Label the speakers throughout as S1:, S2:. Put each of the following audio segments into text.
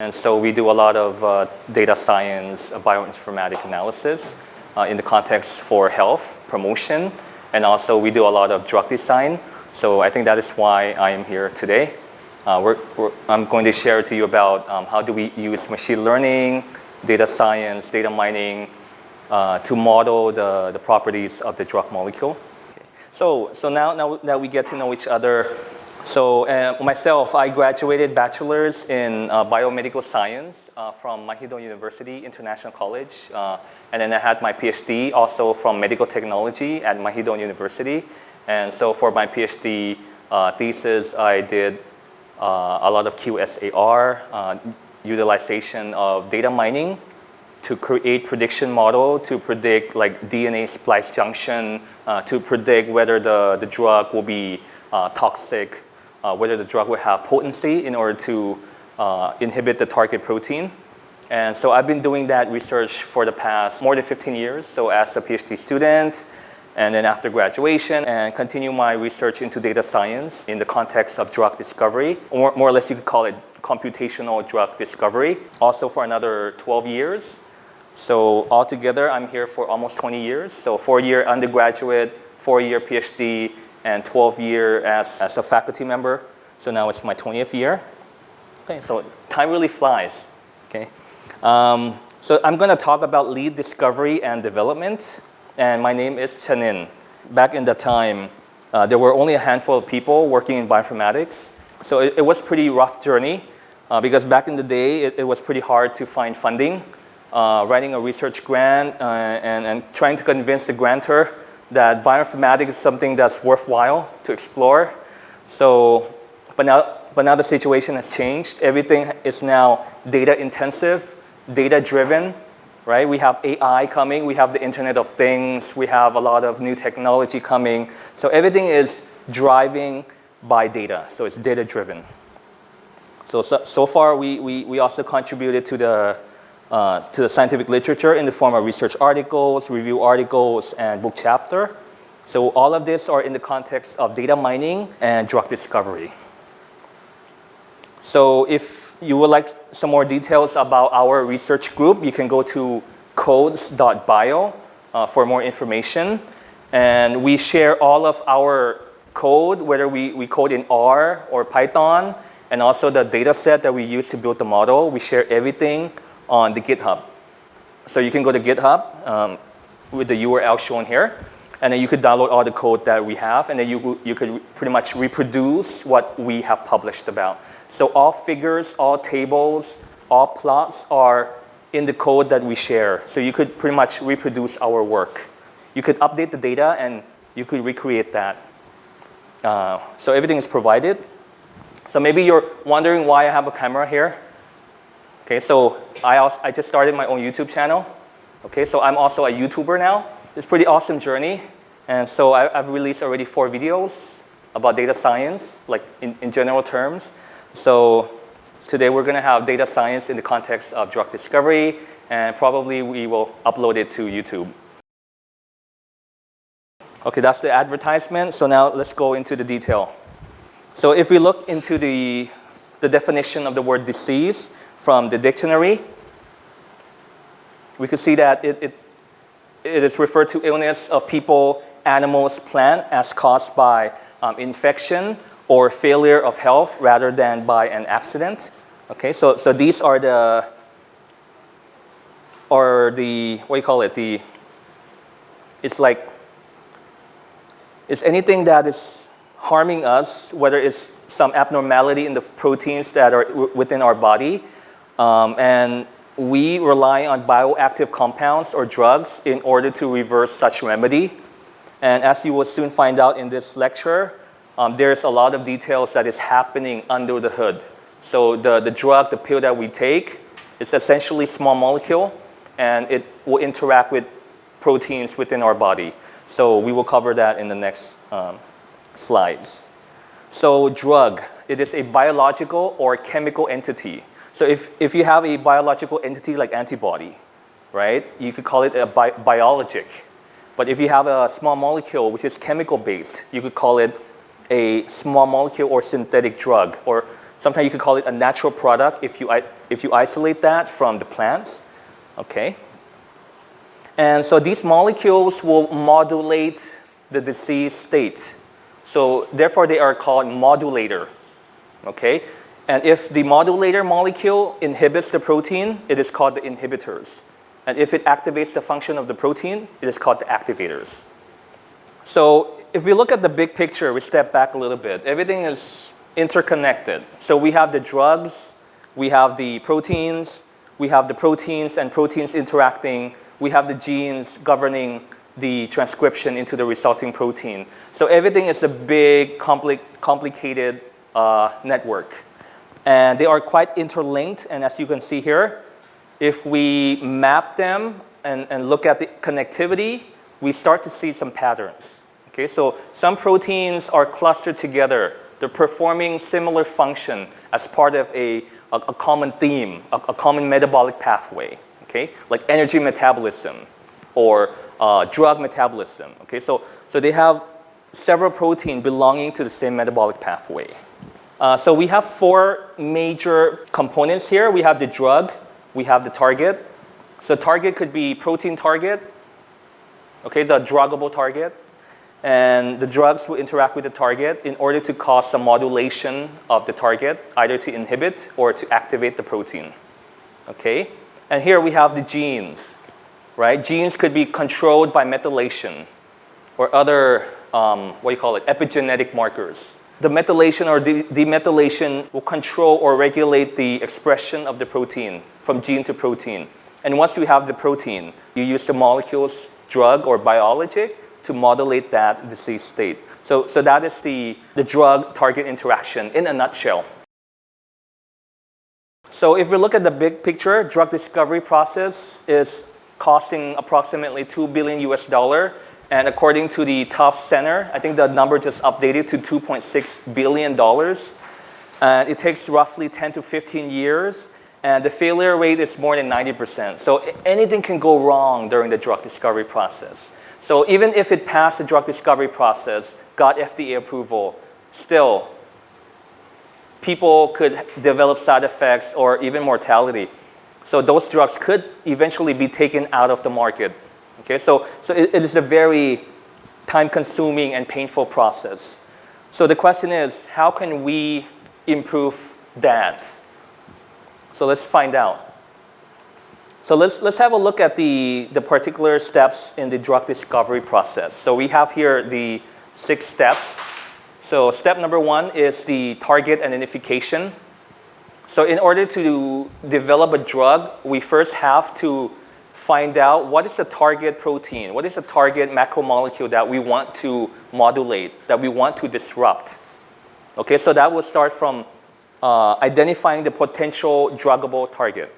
S1: And so we do a lot of data science, bioinformatics analysis in the context for health, promotion, and also we do a lot of drug design. So I think that is why I am here today. I'm going to share to you about how do we use machine learning, data science, data mining to model the properties of the drug molecule. Okay. So now that we get to know each other, so myself, I graduated bachelor's in biomedical science from Mahidol University International College. And then I had my PhD also from medical technology at Mahidol University. And so for my PhD thesis, I did a lot of QSAR, utilization of data mining to create prediction model to predict like DNA splice junction, to predict whether the drug will be toxic, whether the drug will have potency in order to inhibit the target protein. And so I've been doing that research for the past more than 15 years. So as a PhD student, and then after graduation, and continue my research into data science in the context of drug discovery, or more or less you could call it computational drug discovery, also for another 12 years. So altogether, I'm here for almost 20 years. So 4-year undergraduate, 4-year PhD, and 12-year as a faculty member. So now it's my 20th year. Okay, so time really flies. Okay, so I'm going to talk about lead discovery and development. And my name is Chenin. Back in that time, there were only a handful of people working in bioinformatics. So it was a pretty rough journey because back in the day, it was pretty hard to find funding. Writing a research grant and trying to convince the grantor that bioinformatics is something that's worthwhile to explore. So, but now the situation has changed. Everything is now data intensive, data driven. Right? We have AI coming, we have the Internet of Things, we have a lot of new technology coming. So everything is driving by data, so it's data driven. So far we also contributed to the scientific literature in the form of research articles, review articles, and book chapter. So all of this are in the context of data mining and drug discovery. So if you would like some more details about our research group, you can go to codes.bio for more information. And we share all of our code, whether we code in R or Python, and also the data set that we use to build the model. We share everything on the GitHub. So you can go to GitHub with the URL shown here, and then you could download all the code that we have, and then you could pretty much reproduce what we have published about. So all figures, all tables, all plots are in the code that we share. So you could pretty much reproduce our work. You could update the data and you could recreate that. So everything is provided. So maybe you're wondering why I have a camera here. Okay, so I just started my own YouTube channel. Okay, so I'm also a YouTuber now. It's a pretty awesome journey. And so I've released already 4 videos about data science, like in general terms. So today we're going to have data science in the context of drug discovery, and probably we will upload it to YouTube. Okay, that's the advertisement. So now let's go into the detail. So if we look into the definition of the word disease from the dictionary, we could see that it is referred to illness of people, animals, plant as caused by infection or failure of health rather than by an accident. Okay, so these are what do you call it? It's anything that is harming us, whether it's some abnormality in the proteins that are within our body, and we rely on bioactive compounds or drugs in order to reverse such remedy. And as you will soon find out in this lecture, there's a lot of details that is happening under the hood. So the drug, the pill that we take, is essentially small molecule, and it will interact with proteins within our body. So we will cover that in the next slides. So drug, it is a biological or chemical entity. So if you have a biological entity like antibody, right, you could call it a biologic. But if you have a small molecule, which is chemical-based, you could call it a small molecule or synthetic drug, or sometimes you could call it a natural product if you if you isolate that from the plants, okay? And so these molecules will modulate the disease state. So therefore, they are called modulator, okay? And if the modulator molecule inhibits the protein, it is called the inhibitors. And if it activates the function of the protein, it is called the activators. So if we look at the big picture, we step back a little bit. Everything is interconnected. So we have the drugs, we have the proteins, we have the proteins and proteins interacting, we have the genes governing the transcription into the resulting protein. So everything is a big, complicated network. And they are quite interlinked. And as you can see here, if we map them and look at the connectivity, we start to see some patterns. Okay, so some proteins are clustered together. They're performing similar function as part of a common theme, a common metabolic pathway. Okay, like energy metabolism or drug metabolism. Okay, so they have several proteins belonging to the same metabolic pathway. So we have 4 major components here. We have the drug, we have the target. So target could be protein target, okay, the druggable target. And the drugs will interact with the target in order to cause some modulation of the target, either to inhibit or to activate the protein. Okay? And here we have the genes, right? Genes could be controlled by methylation or other, epigenetic markers. The methylation or demethylation will control or regulate the expression of the protein from gene to protein. And once you have the protein, you use the molecules, drug or biologic, to modulate that disease state. So that is the drug-target interaction in a nutshell. So if we look at the big picture, drug discovery process is costing approximately $2 billion US. And according to the Tufts Center, I think the number just updated to $2.6 billion. And it takes roughly 10 to 15 years. And the failure rate is more than 90%. So anything can go wrong during the drug discovery process. So even if it passed the drug discovery process, got FDA approval, still, people could develop side effects or even mortality. So those drugs could eventually be taken out of the market. Okay, so it is a very time-consuming and painful process. So the question is, how can we improve that? So let's find out. So let's have a look at the particular steps in the drug discovery process. So we have here the 6 steps. So step number 1 is the target identification. So in order to develop a drug, we first have to find out what is the target protein, what is the target macromolecule that we want to modulate, that we want to disrupt. Okay, so that will start from identifying the potential druggable target.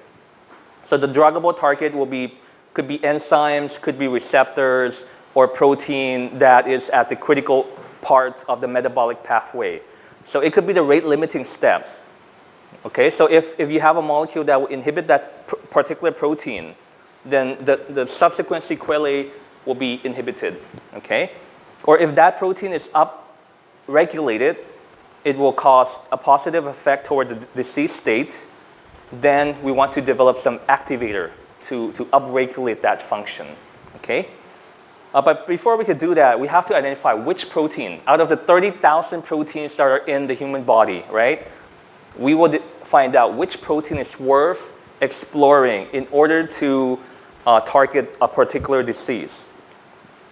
S1: So the druggable target could be enzymes, could be receptors, or protein that is at the critical parts of the metabolic pathway. So it could be the rate-limiting step. Okay, so if you have a molecule that will inhibit that particular protein, then the subsequent sequelae will be inhibited. Okay, or if that protein is upregulated, it will cause a positive effect toward the disease state. Then we want to develop some activator to upregulate that function. Okay, but before we could do that, we have to identify which protein out of the 30,000 proteins that are in the human body, right? We will find out which protein is worth exploring in order to target a particular disease.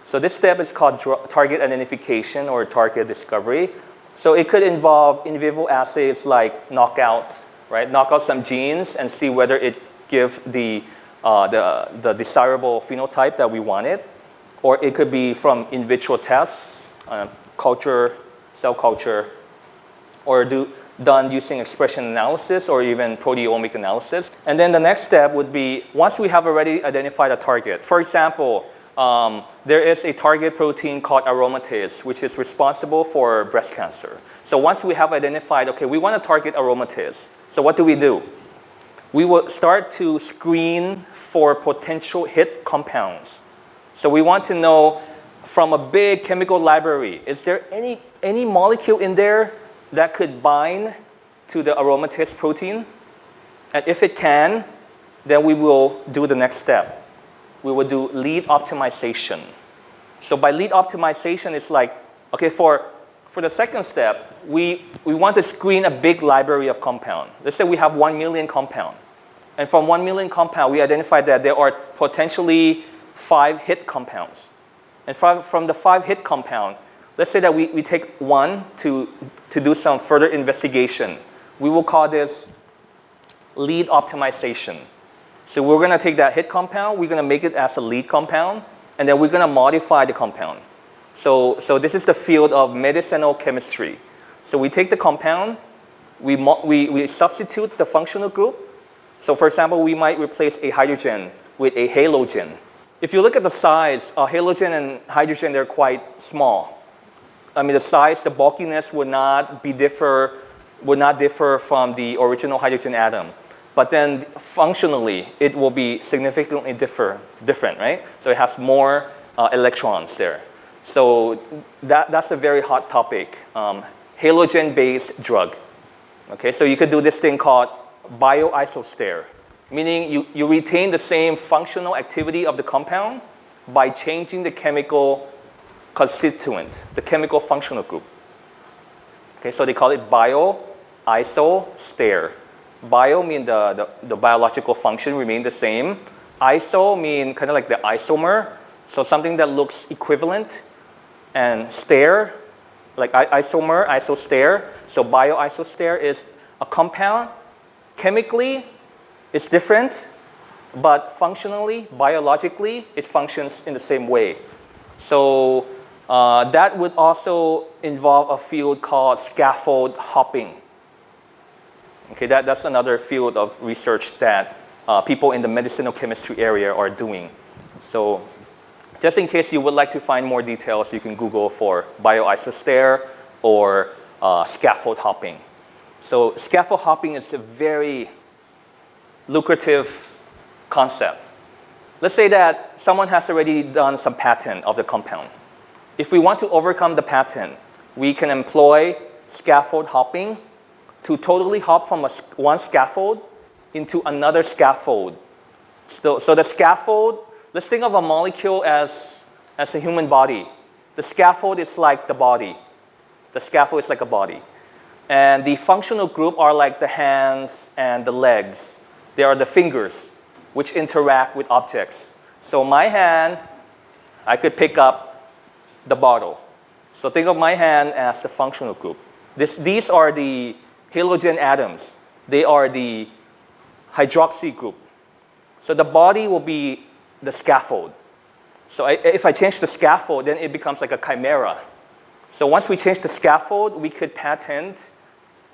S1: So this step is called target identification or target discovery. So it could involve in vivo assays like knockout, right? Knock out some genes and see whether it gives the desirable phenotype that we wanted. Or it could be from in vitro tests, culture, cell culture, or done using expression analysis or even proteomic analysis. And then the next step would be, once we have already identified a target. For example, there is a target protein called aromatase, which is responsible for breast cancer. So once we have identified, okay, we want to target aromatase. So what do? We will start to screen for potential hit compounds. So we want to know from a big chemical library, is there any molecule in there that could bind to the aromatase protein? And if it can, then we will do the next step. We will do lead optimization. So by lead optimization, it's like, okay, for the second step, we want to screen a big library of compound. Let's say we have 1 million compound. And from 1 million compound, we identified that there are potentially 5 hit compounds. And from the 5 hit compound, let's say that we take one to do some further investigation. We will call this lead optimization. So we're going to take that hit compound, we're going to make it as a lead compound, and then we're going to modify the compound. So this is the field of medicinal chemistry. So we take the compound, we substitute the functional group. So for example, we might replace a hydrogen with a halogen. If you look at the size, halogen and hydrogen, they're quite small. I mean, the size, the bulkiness would not differ from the original hydrogen atom. But then functionally, it will be significantly different, right? So it has more electrons there. So that's a very hot topic, halogen-based drug. Okay, so you could do this thing called bioisostere, meaning you retain the same functional activity of the compound by changing the chemical constituent, the chemical functional group. Okay, so they call it bioisostere. Bio means the biological function remain the same. Iso mean kind of like the isomer, so something that looks equivalent. And stere, like isomer, isostere. So bioisostere is a compound. Chemically, it's different, but functionally, biologically, it functions in the same way. So that would also involve a field called scaffold hopping. Okay, that's another field of research that people in the medicinal chemistry area are doing. So just in case you would like to find more details, you can Google for bioisostere or scaffold hopping. So scaffold hopping is a very lucrative concept. Let's say that someone has already done some patent of the compound. If we want to overcome the patent, we can employ scaffold hopping to totally hop from one scaffold into another scaffold. So the scaffold, let's think of a molecule as a human body. The scaffold is like the body. The scaffold is like a body. And the functional group are like the hands and the legs. They are the fingers which interact with objects. So my hand, I could pick up the bottle. So think of my hand as the functional group. These are the halogen atoms. They are the hydroxy group. So the body will be the scaffold. So if I change the scaffold, then it becomes like a chimera. So once we change the scaffold, we could patent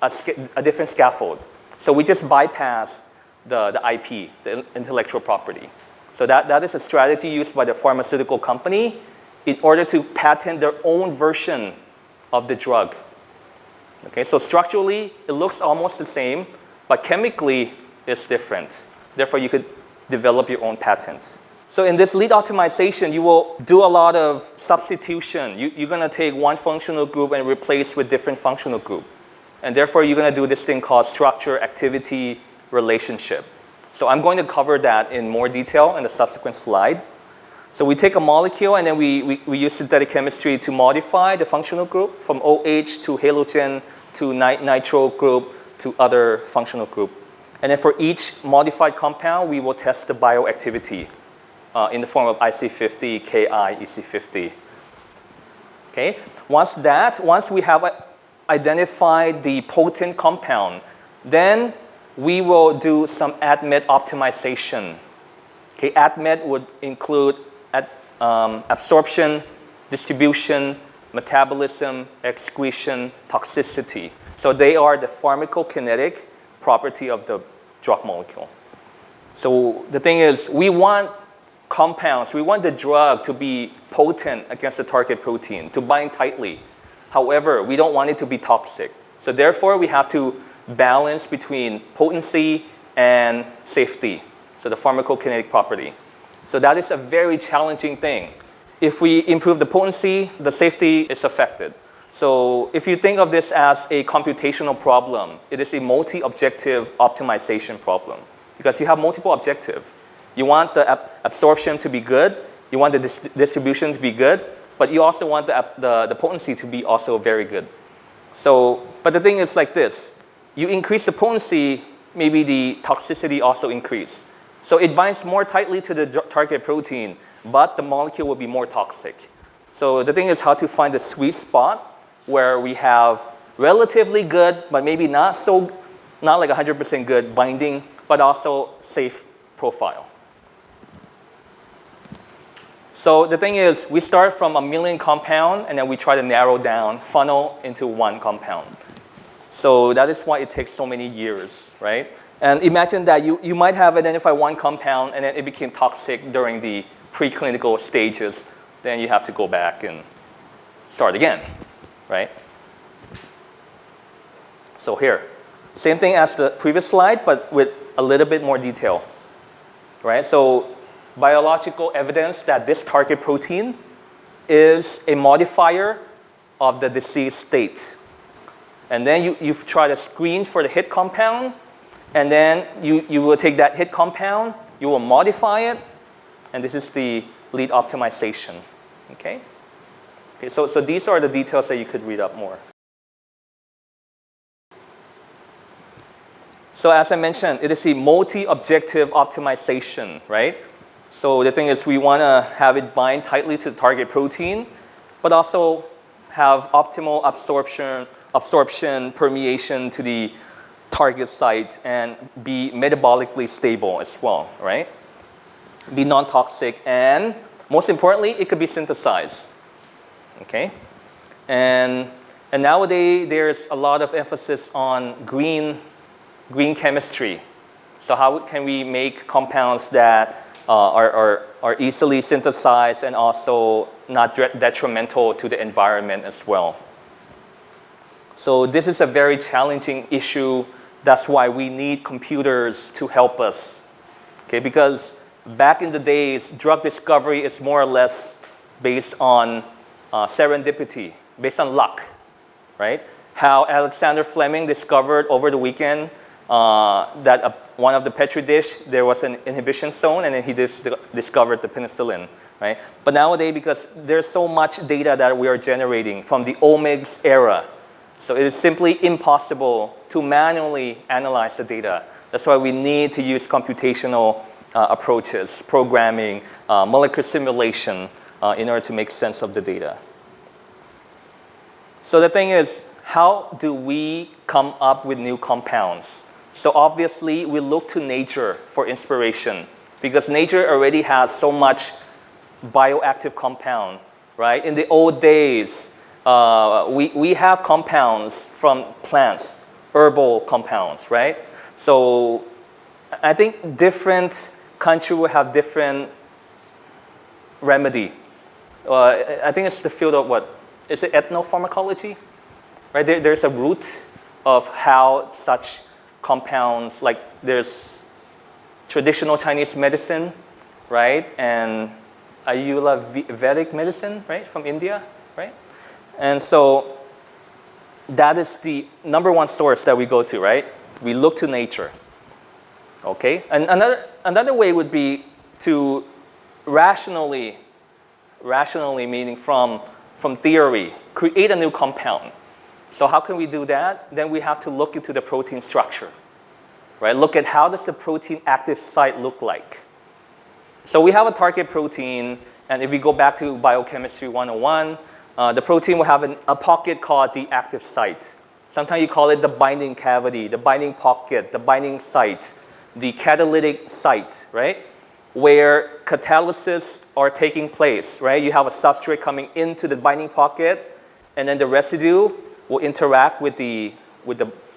S1: a different scaffold. So we just bypass the IP, the intellectual property. So that is a strategy used by the pharmaceutical company in order to patent their own version of the drug. Okay, so structurally, it looks almost the same, but chemically, it's different. Therefore, you could develop your own patents. So in this lead optimization, you will do a lot of substitution. You're going to take one functional group and replace with different functional group. And therefore, you're going to do this thing called structure-activity relationship. So I'm going to cover that in more detail in the subsequent slide. So we take a molecule and then we use synthetic chemistry to modify the functional group from OH to halogen to nitro group to other functional group. And then for each modified compound, we will test the bioactivity in the form of IC50, Ki, EC50. Okay? Once we have identified the potent compound, then we will do some ADMET optimization. Okay, ADMET would include absorption, distribution, metabolism, excretion, toxicity. So they are the pharmacokinetic property of the drug molecule. So the thing is, we want compounds, we want the drug to be potent against the target protein, to bind tightly. However, we don't want it to be toxic. So therefore, we have to balance between potency and safety, so the pharmacokinetic property. So that is a very challenging thing. If we improve the potency, the safety is affected. So if you think of this as a computational problem, it is a multi-objective optimization problem because you have multiple objectives. You want the absorption to be good, you want the distribution to be good, but you also want the potency to be also very good. So, but the thing is like this, you increase the potency, maybe the toxicity also increase. So it binds more tightly to the target protein, but the molecule will be more toxic. So the thing is how to find the sweet spot where we have relatively good, but maybe not like 100% good binding, but also safe profile. So the thing is, we start from 1 million compound, and then we try to narrow down, funnel into one compound. So that is why it takes so many years, right? And imagine that you might have identified one compound, and then it became toxic during the preclinical stages. Then you have to go back and start again, right? So here, same thing as the previous slide, but with a little bit more detail, right? So biological evidence that this target protein is a modifier of the disease state. And then you try to screen for the hit compound, and then you will take that hit compound, you will modify it, and this is the lead optimization, okay? Okay, so these are the details that you could read up more. So as I mentioned, it is a multi-objective optimization, right? So the thing is we want to have it bind tightly to the target protein, but also have optimal absorption, permeation to the target site, and be metabolically stable as well, right? Be non-toxic, and most importantly, it could be synthesized, okay? And nowadays, there's a lot of emphasis on green chemistry. So how can we make compounds that are easily synthesized and also not detrimental to the environment as well? So this is a very challenging issue. That's why we need computers to help us, okay? Because back in the days, drug discovery is more or less based on serendipity, based on luck, right? How Alexander Fleming discovered over the weekend that one of the Petri dish, there was an inhibition zone, and then he discovered the penicillin, right? But nowadays, because there's so much data that we are generating from the omics era, so it is simply impossible to manually analyze the data. That's why we need to use computational approaches, programming, molecular simulation, in order to make sense of the data. So the thing is, how do we come up with new compounds? So obviously, we look to nature for inspiration because nature already has so much bioactive compound, right? In the old days, we have compounds from plants, herbal compounds, right? So I think different countries will have different remedy. I think it's the field of what? Is it ethnopharmacology? Right? There's a root of how such compounds, like there's traditional Chinese medicine, right? And Ayurvedic medicine, right? From India, right? And so that is the number one source that we go to, right? We look to nature, okay? And another way would be to rationally meaning from theory, create a new compound. So how can we do that? Then we have to look into the protein structure, right? Look at how does the protein active site look like. So we have a target protein, and if we go back to biochemistry 101, the protein will have a pocket called the active site. Sometimes you call it the binding cavity, the binding pocket, the binding site, the catalytic site, right? Where catalysis are taking place, right? You have a substrate coming into the binding pocket, and then the residue will interact with the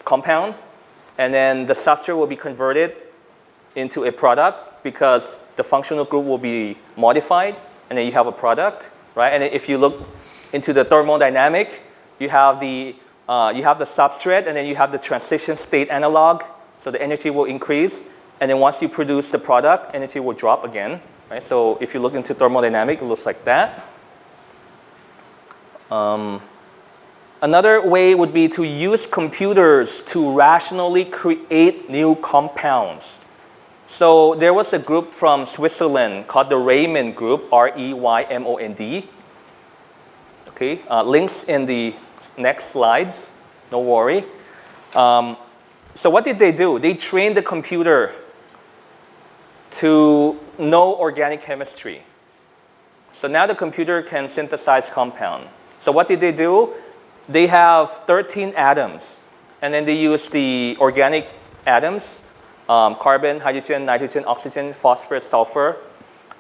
S1: compound, and then the substrate will be converted into a product because the functional group will be modified, and then you have a product, right? And if you look into the thermodynamic, you have the substrate, and then you have the transition state analog, so the energy will increase, and then once you produce the product, energy will drop again, right? So if you look into thermodynamic, it looks like that. Another way would be to use computers to rationally create new compounds. So there was a group from Switzerland called the Raymond Group, R-E-Y-M-O-N-D. Okay, links in the next slides, no worry. So what did they do? They trained the computer to know organic chemistry. So now the computer can synthesize compound. So what did they do? They have 13 atoms, and then they use the organic atoms, carbon, hydrogen, nitrogen, oxygen, phosphorus, sulfur,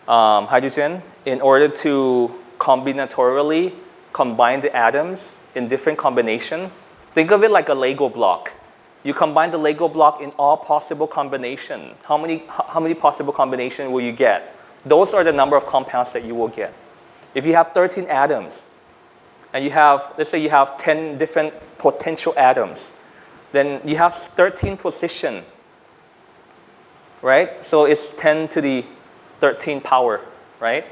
S1: hydrogen, in order to combinatorially combine the atoms in different combination. Think of it like a Lego block. You combine the Lego block in all possible combination. How many possible combination will you get? Those are the number of compounds that you will get. If you have 13 atoms, and you have, let's say you have 10 different potential atoms, then you have 13 position, right? So it's 10 to the 13 power, right?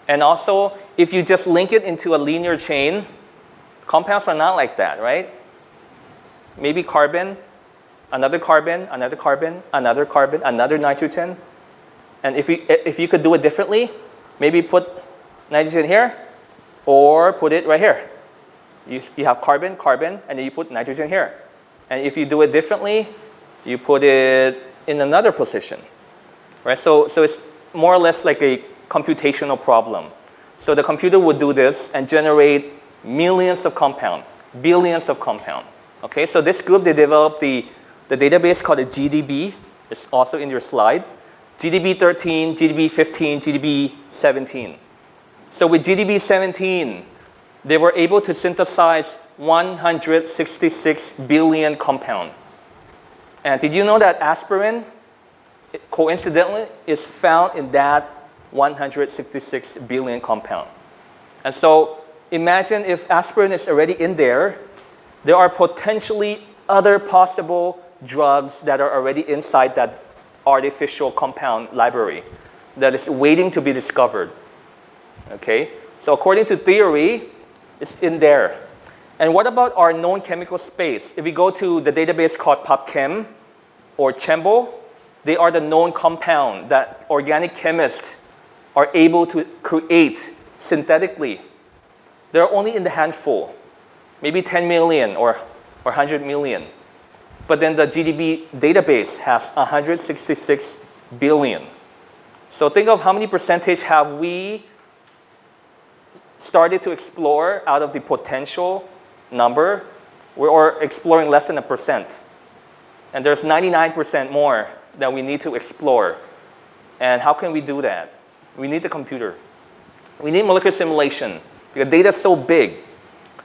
S1: And also, if you just link it into a linear chain, compounds are not like that, right? Maybe carbon, another carbon, another carbon, another carbon, another nitrogen. And if you could do it differently, maybe put nitrogen here, or put it right here. You have carbon, carbon, and then you put nitrogen here. And if you do it differently, you put it in another position, right? So it's more or less like a computational problem. So the computer would do this and generate millions of compound, billions of compound. Okay, so this group, they developed the database called the GDB. It's also in your slide. GDB 13, GDB 15, GDB 17. So with GDB 17, they were able to synthesize 166 billion compound. And did you know that aspirin, coincidentally, is found in that 166 billion compound? And so imagine if aspirin is already in there, there are potentially other possible drugs that are already inside that artificial compound library that is waiting to be discovered. Okay? So according to theory, it's in there. And what about our known chemical space? If we go to the database called PubChem or Chembo, they are the known compound that organic chemists are able to create synthetically. They're only in the handful, maybe 10 million or 100 million. But then the GDB database has 166 billion. So think of how many percentage have we started to explore out of the potential number. We're exploring less than 1%. And there's 99% more that we need to explore. And how can we do that? We need the computer. We need molecular simulation because data is so big.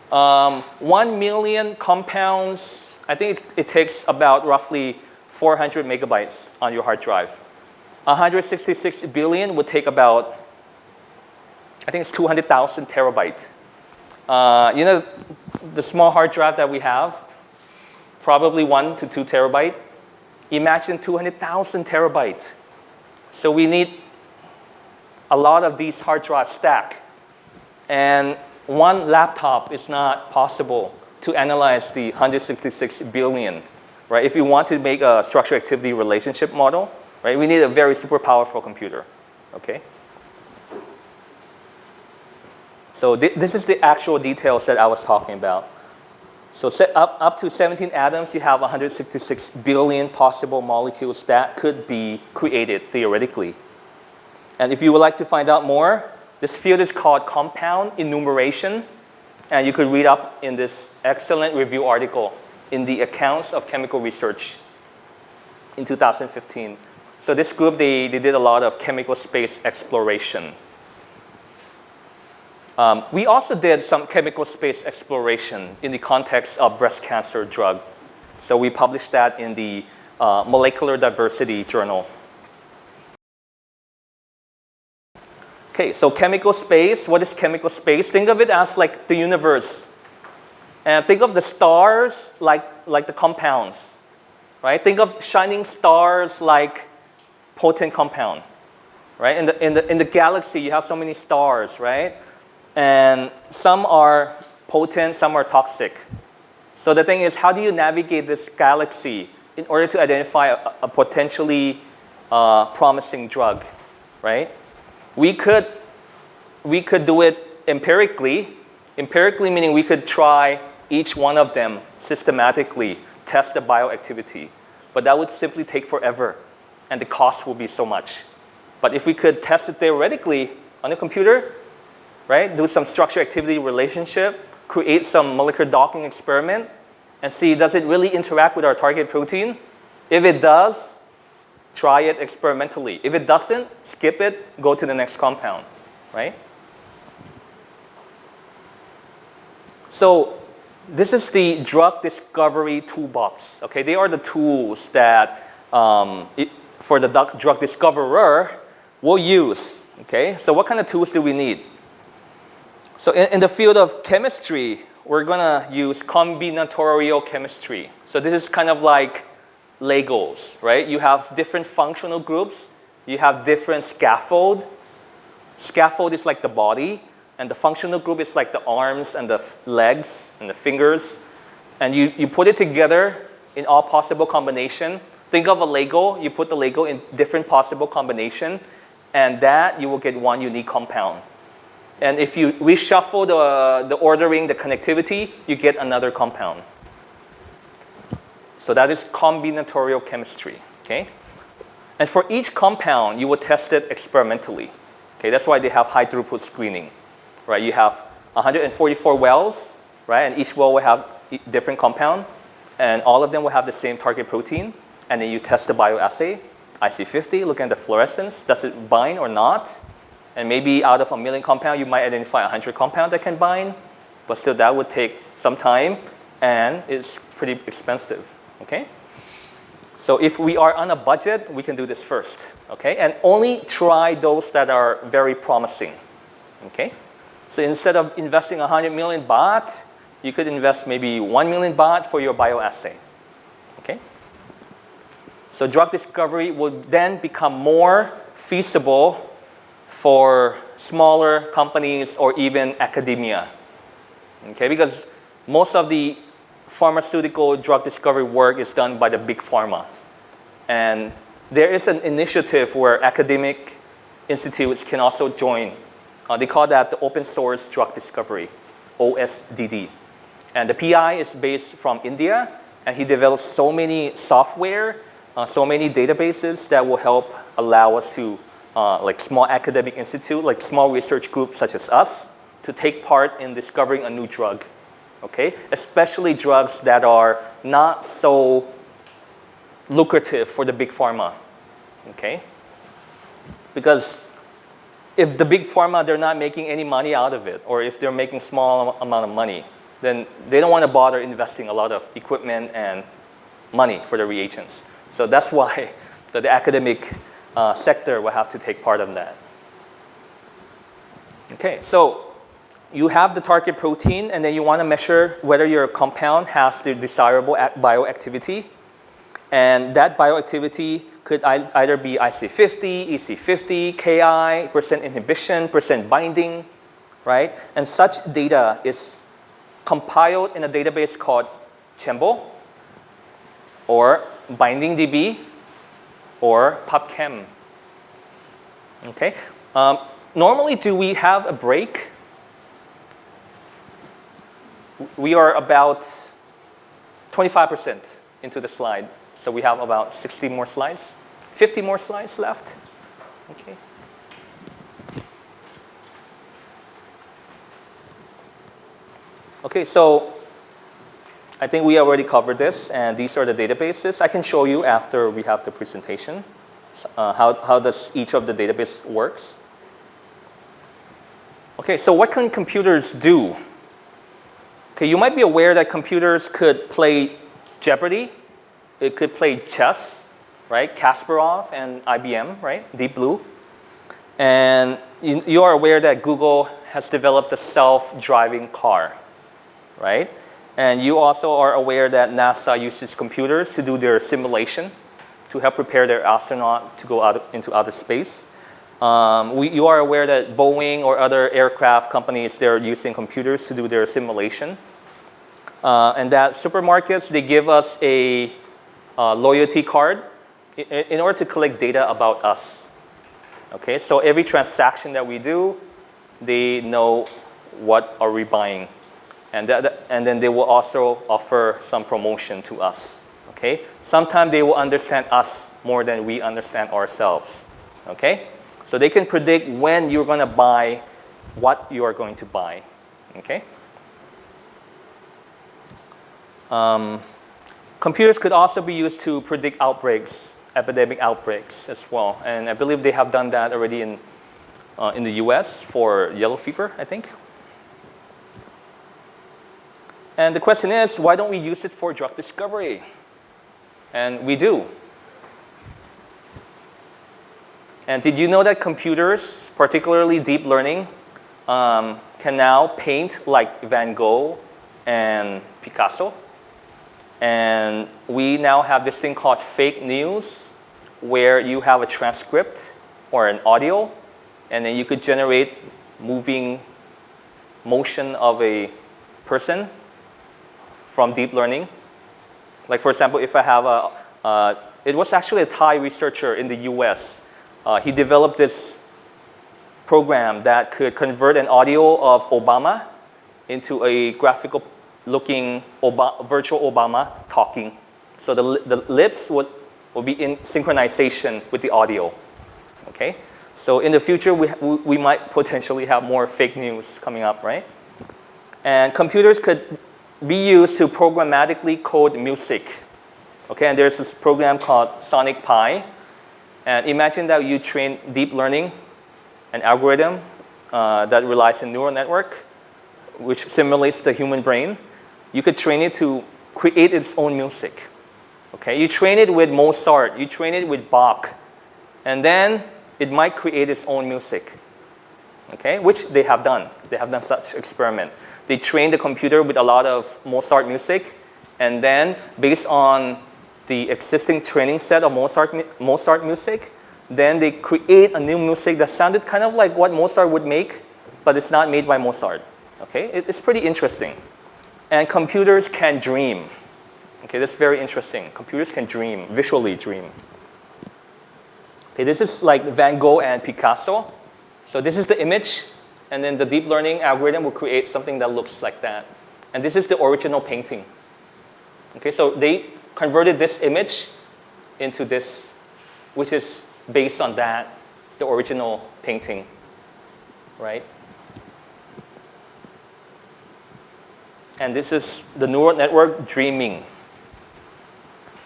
S1: 1 million compounds, I think it takes about roughly 400 megabytes on your hard drive. 166 billion would take about, I think it's 200,000 terabytes. You know, the small hard drive that we have, probably 1 to 2 terabytes. Imagine 200,000 terabytes. So we need a lot of these hard drives stacked. And one laptop is not possible to analyze the 166 billion, right? If you want to make a structure-activity relationship model, right, we need a very super powerful computer, okay? So this is the actual details that I was talking about. So up to 17 atoms, you have 166 billion possible molecules that could be created theoretically. And if you would like to find out more, this field is called compound enumeration. And you could read up in this excellent review article in the Accounts of Chemical Research in 2015. So this group, they did a lot of chemical space exploration. We also did some chemical space exploration in the context of breast cancer drug. So we published that in the Molecular Diversity Journal. Okay, so chemical space, what is chemical space? Think of it as like the universe. And think of the stars like the compounds, right? Think of shining stars like potent compound, right? In the galaxy, you have so many stars, right? And some are potent, some are toxic. So the thing is, how do you navigate this galaxy in order to identify a potentially promising drug, right? We could do it empirically. Empirically meaning we could try each one of them systematically, test the bioactivity. But that would simply take forever, and the cost will be so much. But if we could test it theoretically on a computer, right, do some structure-activity relationship, create some molecular docking experiment, and see, does it really interact with our target protein? If it does, try it experimentally. If it doesn't, skip it, go to the next compound, right? So this is the drug discovery toolbox. Okay, they are the tools that for the drug discoverer will use. Okay, so what kind of tools do we need? So in the field of chemistry, we're gonna use combinatorial chemistry. So this is kind of like Legos, right? You have different functional groups. You have different scaffold. Scaffold is like the body, and the functional group is like the arms and the legs and the fingers. And you put it together in all possible combination. Think of a Lego. You put the Lego in different possible combination, and that you will get one unique compound. And if you reshuffle the ordering, the connectivity, you get another compound. So that is combinatorial chemistry, okay? And for each compound, you will test it experimentally. Okay, that's why they have high throughput screening, right? You have 144 wells, right? And each well will have different compound, and all of them will have the same target protein. And then you test the bioassay, IC50, look at the fluorescence. Does it bind or not? And maybe out of 1 million compounds, you might identify 100 compounds that can bind, but still that would take some time, and it's pretty expensive, okay? So if we are on a budget, we can do this first, okay? And only try those that are very promising, okay? So instead of investing 100 million baht, you could invest maybe 1 million baht for your bioassay, okay? So drug discovery will then become more feasible for smaller companies or even academia, okay? Because most of the pharmaceutical drug discovery work is done by the big pharma. And there is an initiative where academic institutes can also join. They call that the open source drug discovery, OSDD. And the PI is based from India, and he developed so many software, so many databases that will help allow us to, like small academic institute, like small research groups such as us, to take part in discovering a new drug. Okay? Especially drugs that are not so lucrative for the big pharma. Okay? Because if the big pharma, they're not making any money out of it, or if they're making small amount of money, then they don't want to bother investing a lot of equipment and money for the reagents. So that's why the academic sector will have to take part in that. Okay, so you have the target protein, and then you want to measure whether your compound has the desirable bioactivity. And that bioactivity could either be IC50, EC50, Ki, percent inhibition, percent binding, right? And such data is compiled in a database called Chembo, or BindingDB, or PubChem. Okay? Normally, do we have a break? We are about 25% into the slide. So we have about 60 more slides, 50 more slides left. Okay. Okay, so I think we already covered this, and these are the databases. I can show you after we have the presentation how does each of the database works. Okay, so what can computers do? Okay, you might be aware that computers could play Jeopardy. It could play chess, right? Kasparov and IBM, right? Deep Blue. And you are aware that Google has developed a self-driving car, right? And you also are aware that NASA uses computers to do their simulation to help prepare their astronaut to go out into outer space. You are aware that Boeing or other aircraft companies, they're using computers to do their simulation. And that supermarkets, they give us a loyalty card in order to collect data about us. Okay, so every transaction that we do, they know what are we buying. And then they will also offer some promotion to us. Okay, sometimes they will understand us more than we understand ourselves. Okay, so they can predict when you're going to buy what you are going to buy. Okay. Computers could also be used to predict outbreaks, epidemic outbreaks as well. And I believe they have done that already in the US for yellow fever, I think. And the question is, why don't we use it for drug discovery? And we do. And did you know that computers, particularly deep learning, can now paint like Van Gogh and Picasso? And we now have this thing called fake news, where you have a transcript or an audio, and then you could generate motion of a person from deep learning. Like for example, if I have it was actually a Thai researcher in the US. He developed this program that could convert an audio of Obama into a graphical looking virtual Obama talking. So the lips will be in synchronization with the audio. Okay? So in the future, we might potentially have more fake news coming up, right? And computers could be used to programmatically code music. Okay, and there's this program called Sonic Pi. And imagine that you train deep learning, an algorithm that relies on neural network, which simulates the human brain. You could train it to create its own music. Okay, you train it with Mozart, you train it with Bach, and then it might create its own music. Okay, which they have done. They have done such experiment. They train the computer with a lot of Mozart music, and then based on the existing training set of Mozart music, then they create a new music that sounded kind of like what Mozart would make, but it's not made by Mozart. Okay, it's pretty interesting. And computers can dream. Okay, that's very interesting. Computers can dream, visually dream. Okay, this is like Van Gogh and Picasso. So this is the image, and then the deep learning algorithm will create something that looks like that. And this is the original painting. Okay, so they converted this image into this, which is based on that, the original painting, right? And this is the neural network dreaming.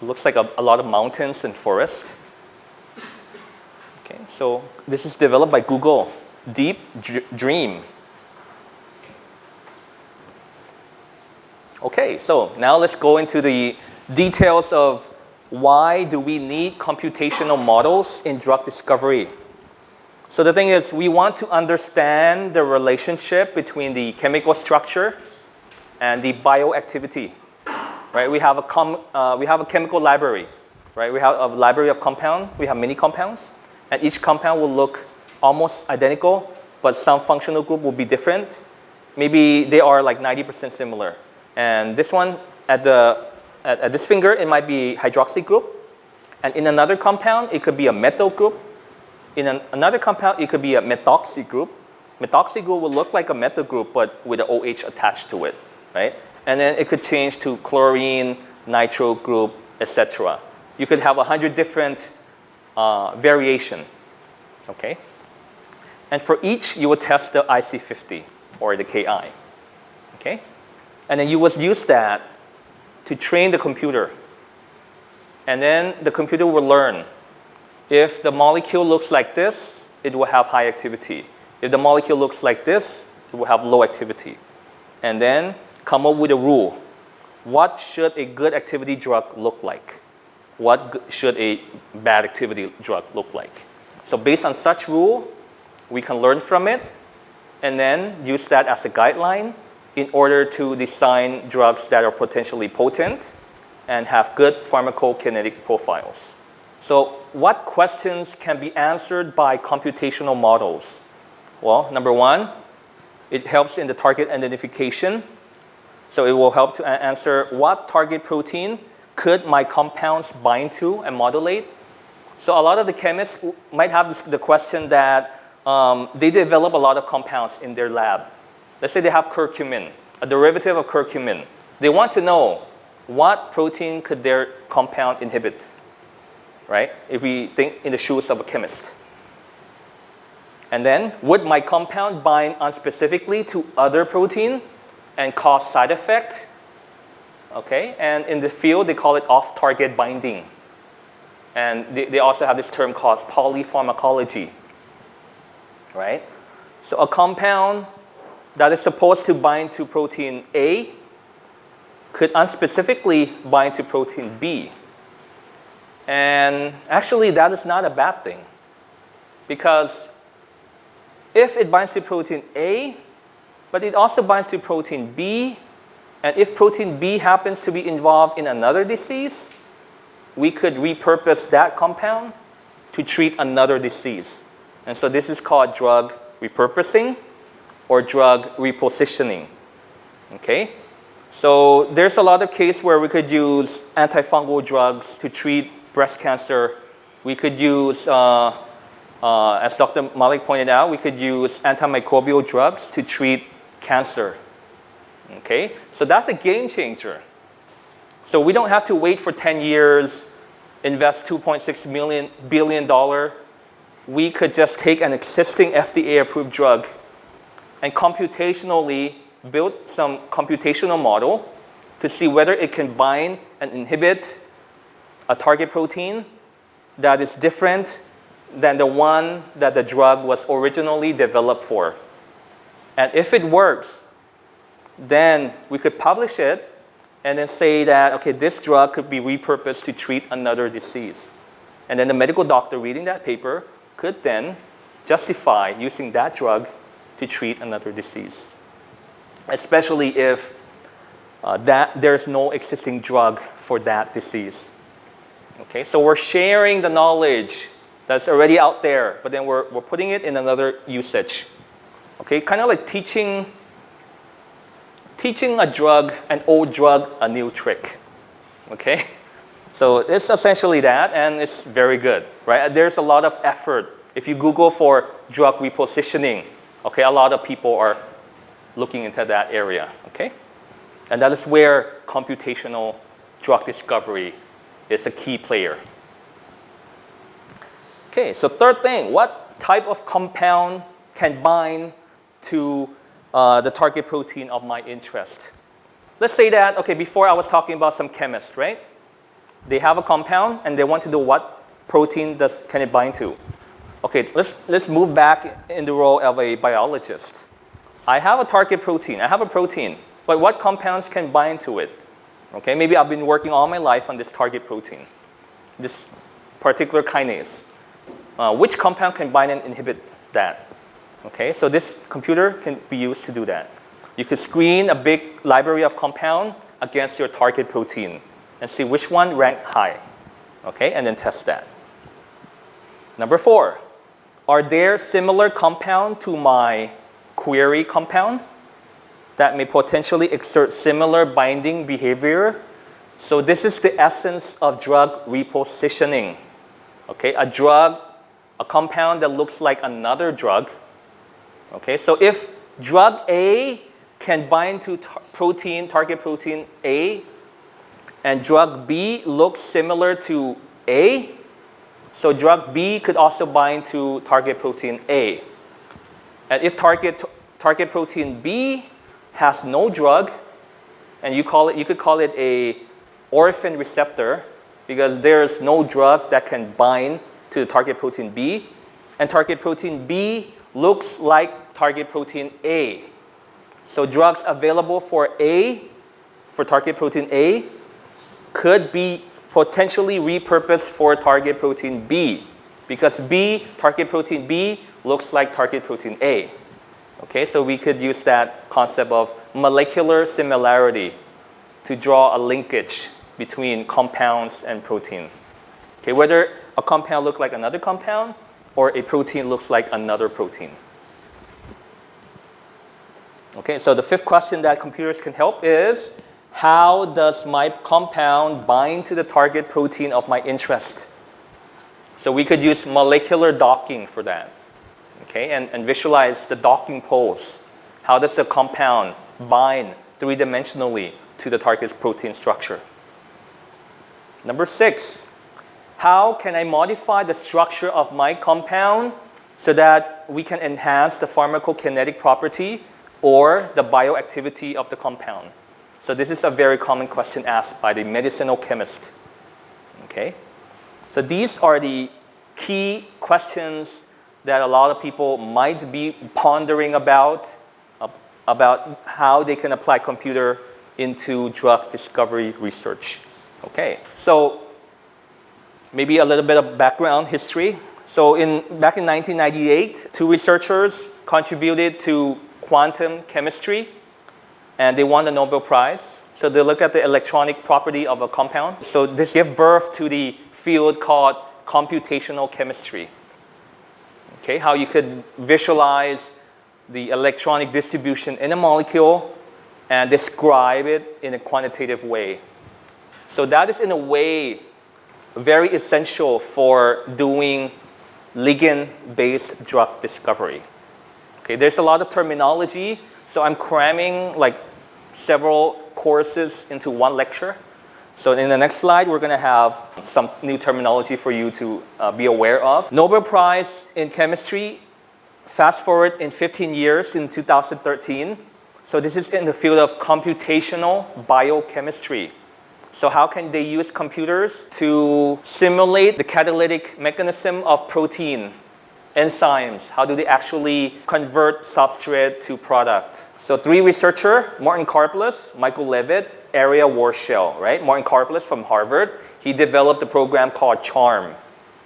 S1: It looks like a lot of mountains and forest. Okay, so this is developed by Google, Deep Dream. Okay, so now let's go into the details of why do we need computational models in drug discovery. So the thing is, we want to understand the relationship between the chemical structure and the bioactivity. Right? We have a chemical library. Right? We have a library of compounds. We have many compounds, and each compound will look almost identical, but some functional group will be different. Maybe they are like 90% similar. And this one at this finger, it might be hydroxy group. And in another compound, it could be a methyl group. In another compound, it could be a methoxy group. Methoxy group will look like a methyl group, but with an OH attached to it, right? And then it could change to chlorine, nitro group, etc. You could have 100 different variation, okay? And for each, you would test the IC50 or the Ki, okay? And then you would use that to train the computer. And then the computer will learn. If the molecule looks like this, it will have high activity. If the molecule looks like this, it will have low activity. And then come up with a rule. What should a good activity drug look like? What should a bad activity drug look like? So based on such rule, we can learn from it and then use that as a guideline in order to design drugs that are potentially potent and have good pharmacokinetic profiles. So what questions can be answered by computational models? Well, number one, it helps in the target identification. So it will help to answer what target protein could my compounds bind to and modulate. So a lot of the chemists might have the question that they develop a lot of compounds in their lab. Let's say they have curcumin, a derivative of curcumin. They want to know what protein could their compound inhibit, right? If we think in the shoes of a chemist. And then, would my compound bind unspecifically to other protein and cause side effect? Okay, and in the field, they call it off-target binding. And they also have this term called polypharmacology, right? So a compound that is supposed to bind to protein A could unspecifically bind to protein B. And actually, that is not a bad thing, because if it binds to protein A, but it also binds to protein B, and if protein B happens to be involved in another disease, we could repurpose that compound to treat another disease. And so this is called drug repurposing or drug repositioning. Okay? So there's a lot of cases where we could use antifungal drugs to treat breast cancer. We could use, as Dr. Malik pointed out, we could use antimicrobial drugs to treat cancer. Okay? So that's a game changer. So we don't have to wait for 10 years, invest $2.6 billion. We could just take an existing FDA-approved drug and computationally build some computational model to see whether it can bind and inhibit a target protein that is different than the one that the drug was originally developed for. And if it works, then we could publish it and then say that, okay, this drug could be repurposed to treat another disease. And then the medical doctor reading that paper could then justify using that drug to treat another disease, especially if there's no existing drug for that disease. Okay, so we're sharing the knowledge that's already out there, but then we're putting it in another usage. Okay, kind of like teaching a drug, an old drug, a new trick. Okay, so it's essentially that, and it's very good, right? There's a lot of effort. If you Google for drug repositioning, okay, a lot of people are looking into that area. Okay, and that is where computational drug discovery is a key player. Okay, so third thing, what type of compound can bind to the target protein of my interest? Let's say that, okay, before I was talking about some chemists, right? They have a compound and they want to know what protein can it bind to. Okay, let's move back in the role of a biologist. I have a target protein, I have a protein, but what compounds can bind to it? Okay, maybe I've been working all my life on this target protein, this particular kinase. Which compound can bind and inhibit that? Okay, so this computer can be used to do that. You could screen a big library of compound against your target protein and see which one ranked high. Okay, and then test that. Number 4, are there similar compound to my query compound that may potentially exert similar binding behavior? So this is the essence of drug repositioning. Okay, a compound that looks like another drug. Okay, so if drug A can bind to target protein A, and drug B looks similar to A, so drug B could also bind to target protein A. And if target protein B has no drug, and you could call it a orphan receptor, because there's no drug that can bind to the target protein B, and target protein B looks like target protein A. So drugs available for target protein A, could be potentially repurposed for target protein B, because target protein B looks like target protein A. Okay, so we could use that concept of molecular similarity to draw a linkage between compounds and protein. Okay, whether a compound look like another compound, or a protein looks like another protein. Okay, so the fifth question that computers can help is, how does my compound bind to the target protein of my interest? So we could use molecular docking for that, okay, and visualize the docking poles. How does the compound bind three-dimensionally to the target protein structure? Number 6, how can I modify the structure of my compound so that we can enhance the pharmacokinetic property or the bioactivity of the compound? So this is a very common question asked by the medicinal chemist. Okay? So these are the key questions that a lot of people might be pondering about how they can apply computer into drug discovery research. Okay, so maybe a little bit of background history. So back in 1998, 2 researchers contributed to quantum chemistry, and they won the Nobel Prize. So they look at the electronic property of a compound. So this gave birth to the field called computational chemistry. Okay, how you could visualize the electronic distribution in a molecule and describe it in a quantitative way. So that is, in a way, very essential for doing ligand-based drug discovery. Okay, there's a lot of terminology, so I'm cramming like several courses into one lecture. So in the next slide, we're going to have some new terminology for you to be aware of. Nobel Prize in Chemistry, fast forward in 15 years in 2013. So this is in the field of computational biochemistry. So how can they use computers to simulate the catalytic mechanism of protein, enzymes? How do they actually convert substrate to product? So 3 researchers, Martin Karplus, Michael Levitt, Area Warshell, right? Martin Karplus from Harvard, he developed a program called CHARM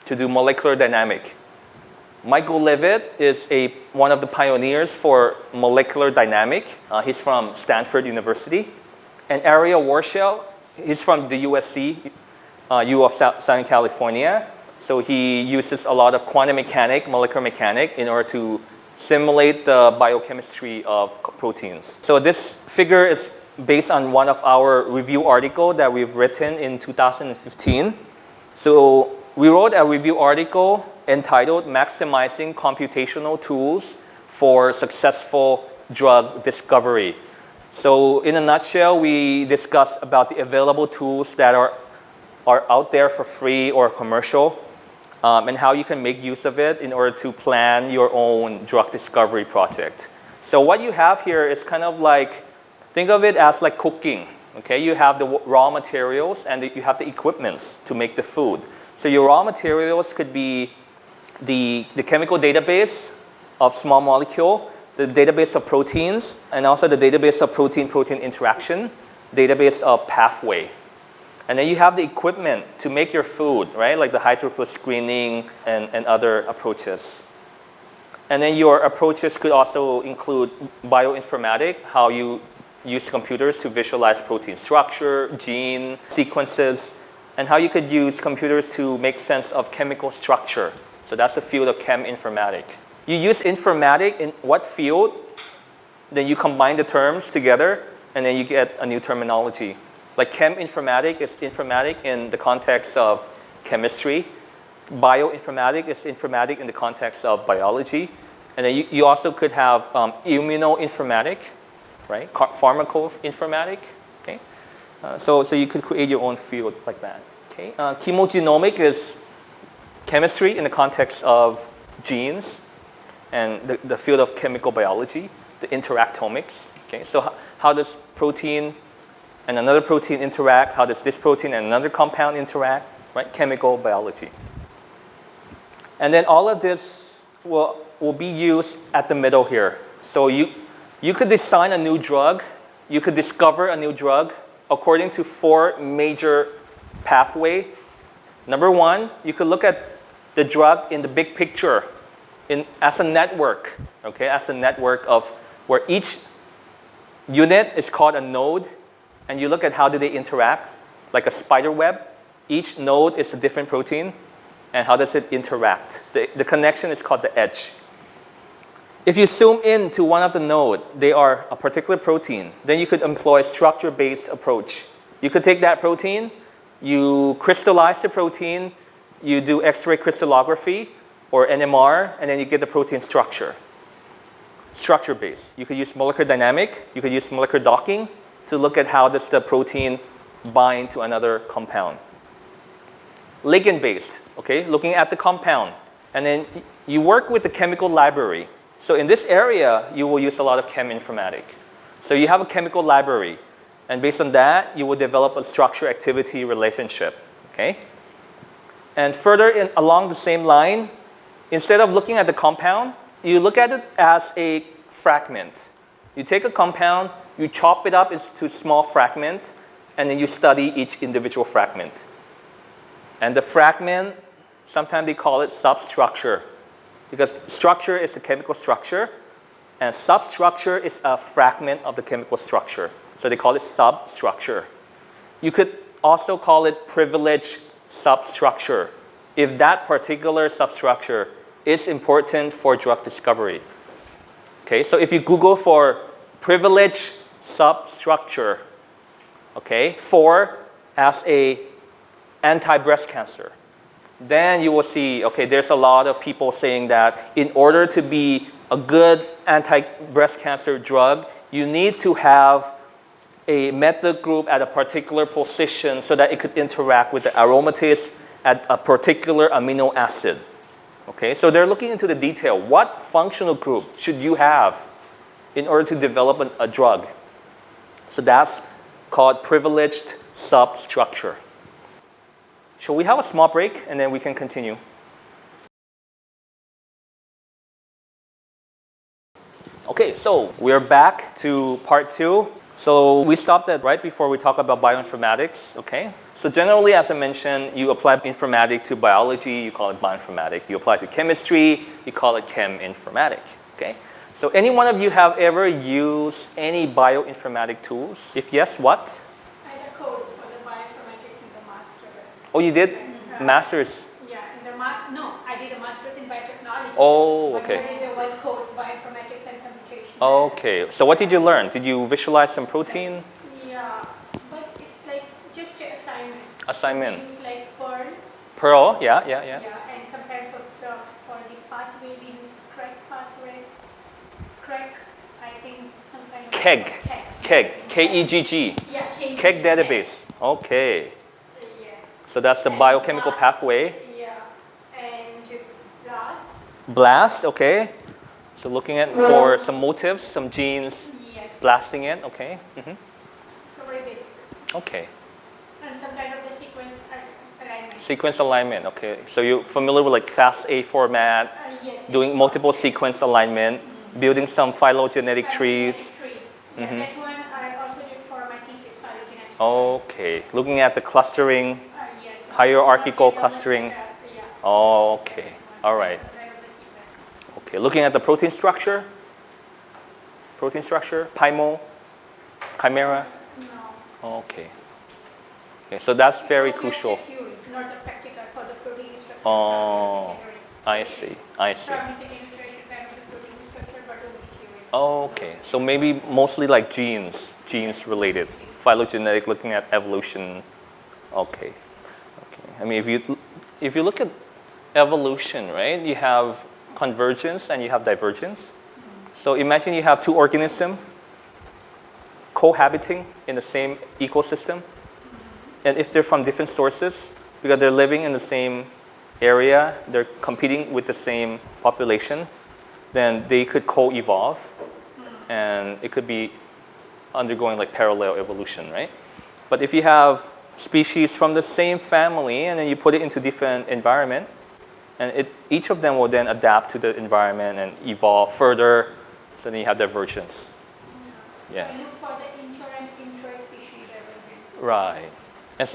S1: to do molecular dynamics. Michael Levitt is one of the pioneers for molecular dynamics. He's from Stanford University. And Area Warshell, he's from the USC, U of Southern California. So he uses a lot of quantum mechanics, molecular mechanics, in order to simulate the biochemistry of proteins. So this figure is based on one of our review articles that we've written in 2015. So we wrote a review article entitled Maximizing Computational Tools for Successful Drug Discovery. So in a nutshell, we discussed about the available tools that are out there for free or commercial, and how you can make use of it in order to plan your own drug discovery project. So what you have here is kind of like, think of it as like cooking. Okay, you have the raw materials and you have the equipments to make the food. So your raw materials could be the chemical database of small molecule, the database of proteins, and also the database of protein-protein interaction, database of pathway. And then you have the equipment to make your food, right? Like the high-throughput screening and other approaches. And then your approaches could also include bioinformatics, how you use computers to visualize protein structure, gene sequences, and how you could use computers to make sense of chemical structure. So that's the field of cheminformatics. You use informatics in what field? Then you combine the terms together, and then you get a new terminology. Like cheminformatics is informatics in the context of chemistry. Bioinformatics is informatics in the context of biology. And then you also could have immunoinformatics, right? Pharmacoinformatics. Okay? So you could create your own field like that. Okay? Chemogenomics is chemistry in the context of genes and the field of chemical biology, the interactomics. Okay? So how does protein and another protein interact? How does this protein and another compound interact? Right? Chemical biology. And then all of this will be used at the middle here. So you could design a new drug. You could discover a new drug according to 4 major pathways. Number 1, you could look at the drug in the big picture as a network, okay? As a network of where each unit is called a node, and you look at how do they interact, like a spider web. Each node is a different protein. and how does it interact. The connection is called the edge. If you zoom in to one of the nodes, they are a particular protein, then you could employ a structure-based approach. You could take that protein, you crystallize the protein, you do X-ray crystallography or NMR, and then you get the protein structure. Structure-based. You could use molecular dynamic, you could use molecular docking to look at how does the protein bind to another compound. Ligand-based, okay, looking at the compound. And then you work with the chemical library. So in this area, you will use a lot of cheminformatics. So you have a chemical library, and based on that, you will develop a structure-activity relationship, okay? And further along the same line, instead of looking at the compound, you look at it as a fragment. You take a compound, you chop it up into small fragments, and then you study each individual fragment. And the fragment, sometimes they call it substructure, because structure is the chemical structure, and substructure is a fragment of the chemical structure. So they call it substructure. You could also call it privileged substructure if that particular substructure is important for drug discovery. Okay, so if you Google for privileged substructure, okay, as a anti-breast cancer, then you will see, okay, there's a lot of people saying that in order to be a good anti-breast cancer drug, you need to have a methyl group at a particular position so that it could interact with the aromatase at a particular amino acid. Okay, so they're looking into the detail. What functional group should you have in order to develop a drug? So that's called privileged substructure. Shall we have a small break and then we can continue? Okay, so we're back to part 2. So we stopped at right before we talk about bioinformatics, okay? So generally, as I mentioned, you apply informatics to biology, you call it bioinformatics. You apply to chemistry, you call it cheminformatics, okay? So any one of you have ever used any bioinformatic tools? If yes, what?
S2: I had a course for the bioinformatics in the master's.
S1: Oh, you did? Master's?
S2: Yeah, no, I did a master's in biotechnology.
S1: Oh, okay.
S2: But there is a one course, bioinformatics and computation.
S1: Okay, so what did you learn? Did you visualize some protein?
S2: Yeah, but it's like just assignments.
S1: Assignment.
S2: We use like Perl.
S1: Pearl, yeah.
S2: Yeah, and sometimes for the pathway we use Craig pathway. Craig, I think some kind of
S1: KEGG, K-E-G-G.
S2: Yeah,
S1: KEGG database. Okay.
S2: Yeah.
S1: So that's the
S2: And
S1: biochemical
S2: BLAST,
S1: pathway.
S2: Yeah, and BLAST.
S1: BLAST, okay. So looking at for some motifs, some genes,
S2: Yes.
S1: blasting it, okay.
S2: So very basic.
S1: Okay.
S2: And some kind of the sequence alignment.
S1: Sequence alignment, okay. So you're familiar with like FASTA format,
S2: Yes.
S1: doing multiple sequence alignment, building some phylogenetic trees.
S2: Yeah, that one I also did for my thesis, phylogenetic.
S1: Okay. Looking at the clustering,
S2: Yes.
S1: hierarchical clustering.
S2: Yeah.
S1: Okay. All right.
S2: Right of the sequences.
S1: Okay. Looking at the protein structure. PIMO, chimera.
S2: No.
S1: Okay. Okay. So that's very
S2: It's
S1: crucial.
S2: just the theory, not the practical for the protein structure.
S1: Oh, I see.
S2: From secondary kind of the protein structure, but only theory.
S1: Okay, so maybe mostly like genes related, phylogenetic, looking at evolution. Okay. I mean, if you look at evolution, right, you have convergence and you have divergence. So imagine you have two organisms cohabiting in the same ecosystem, and if they're from different sources, because they're living in the same area, they're competing with the same population, then they could co-evolve, and it could be undergoing like parallel evolution, right? But if you have species from the same family and then you put it into different environment, and each of them will then adapt to the environment and evolve further, so then you have divergence. Yeah.
S2: So I look for the inter and intra-species divergence.
S1: Right.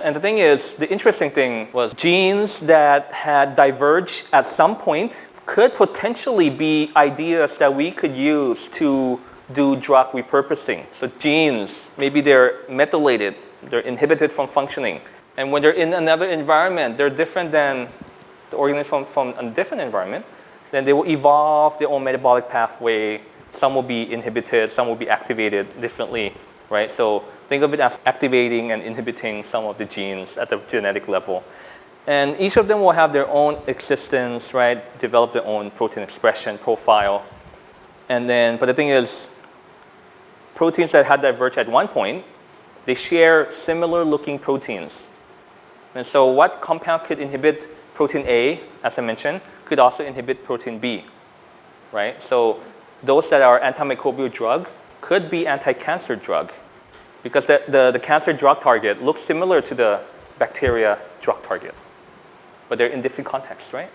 S1: And the thing is, the interesting thing was genes that had diverged at some point could potentially be ideas that we could use to do drug repurposing. So genes, maybe they're methylated, they're inhibited from functioning. And when they're in another environment, they're different than the organism from a different environment, then they will evolve their own metabolic pathway. Some will be inhibited, some will be activated differently, right? So think of it as activating and inhibiting some of the genes at the genetic level. And each of them will have their own existence, right? Develop their own protein expression profile. And then, but the thing is, proteins that had diverged at one point, they share similar looking proteins. And so what compound could inhibit protein A, as I mentioned, could also inhibit protein B, right? So those that are antimicrobial drug could be anti-cancer drug because the cancer drug target looks similar to the bacteria drug target, but they're in different contexts, right?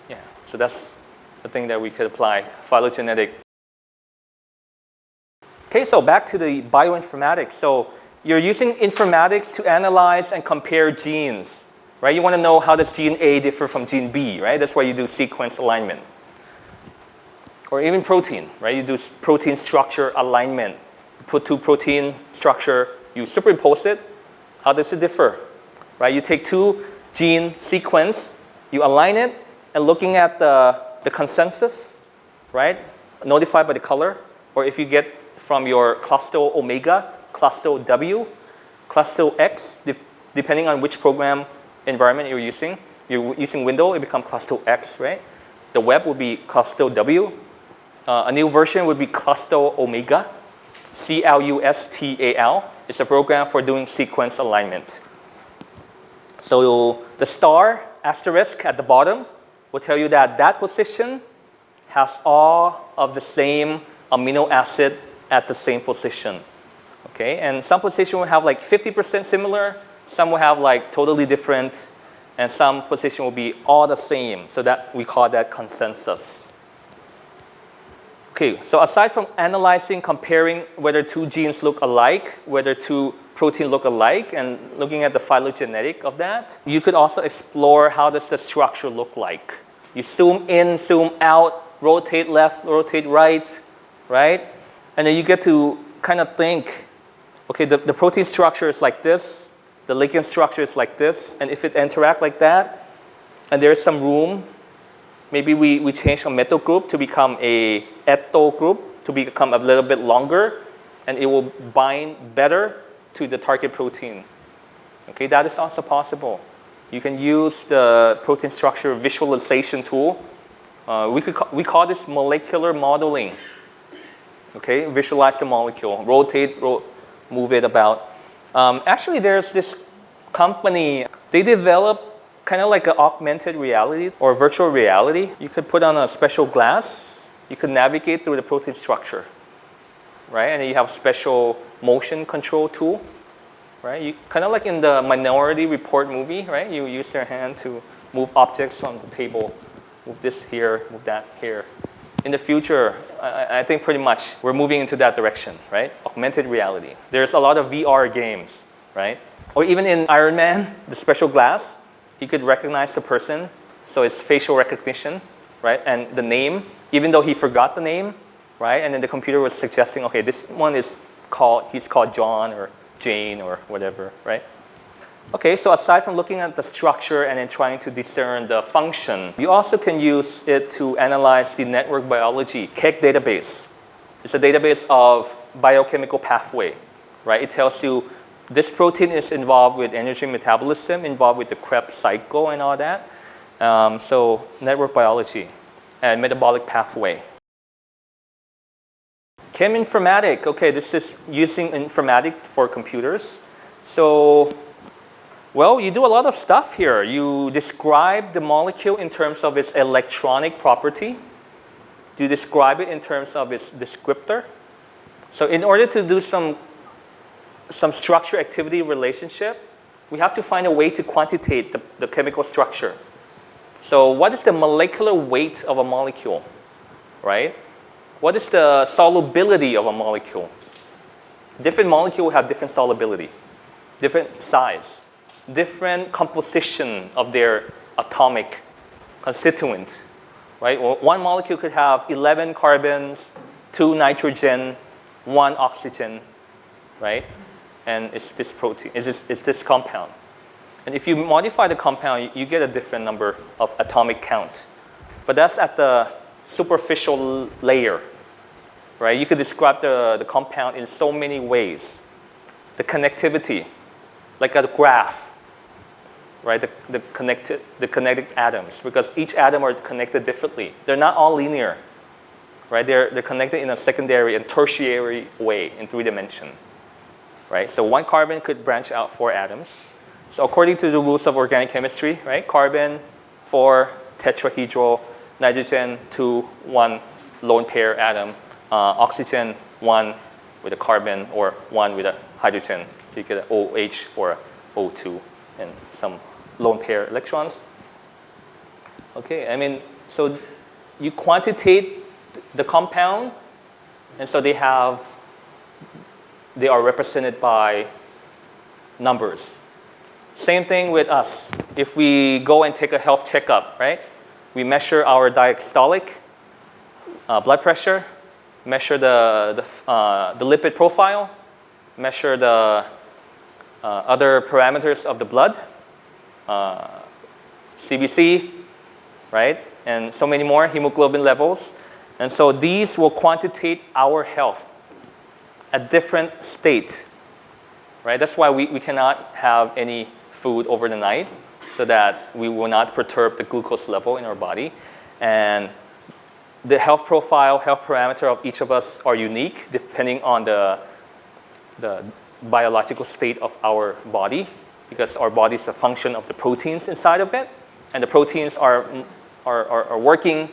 S1: Yeah, so that's the thing that we could apply, phylogenetic. Okay, so back to the bioinformatics. So you're using informatics to analyze and compare genes, right? You want to know how does gene A differ from gene B, right? That's why you do sequence alignment. Or even protein, right? You do protein structure alignment. You put two protein structure, you superimpose it. How does it differ, right? You take two gene sequence, you align it, and looking at the consensus, right? Notified by the color. Or if you get from your cluster omega, cluster W, cluster X, depending on which program environment you're using. You're using Windows, it becomes cluster X, right? The web would be cluster W. A new version would be cluster omega, CLUSTAL. It's a program for doing sequence alignment. So the star asterisk at the bottom will tell you that that position has all of the same amino acid at the same position. Okay, and some position will have like 50% similar, some will have like totally different, and some position will be all the same. So that we call that consensus. Okay, so aside from analyzing, comparing whether two genes look alike, whether two proteins look alike, and looking at the phylogenetic of that, you could also explore how does the structure look like. You zoom in, zoom out, rotate left, rotate right, right? And then you get to kind of think, okay, the protein structure is like this, the ligand structure is like this, and if it interact like that, and there's some room, maybe we change a methyl group to become a ethyl group, to become a little bit longer, and it will bind better to the target protein. Okay, that is also possible. You can use the protein structure visualization tool. We call this molecular modeling. Okay, visualize the molecule, rotate, move it about. Actually, there's this company, they develop kind of like an augmented reality or virtual reality. You could put on a special glass, you could navigate through the protein structure, right? And then you have special motion control tool, right? You kind of like in the Minority Report movie, right? You use your hand to move objects on the table, move this here, move that here. In the future, I think pretty much we're moving into that direction, right? Augmented reality. There's a lot of VR games, right? Or even in Iron Man, the special glass, he could recognize the person, so it's facial recognition, right? And the name, even though he forgot the name, right? And then the computer was suggesting, okay, this one is he's called John or Jane or whatever, right? Okay, so aside from looking at the structure and then trying to discern the function, you also can use it to analyze the network biology, KEGG database. It's a database of biochemical pathway, right? It tells you this protein is involved with energy metabolism, involved with the Krebs cycle and all that. So network biology and metabolic pathway. Cheminformatics, okay, this is using informatics for computers. So, well, you do a lot of stuff here. You describe the molecule in terms of its electronic property. You describe it in terms of its descriptor. So in order to do some structure activity relationship, we have to find a way to quantitate the chemical structure. So what is the molecular weight of a molecule, right? What is the solubility of a molecule? Different molecules have different solubility, different size, different composition of their atomic constituents, right? One molecule could have 11 carbons, 2 nitrogen, 1 oxygen, right? And it's this protein, it's this compound. And if you modify the compound, you get a different number of atomic count. But that's at the superficial layer, right? You could describe the compound in so many ways. The connectivity, like a graph, right? The connected atoms, because each atom are connected differently. They're not all linear, right? They're connected in a secondary and tertiary way in 3 dimensions, right? So 1 carbon could branch out 4 atoms. So according to the rules of organic chemistry, right? Carbon, 4 tetrahedral, nitrogen, 2, 1 lone pair atom, oxygen, 1 with a carbon or 1 with a hydrogen. So you get an OH or O2 and some lone pair electrons. Okay, I mean, so you quantitate the compound, and so they are represented by numbers. Same thing with us. If we go and take a health checkup, right? We measure our diastolic blood pressure, measure the lipid profile, measure the other parameters of the blood, CBC, right? And so many more, hemoglobin levels. And so these will quantitate our health at different states, right? That's why we cannot have any food over the night so that we will not perturb the glucose level in our body. And the health profile, health parameter of each of us are unique depending on the biological state of our body, because our body is a function of the proteins inside of it, and the proteins are working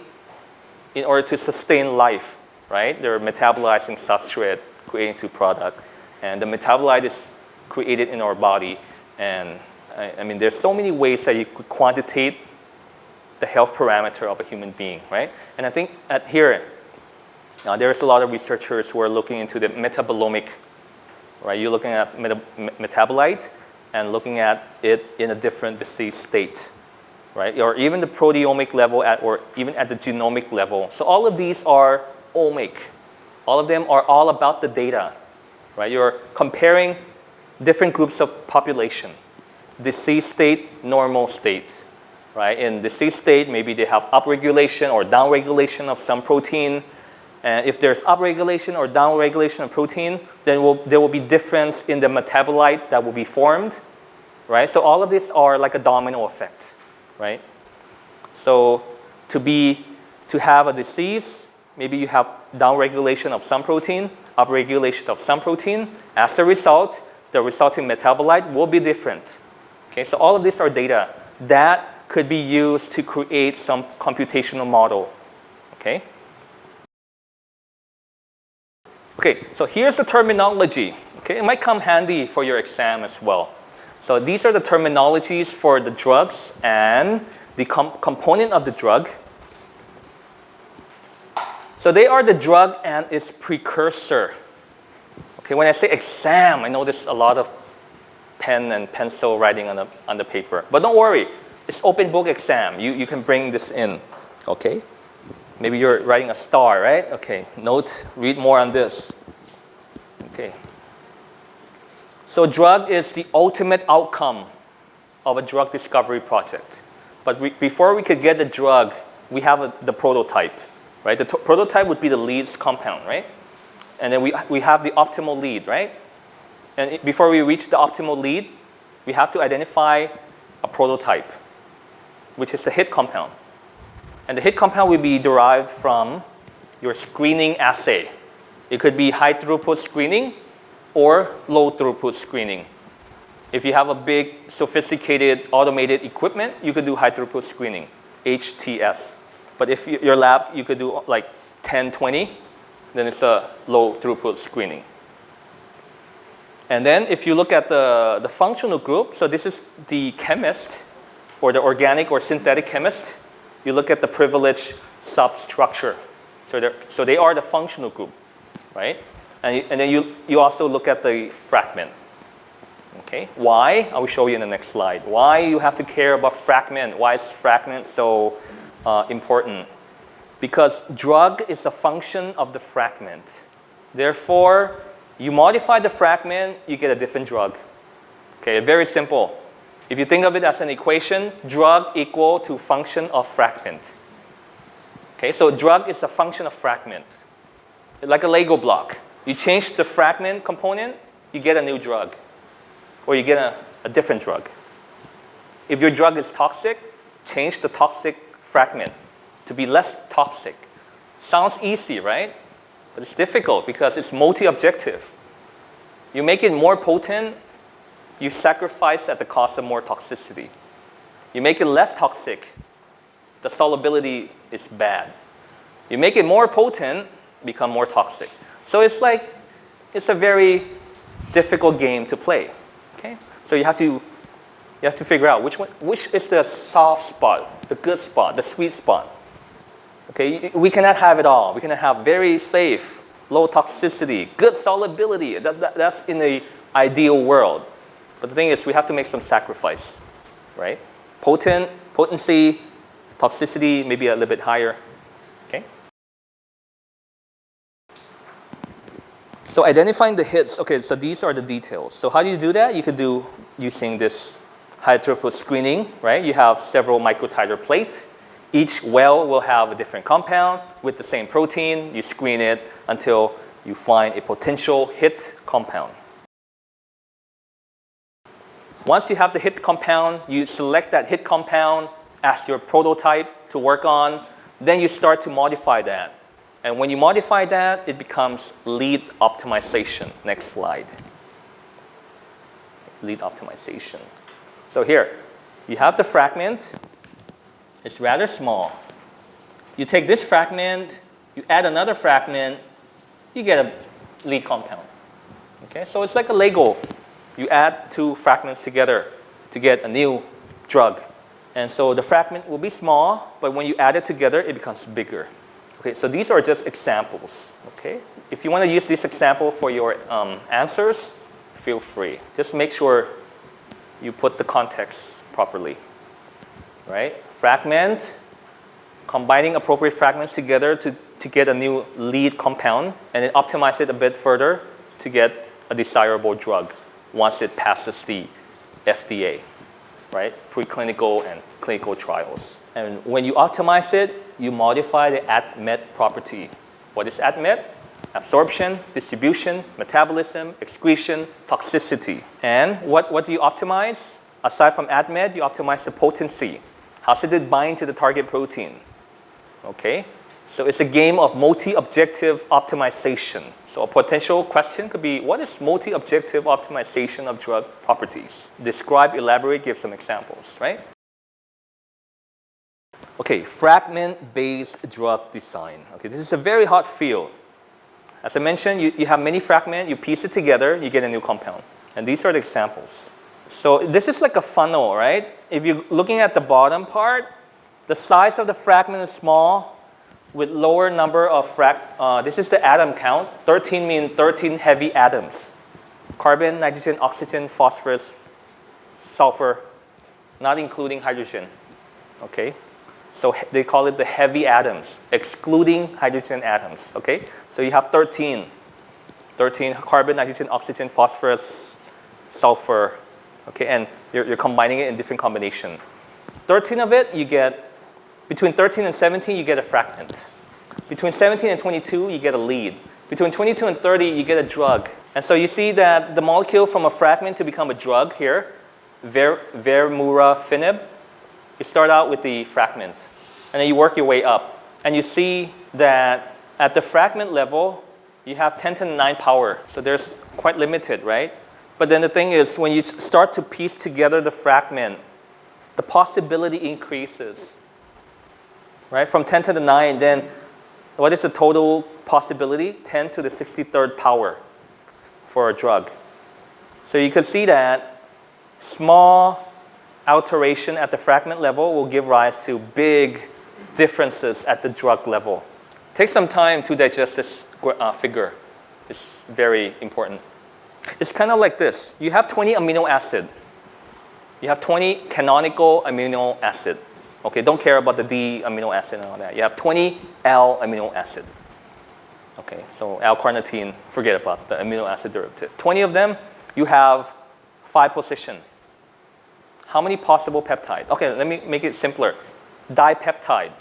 S1: in order to sustain life, right? They're metabolizing substrate, creating 2 product, and the metabolite is created in our body. And I mean, there's so many ways that you could quantitate the health parameter of a human being, right? And I think here, there's a lot of researchers who are looking into the metabolomic, right? You're looking at metabolite and looking at it in a different disease state, right? Or even the proteomic level or even at the genomic level. So all of these are omic. All of them are all about the data, right? You're comparing different groups of population, disease state, normal state, right? In disease state, maybe they have upregulation or downregulation of some protein. And if there's upregulation or downregulation of protein, then there will be difference in the metabolite that will be formed, right? So all of these are like a domino effect, right? So to have a disease, maybe you have downregulation of some protein, upregulation of some protein. As a result, the resulting metabolite will be different. Okay, so all of these are data that could be used to create some computational model. Okay? Okay, so here's the terminology. Okay, it might come handy for your exam as well. So these are the terminologies for the drugs and the component of the drug. So they are the drug and its precursor. Okay, when I say exam, I know there's a lot of pen and pencil writing on the paper. But don't worry, it's open book exam. You can bring this in, okay? Maybe you're writing a star, right? Okay, notes, read more on this. Okay. So drug is the ultimate outcome of a drug discovery project. But before we could get the drug, we have the prototype, right? The prototype would be the lead compound, right? And then we have the optimal lead, right? And before we reach the optimal lead, we have to identify a prototype, which is the hit compound. And the hit compound will be derived from your screening assay. It could be high throughput screening or low throughput screening. If you have a big, sophisticated, automated equipment, you could do high throughput screening, HTS. But if your lab, you could do like 10, 20, then it's a low throughput screening. And then if you look at the functional group, so this is the chemist or the organic or synthetic chemist. You look at the privileged substructure. So they are the functional group, right? And then you also look at the fragment. Okay, why? I will show you in the next slide. Why you have to care about fragment? Why is fragment so important? Because drug is a function of the fragment. Therefore, you modify the fragment, you get a different drug. Okay, very simple. If you think of it as an equation, drug equal to function of fragment. Okay, so drug is a function of fragment. Like a Lego block. You change the fragment component, you get a new drug. Or you get a different drug. If your drug is toxic, change the toxic fragment to be less toxic. Sounds easy, right? But it's difficult because it's multi-objective. You make it more potent, you sacrifice at the cost of more toxicity. You make it less toxic, the solubility is bad. You make it more potent, become more toxic. So it's like, it's a very difficult game to play. Okay? So you have to figure out which is the soft spot, the good spot, the sweet spot. Okay? We cannot have it all. We cannot have very safe, low toxicity, good solubility. That's in the ideal world. But the thing is, we have to make some sacrifice, right? Potency, toxicity, maybe a little bit higher. Okay? So identifying the hits, okay, so these are the details. So how do you do that? You could do using this high throughput screening, right? You have several microtiter plates. Each well will have a different compound with the same protein. You screen it until you find a potential hit compound. Once you have the hit compound, you select that hit compound as your prototype to work on. Then you start to modify that. And when you modify that, it becomes lead optimization. Next slide. Lead optimization. So here, you have the fragment. It's rather small. You take this fragment, you add another fragment, you get a lead compound. Okay, so it's like a Lego. You add two fragments together to get a new drug. And so the fragment will be small, but when you add it together, it becomes bigger. Okay, so these are just examples. Okay, if you want to use this example for your answers, feel free. Just make sure you put the context properly. Right? Fragment, combining appropriate fragments together to get a new lead compound, and then optimize it a bit further to get a desirable drug once it passes the FDA, right? Preclinical and clinical trials. And when you optimize it, you modify the ADMET property. What is ADMET? Absorption, distribution, metabolism, excretion, toxicity. And what do you optimize? Aside from ADMET, you optimize the potency. How should it bind to the target protein? Okay, so it's a game of multi-objective optimization. So a potential question could be, what is multi-objective optimization of drug properties? Describe, elaborate, give some examples, right? Okay, fragment-based drug design. Okay, this is a very hot field. As I mentioned, you have many fragments, you piece it together, you get a new compound. And these are the examples. So this is like a funnel, right? If you're looking at the bottom part, the size of the fragment is small with lower number of this is the atom count. 13 means 13 heavy atoms. Carbon, nitrogen, oxygen, phosphorus, sulfur, not including hydrogen. Okay? So they call it the heavy atoms, excluding hydrogen atoms. Okay? So you have 13 carbon, nitrogen, oxygen, phosphorus, sulfur. Okay, and you're combining it in different combination. 13 of it, you get, between 13 and 17, you get a fragment. Between 17 and 22, you get a lead. Between 22 and 30, you get a drug. And so you see that the molecule from a fragment to become a drug here, vermurafenib, you start out with the fragment, and then you work your way up. And you see that at the fragment level, you have 10 to the 9 power. So there's quite limited, right? But then the thing is, when you start to piece together the fragment, the possibility increases, right? From 10 to the 9, then what is the total possibility? 10 to the 63rd power for a drug. So you can see that small alteration at the fragment level will give rise to big differences at the drug level. Take some time to digest this figure. It's very important. It's kind of like this. You have 20 amino acid. You have 20 canonical amino acid. Okay, don't care about the D amino acid and all that. You have 20 L amino acid. Okay, so L-carnitine, forget about the amino acid derivative. 20 of them, you have 5 positions. How many possible peptide? Okay, let me make it simpler. Dipeptide,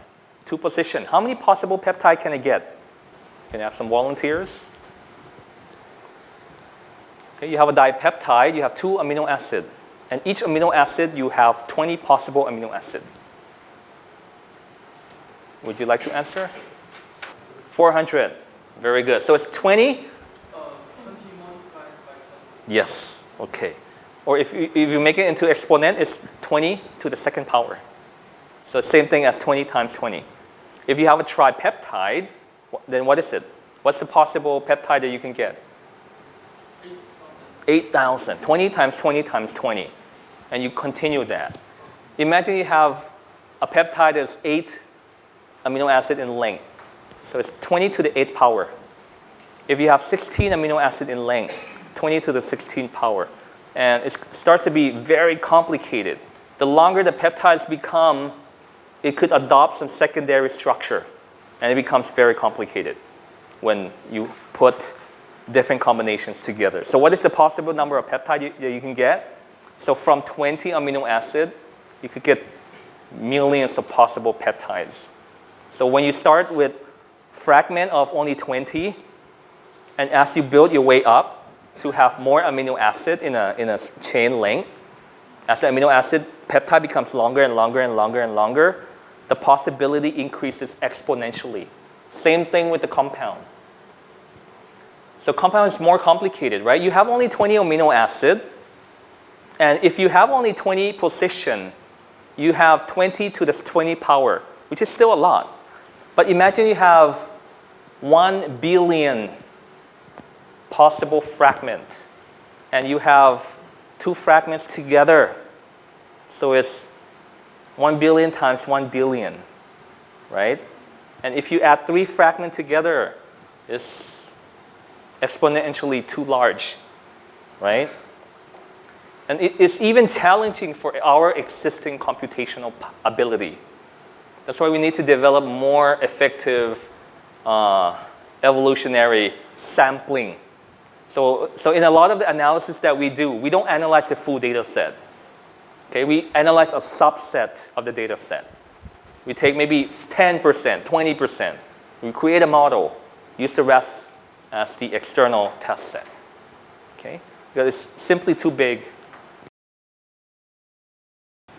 S1: 2 position. How many possible peptide can I get? Can I have some volunteers? Okay, you have a dipeptide, you have 2 amino acid. And each amino acid, you have 20 possible amino acid. Would you like to answer? 400. Very good. So it's 20?
S3: 20 multiplied by 20.
S1: Yes. Okay. Or if you make it into exponent, it's 20 to the second power. So same thing as 20 times 20. If you have a tripeptide, then what is it? What's the possible peptide that you can get? 8,000. 20 times 20 times 20. And you continue that. Imagine you have a peptide that's 8 amino acid in length. So it's 20 to the 8th power. If you have 16 amino acid in length, 20 to the 16th power. And it starts to be very complicated. The longer the peptides become, it could adopt some secondary structure. And it becomes very complicated when you put different combinations together. So what is the possible number of peptide that you can get? So from 20 amino acid, you could get millions of possible peptides. So when you start with fragment of only 20, and as you build your way up to have more amino acid in a chain length, as the amino acid peptide becomes longer and longer and longer and longer, the possibility increases exponentially. Same thing with the compound. So compound is more complicated, right? You have only 20 amino acid, and if you have only 20 position, you have 20 to the 20 power, which is still a lot. But imagine you have 1 billion possible fragments, and you have 2 fragments together. So it's 1 billion times 1 billion, right? And if you add 3 fragments together, it's exponentially too large, right? And it's even challenging for our existing computational ability. That's why we need to develop more effective evolutionary sampling. So in a lot of the analysis that we do, we don't analyze the full data set. Okay, we analyze a subset of the data set. We take maybe 10%, 20%. We create a model, use the rest as the external test set. Okay, because it's simply too big.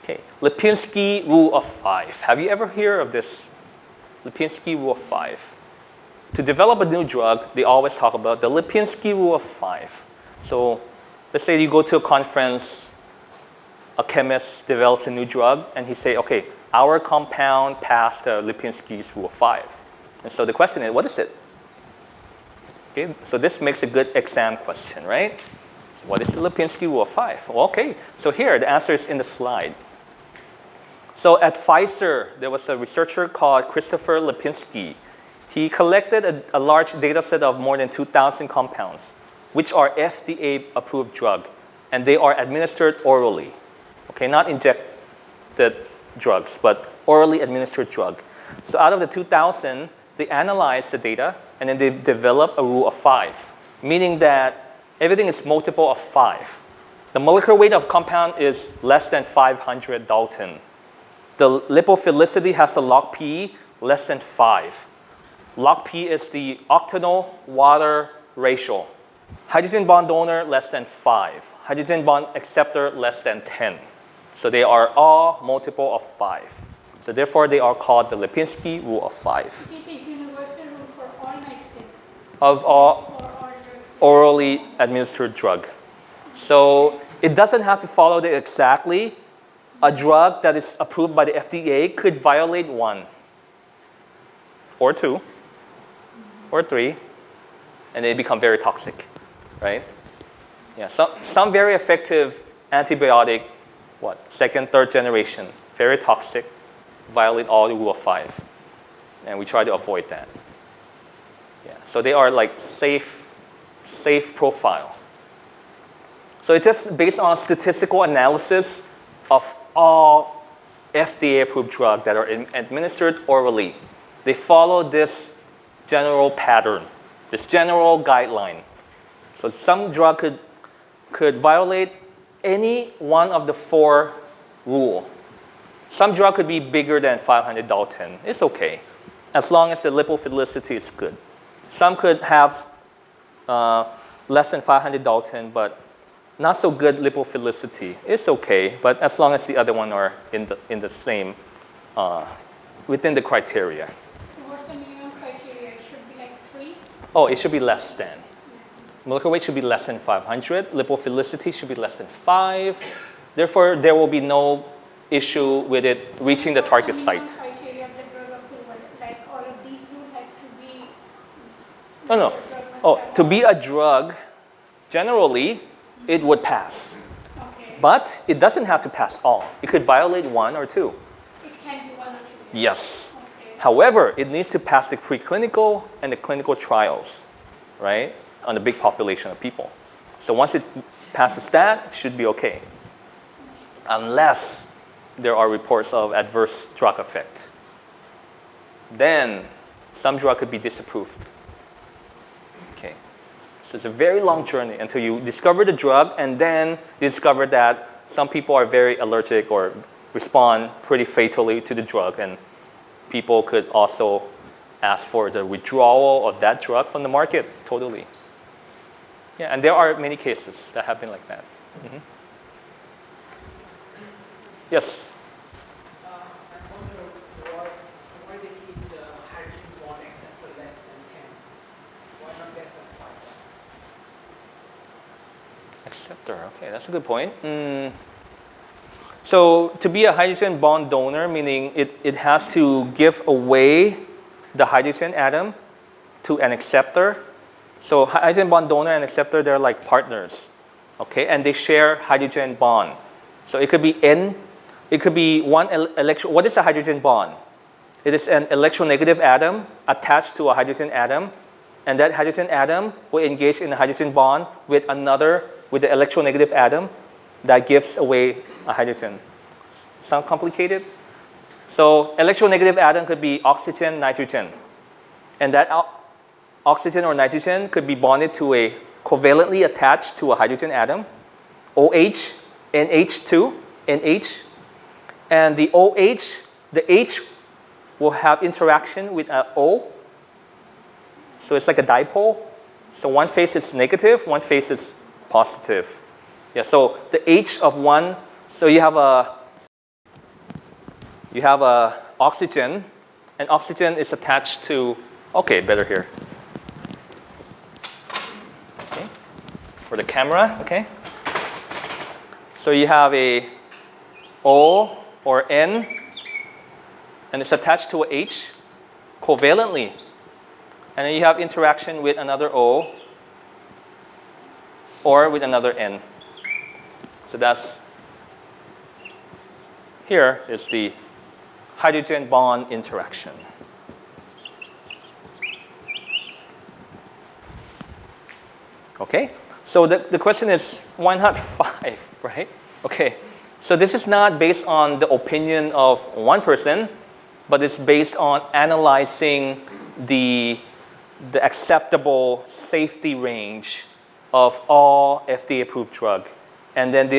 S1: Okay, Lipinski rule of 5. Have you ever heard of this? Lipinski rule of 5. To develop a new drug, they always talk about the Lipinski rule of 5. So let's say you go to a conference, a chemist develops a new drug, and he say, okay, our compound passed the Lipinski's rule of 5. And so the question is, what is it? Okay, so this makes a good exam question, right? What is the Lipinski rule of 5? Well, okay, so here, the answer is in the slide. So at Pfizer, there was a researcher called Christopher Lipinski. He collected a large data set of more than 2,000 compounds, which are FDA-approved drugs, and they are administered orally. Okay, not injected drugs, but orally administered drug. So out of the 2,000, they analyzed the data, and then they developed a rule of 5, meaning that everything is multiple of 5. The molecular weight of compound is less than 500 Dalton. The lipophilicity has a log P less than 5. Log P is the octanol water ratio. Hydrogen bond donor less than 5. Hydrogen bond acceptor less than 10. So they are all multiple of 5. So therefore, they are called the Lipinski rule of 5.
S2: It is a universal rule for all medicine.
S1: Of all
S2: For all drugs.
S1: orally administered drug. So it doesn't have to follow it exactly. A drug that is approved by the FDA could violate 1 or 2 or 3, and they become very toxic, right? Yeah, some very effective antibiotic, second, third generation, very toxic, violate all the rule of 5, and we try to avoid that. Yeah, so they are like safe profile. So it's just based on statistical analysis of all FDA-approved drugs that are administered orally. They follow this general pattern, this general guideline. So some drug could violate any one of the 4 rule. Some drug could be bigger than 500 Dalton. It's okay, as long as the lipophilicity is good. Some could have less than 500 Dalton, but not so good lipophilicity. It's okay, but as long as the other one are in the same, within the criteria.
S2: So what's the minimum criteria? It should be like 3?
S1: Oh, it should be less than. Molecular weight should be less than 500. Lipophilicity should be less than 5. Therefore, there will be no issue with it reaching the target sites.
S2: What's the minimum criteria of the drug approval? Like all of these group has to be...
S1: No. Oh, to be a drug, generally, it would pass.
S2: Okay.
S1: But it doesn't have to pass all. It could violate 1 or 2.
S2: It can be 1 or 2.
S1: Yes.
S2: Okay.
S1: However, it needs to pass the preclinical and the clinical trials, right, on a big population of people. So once it passes that, it should be okay. Unless there are reports of adverse drug effect. Then some drug could be disapproved. Okay. So it's a very long journey until you discover the drug and then you discover that some people are very allergic or respond pretty fatally to the drug, and people could also ask for the withdrawal of that drug from the market totally. Yeah, and there are many cases that have been like that. Mm-hmm. Yes?
S4: I wonder why they keep the hydrogen bond acceptor less than 10. Why not less than 5?
S1: Acceptor, okay, that's a good point. So to be a hydrogen bond donor, meaning it has to give away the hydrogen atom to an acceptor. So hydrogen bond donor and acceptor, they're like partners, okay? And they share hydrogen bond. So it could be it could be one electron. What is a hydrogen bond? It is an electronegative atom attached to a hydrogen atom, and that hydrogen atom will engage in a hydrogen bond with the electronegative atom that gives away a hydrogen. Sound complicated? So electronegative atom could be oxygen, nitrogen. And that oxygen or nitrogen could be bonded to a covalently attached to a hydrogen atom, OH, NH2, NH. And the OH, the H will have interaction with an O. So it's like a dipole. So one face is negative, one face is positive. Yeah, so the H of one, so you have a oxygen, and oxygen is attached to, okay, better here. Okay, for the camera, okay. So you have a O or N, and it's attached to a H covalently. And then you have interaction with another O or with another N. So here is the hydrogen bond interaction. Okay, so the question is, why not 5, right? Okay, so this is not based on the opinion of one person, but it's based on analyzing the acceptable safety range of all FDA-approved drug. And then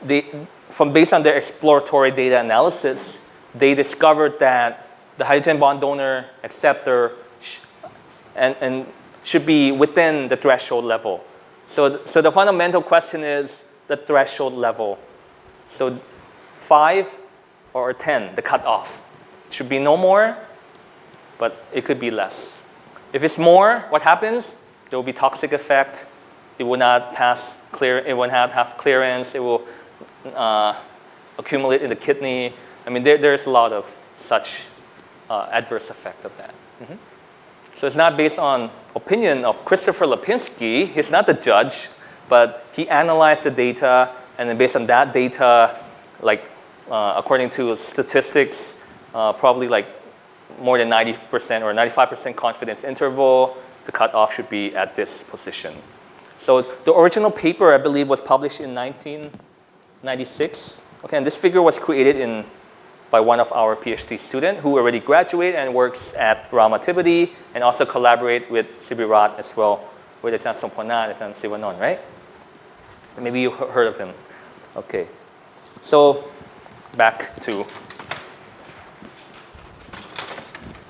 S1: based on their exploratory data analysis, they discovered that the hydrogen bond donor acceptor and should be within the threshold level. So the fundamental question is the threshold level. So 5 or 10, the cutoff. Should be no more, but it could be less. If it's more, what happens? There will be toxic effect. It will not pass clear. It will not have clearance. It will accumulate in the kidney. I mean, there's a lot of such adverse effect of that. Mm-hmm. So it's not based on opinion of Christopher Lipinski. He's not the judge, but he analyzed the data, and then based on that data, like according to statistics, probably like more than 90% or 95% confidence interval, the cutoff should be at this position. So the original paper, I believe, was published in 1996. Okay, and this figure was created by one of our PhD students who already graduated and works at Ramathibodi and also collaborate with Sibirat as well, with Ajahn Sompona and Ajahn Sivanon, right? Maybe you heard of him. Okay. So back to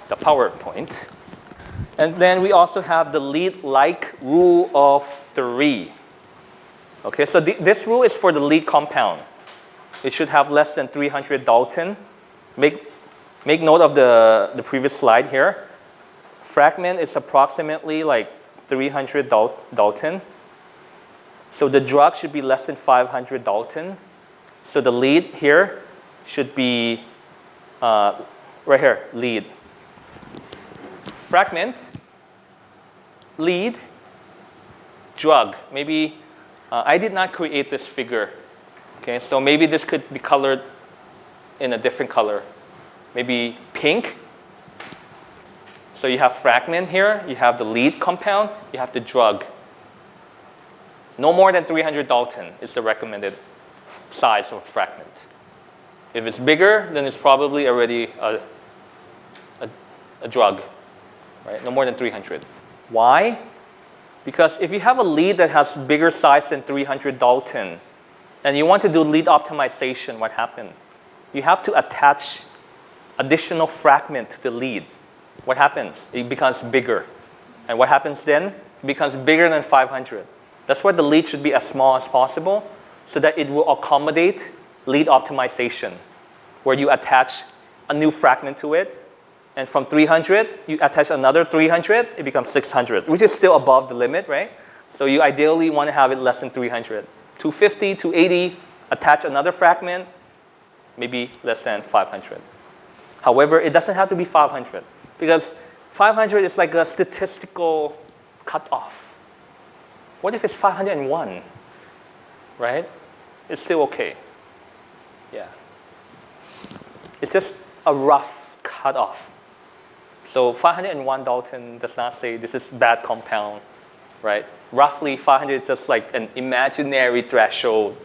S1: the PowerPoint. And then we also have the lead-like rule of 3. Okay, so this rule is for the lead compound. It should have less than 300 Dalton. Make note of the previous slide here. Fragment is approximately like 300 Dalton. So the drug should be less than 500 Dalton. So the lead here should be right here, lead. Fragment, lead, drug. Maybe I did not create this figure. Okay, so maybe this could be colored in a different color. Maybe pink. So you have fragment here, you have the lead compound, you have the drug. No more than 300 Dalton is the recommended size of fragment. If it's bigger, then it's probably already a drug, right? No more than 300. Why? Because if you have a lead that has bigger size than 300 Dalton, and you want to do lead optimization, what happens? You have to attach additional fragment to the lead. What happens? It becomes bigger. And what happens then? It becomes bigger than 500. That's why the lead should be as small as possible so that it will accommodate lead optimization, where you attach a new fragment to it. And from 300, you attach another 300, it becomes 600, which is still above the limit, right? So you ideally want to have it less than 300. 250, 280, attach another fragment, maybe less than 500. However, it doesn't have to be 500 because 500 is like a statistical cutoff. What if it's 501, right? It's still okay. Yeah. It's just a rough cutoff. So 501 Dalton does not say this is bad compound, right? Roughly 500 is just like an imaginary threshold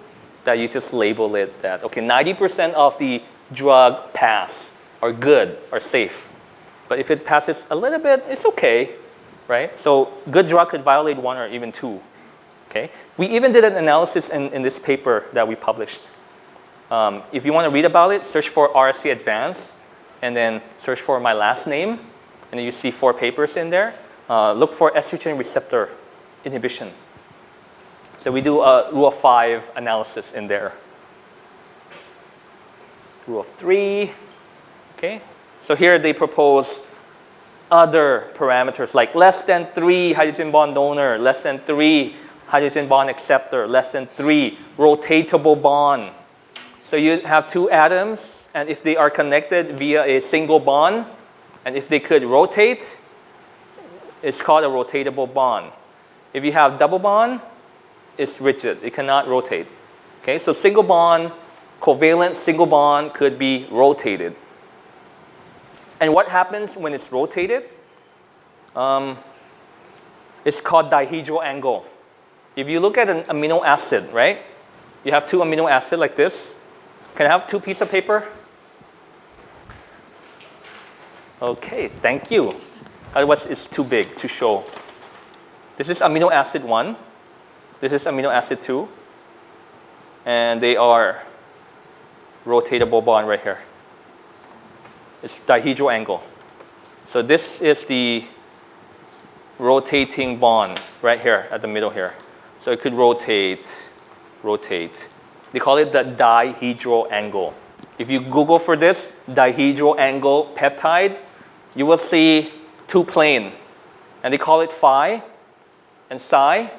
S1: that you just label it that, okay, 90% of the drug pass are good, are safe. But if it passes a little bit, it's okay, right? So good drug could violate 1 or even 2, okay? We even did an analysis in this paper that we published. If you want to read about it, search for RSC Advanced, and then search for my last name, and you see 4 papers in there. Look for estrogen receptor inhibition. So we do a rule of 5 analysis in there. Rule of 3, okay? So here they propose other parameters like less than 3 hydrogen bond donor, less than 3 hydrogen bond acceptor, less than 3 rotatable bond. So you have 2 atoms, and if they are connected via a single bond, and if they could rotate, it's called a rotatable bond. If you have double bond, it's rigid. It cannot rotate. Okay, so single bond, covalent single bond could be rotated. And what happens when it's rotated? It's called dihedral angle. If you look at an amino acid, right? You have 2 amino acids like this. Can I have 2 pieces of paper? Okay, thank you. Otherwise, it's too big to show. This is amino acid 1. This is amino acid 2. And they are rotatable bond right here. It's dihedral angle. So this is the rotating bond right here at the middle here. So it could rotate. They call it the dihedral angle. If you Google for this, dihedral angle peptide, you will see 2 planes. And they call it phi and psi,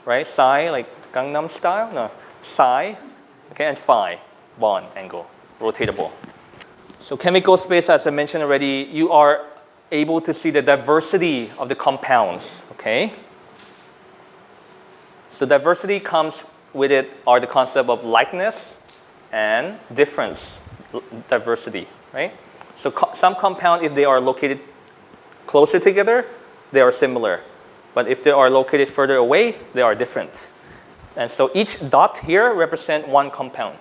S1: right? Psi, like Gangnam style? No, psi, okay, and phi, bond angle, rotatable. So chemical space, as I mentioned already, you are able to see the diversity of the compounds, okay? So diversity comes with it are the concept of likeness and difference, diversity, right? So some compound, if they are located closer together, they are similar. But if they are located further away, they are different. And so each dot here represents 1 compound.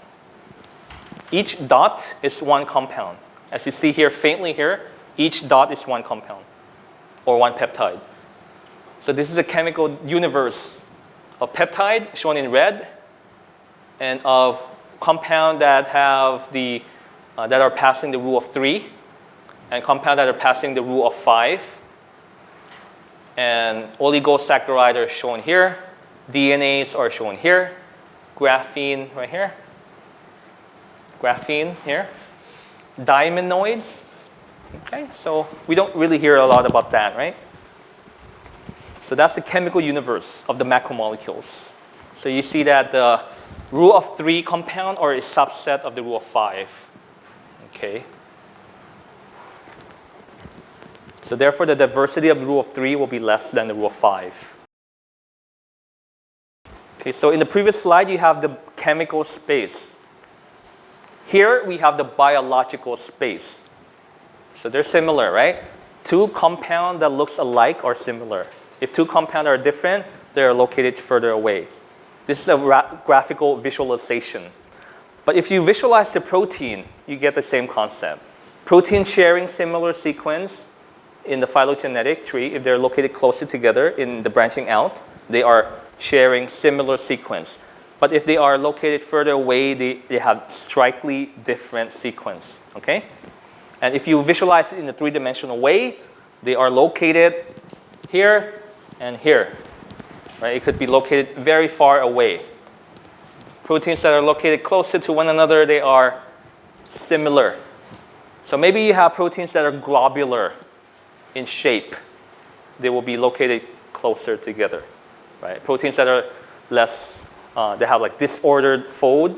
S1: Each dot is 1 compound. As you see here, faintly here, each dot is 1 compound or 1 peptide. So this is the chemical universe of peptide shown in red and of compound that have the that are passing the rule of 3, and compound that are passing the rule of 5. And oligosaccharide are shown here. DNAs are shown here. Graphene right here. Graphene here. Diamonoids. Okay, so we don't really hear a lot about that, right? So that's the chemical universe of the macromolecules. So you see that the rule of 3 compound are a subset of the rule of 5. Okay. So therefore, the diversity of the rule of 3 will be less than the rule of 5. Okay, so in the previous slide, you have the chemical space. Here, we have the biological space. So they're similar, right? 2 compounds that looks alike are similar. If 2 compounds are different, they are located further away. This is a graphical visualization. But if you visualize the protein, you get the same concept. Protein sharing similar sequence in the phylogenetic tree. If they're located closer together in the branching out, they are sharing similar sequence. But if they are located further away, they have strikingly different sequence. Okay? And if you visualize it in a 3-dimensional way, they are located here and here. Right? It could be located very far away. Proteins that are located closer to one another, they are similar. So maybe you have proteins that are globular in shape. They will be located closer together. Right? Proteins that are less, they have like disordered fold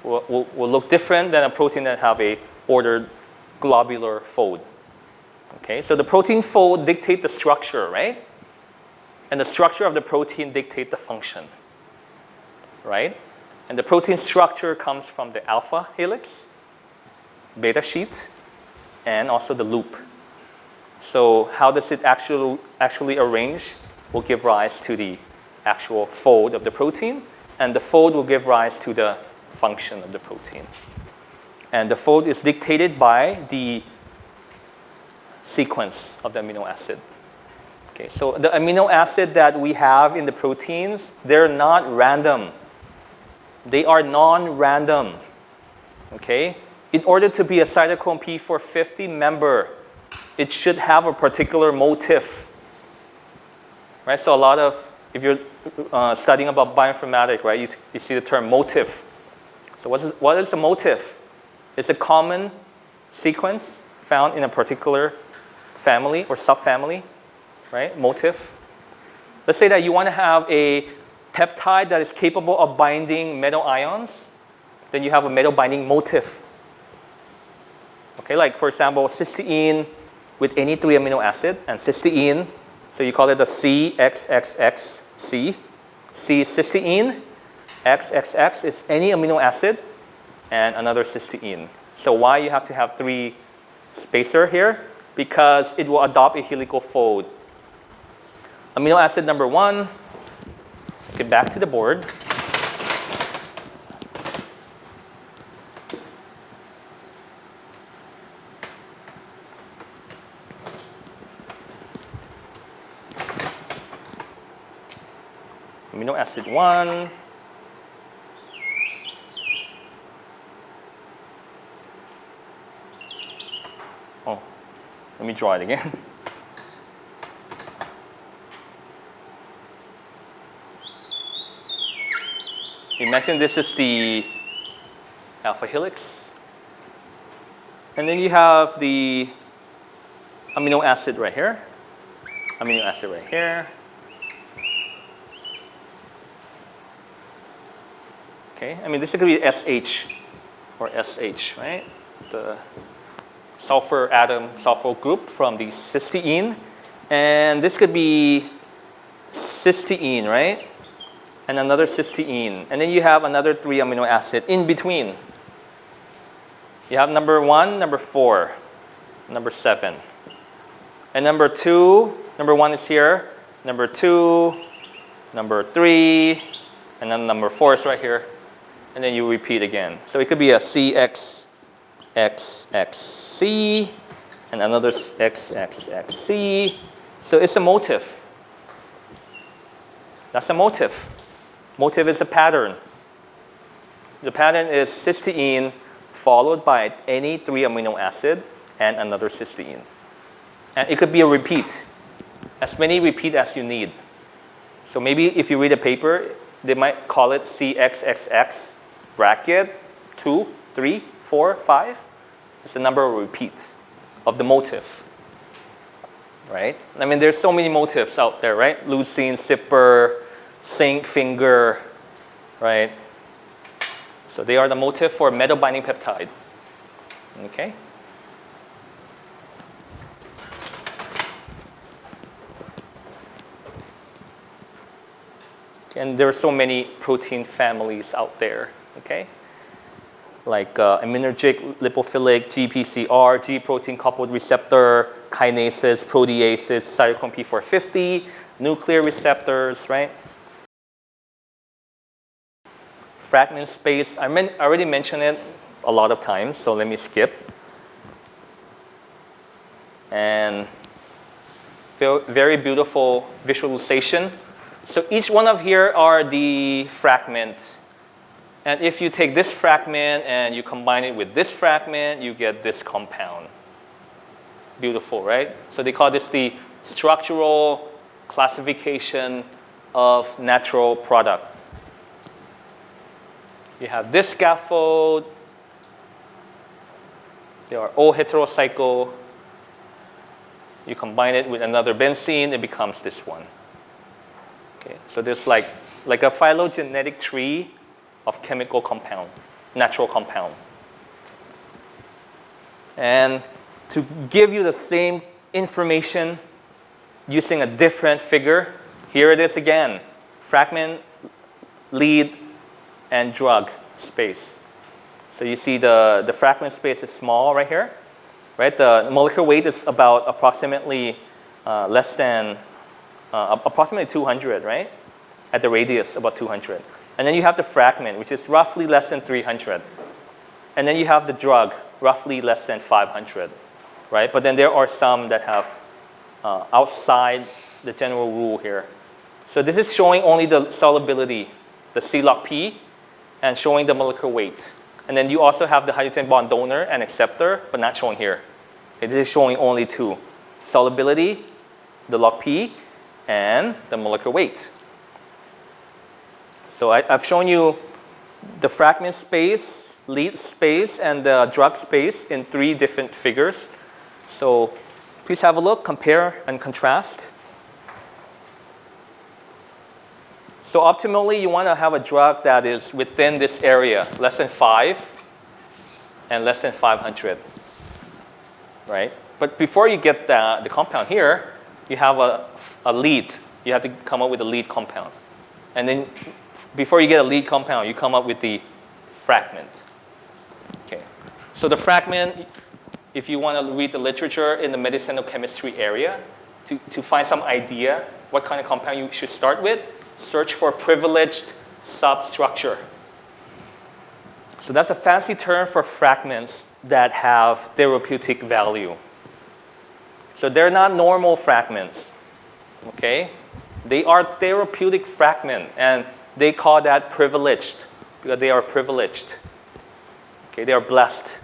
S1: will look different than a protein that have a ordered globular fold. Okay? So the protein fold dictate the structure, right? And the structure of the protein dictate the function, right? And the protein structure comes from the alpha helix, beta sheet, and also the loop. So how does it actually arrange will give rise to the actual fold of the protein, and the fold will give rise to the function of the protein. And the fold is dictated by the sequence of the amino acid. Okay, so the amino acid that we have in the proteins, they're not random. They are non-random. Okay? In order to be a cytochrome P450 member, it should have a particular motif. Right? So a lot of, if you're studying about bioinformatics, right, you see the term motif. So what is a motif? It's a common sequence found in a particular family or subfamily. Right? Motif. Let's say that you want to have a peptide that is capable of binding metal ions, then you have a metal binding motif. Okay, like for example, cysteine with any 3 amino acid, and cysteine, so you call it the CXXXC. C is cysteine, XXX is any amino acid, and another cysteine. So why you have to have 3 spacer here? Because it will adopt a helical fold. Amino acid number 1, get back to the board. Amino acid 1. Oh, let me draw it again. Imagine this is the alpha helix. And then you have the amino acid right here. Amino acid right here. Okay, I mean this could be SH or SH, right? The sulfur atom, sulfur group from the cysteine. And this could be cysteine, right? And another cysteine. And then you have another 3 amino acid in between. You have number 1, number 4, number 7. And number 2, number 1 is here, number 2, number 3, and then number 4 is right here. And then you repeat again. So it could be a CXXXC and another XXXC. So it's a motif. That's a motif. Motif is a pattern. The pattern is cysteine followed by any 3 amino acid and another cysteine. And it could be a repeat, as many repeat as you need. So maybe if you read a paper, they might call it CXXX bracket 2, 3, 4, 5. It's the number of repeats of the motif, right? I mean, there's so many motifs out there, right? Leucine, zipper, zinc, finger, right? So they are the motif for metal binding peptide, okay? And there are so many protein families out there, okay? Like aminergic, lipophilic, GPCR, G protein coupled receptor, kinases, proteases, cytochrome P450, nuclear receptors, right? Fragment space, I already mentioned it a lot of times, so let me skip. And very beautiful visualization. So each one of here are the fragments. And if you take this fragment and you combine it with this fragment, you get this compound. Beautiful, right? So they call this the structural classification of natural product. You have this scaffold. They are all heterocycle. You combine it with another benzene, it becomes this one. Okay, so there's like a phylogenetic tree of chemical compound, natural compound. And to give you the same information using a different figure, here it is again. Fragment, lead, and drug space. So you see the fragment space is small right here, right? The molecular weight is about approximately less than approximately 200, right? At the radius, about 200. And then you have the fragment, which is roughly less than 300. And then you have the drug, roughly less than 500, right? But then there are some that have outside the general rule here. So this is showing only the solubility, the C log P, and showing the molecular weight. And then you also have the hydrogen bond donor and acceptor, but not showing here. Okay, this is showing only 2. Solubility, the log P, and the molecular weight. So I've shown you the fragment space, lead space, and the drug space in 3 different figures. So please have a look, compare and contrast. So optimally, you want to have a drug that is within this area, less than 5 and less than 500, right? But before you get the compound here, you have a lead. You have to come up with a lead compound. And then before you get a lead compound, you come up with the fragment. Okay. So the fragment, if you want to read the literature in the medicinal chemistry area, to find some idea what kind of compound you should start with, search for privileged substructure. So that's a fancy term for fragments that have therapeutic value. So they're not normal fragments, okay? They are therapeutic fragments, and they call that privileged because they are privileged. Okay, they are blessed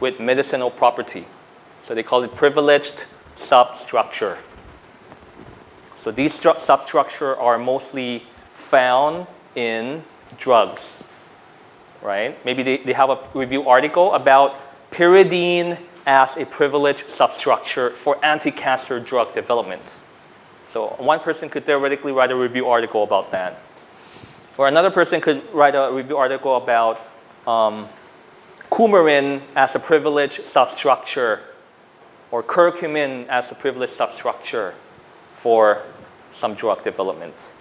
S1: with medicinal property. So they call it privileged substructure. So these substructure are mostly found in drugs, right? Maybe they have a review article about pyridine as a privileged substructure for anti-cancer drug development. So one person could theoretically write a review article about that. Or another person could write a review article about coumarin as a privileged substructure, or curcumin as a privileged substructure for some drug development.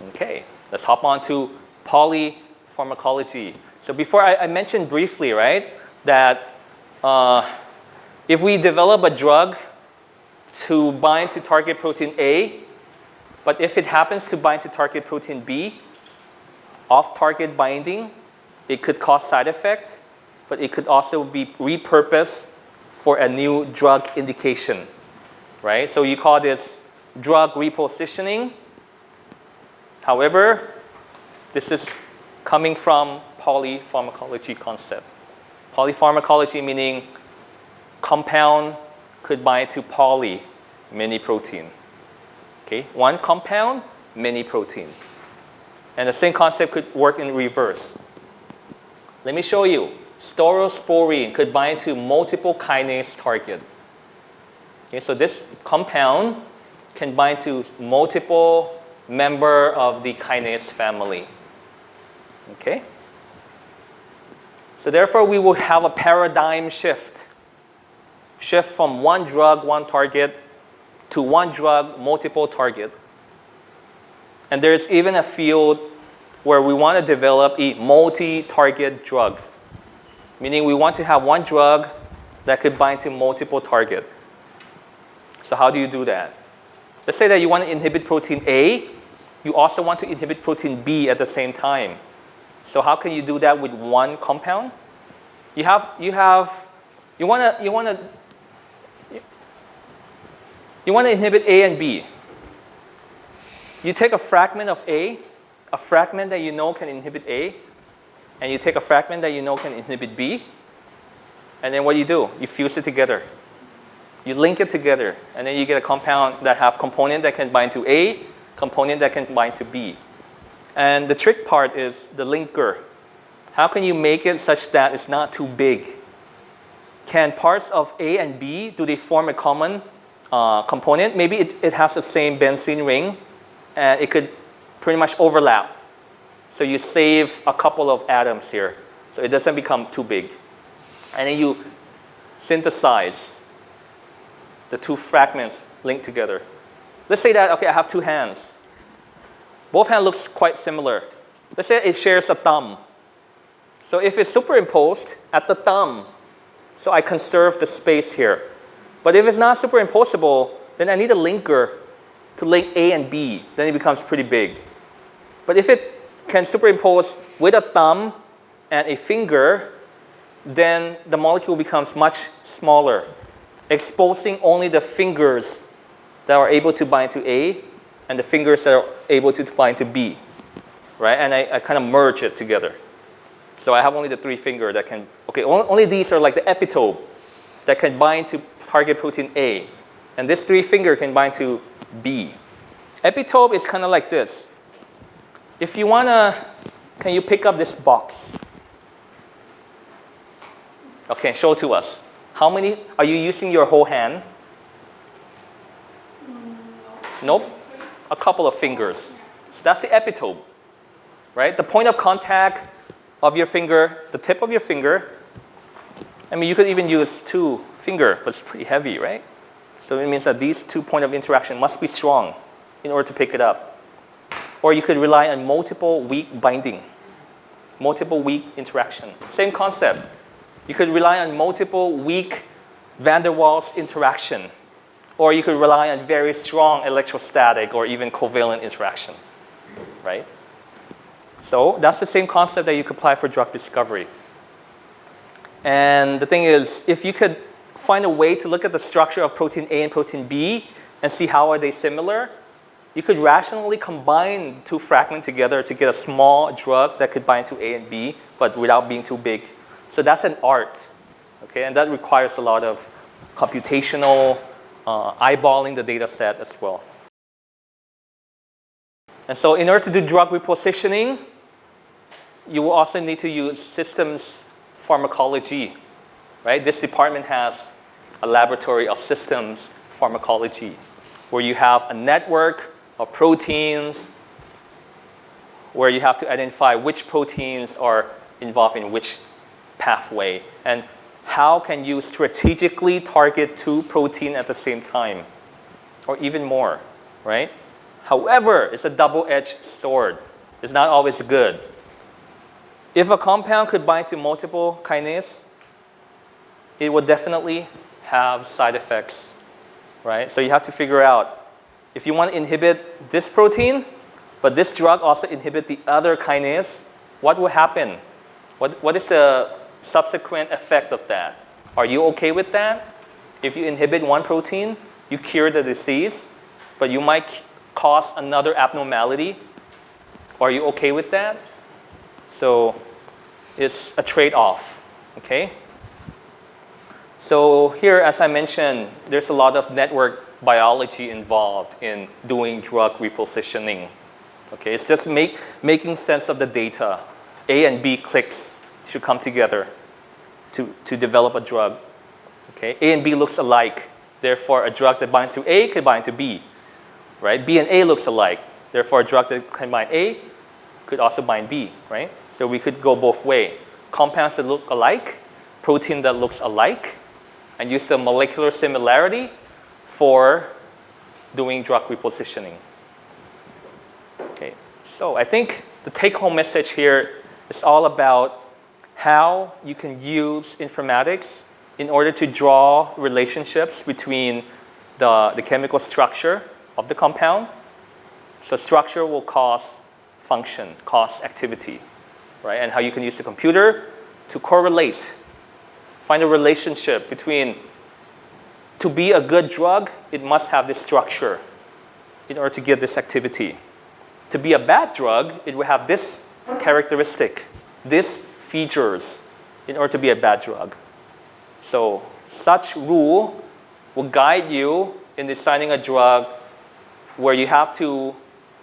S1: Okay, let's hop on to polypharmacology. So before I mentioned briefly, right, that if we develop a drug to bind to target protein A, but if it happens to bind to target protein B, off-target binding, it could cause side effects, but it could also be repurposed for a new drug indication, right? So you call this drug repositioning. However, This is coming from polypharmacology concept. Polypharmacology meaning compound could bind to poly, many protein. Okay, one compound, many protein. And the same concept could work in reverse. Let me show you. Staurosporine could bind to multiple kinase target. Okay, so this compound can bind to multiple member of the kinase family. Okay? So therefore, we will have a paradigm shift. Shift from one drug, one target, to one drug, multiple target. And there's even a field where we want to develop a multi-target drug. Meaning we want to have one drug that could bind to multiple target. So how do you do that? Let's say that you want to inhibit protein A. You also want to inhibit protein B at the same time. So how can you do that with one compound? You want to inhibit A and B. You take a fragment of A, a fragment that you know can inhibit A, and you take a fragment that you know can inhibit B, and then what do? You fuse it together. You link it together, and then you get a compound that have component that can bind to A, component that can bind to B. And the trick part is the linker. How can you make it such that it's not too big? Can parts of A and B, do they form a common component? Maybe it has the same benzene ring, and it could pretty much overlap. So you save a couple of atoms here, so it doesn't become too big. And then you synthesize the two fragments linked together. Let's say that, okay, I have two hands. Both hands looks quite similar. Let's say it shares a thumb. So if it's superimposed at the thumb, so I conserve the space here. But if it's not superimposable, then I need a linker to link A and B. Then it becomes pretty big. But if it can superimpose with a thumb and a finger, then the molecule becomes much smaller, exposing only the fingers that are able to bind to A and the fingers that are able to bind to B, right? And I kind of merge it together. So I have only the three finger that can, okay, only these are like the epitope that can bind to target protein A. And this three finger can bind to B. Epitope is kind of like this. If you want to, can you pick up this box? Okay, show it to us. How many, are you using your whole hand? Nope. A couple of fingers. So that's the epitope, right? The point of contact of your finger, the tip of your finger. I mean, you could even use two finger, but it's pretty heavy, right? So it means that these two points of interaction must be strong in order to pick it up. Or you could rely on multiple weak binding, multiple weak interaction. Same concept. You could rely on multiple weak van der Waals interaction. Or you could rely on very strong electrostatic or even covalent interaction, right? So that's the same concept that you could apply for drug discovery. And the thing is, if you could find a way to look at the structure of protein A and protein B and see how are they similar, you could rationally combine two fragments together to get a small drug that could bind to A and B, but without being too big. So that's an art, okay? And that requires a lot of computational eyeballing the data set as well. And so in order to do drug repositioning, you will also need to use systems pharmacology, right? This department has a laboratory of systems pharmacology, where you have a network of proteins, where you have to identify which proteins are involved in which pathway, and how can you strategically target two proteins at the same time, or even more, right? However, it's a double-edged sword. It's not always good. If a compound could bind to multiple kinases, it would definitely have side effects, right? So you have to figure out, if you want to inhibit this protein, but this drug also inhibit the other kinase, what will happen? What is the subsequent effect of that? Are you okay with that? If you inhibit one protein, you cure the disease, but you might cause another abnormality. Are you okay with that? So it's a trade-off, okay? So here, as I mentioned, there's a lot of network biology involved in doing drug repositioning. Okay, it's just making sense of the data. A and B clicks should come together to develop a drug. Okay, A and B looks alike. Therefore, a drug that binds to A could bind to B. Right? B and A looks alike. Therefore, a drug that can bind A could also bind B. Right? So we could go both ways. Compounds that look alike, protein that looks alike, and use the molecular similarity for doing drug repositioning. Okay, so I think the take-home message here is all about how you can use informatics in order to draw relationships between the chemical structure of the compound. So structure will cause function, cause activity, right? And how you can use the computer to correlate, find a relationship between, to be a good drug, it must have this structure in order to get this activity. To be a bad drug, it will have this characteristic, these features in order to be a bad drug. So such rule will guide you in designing a drug where you have to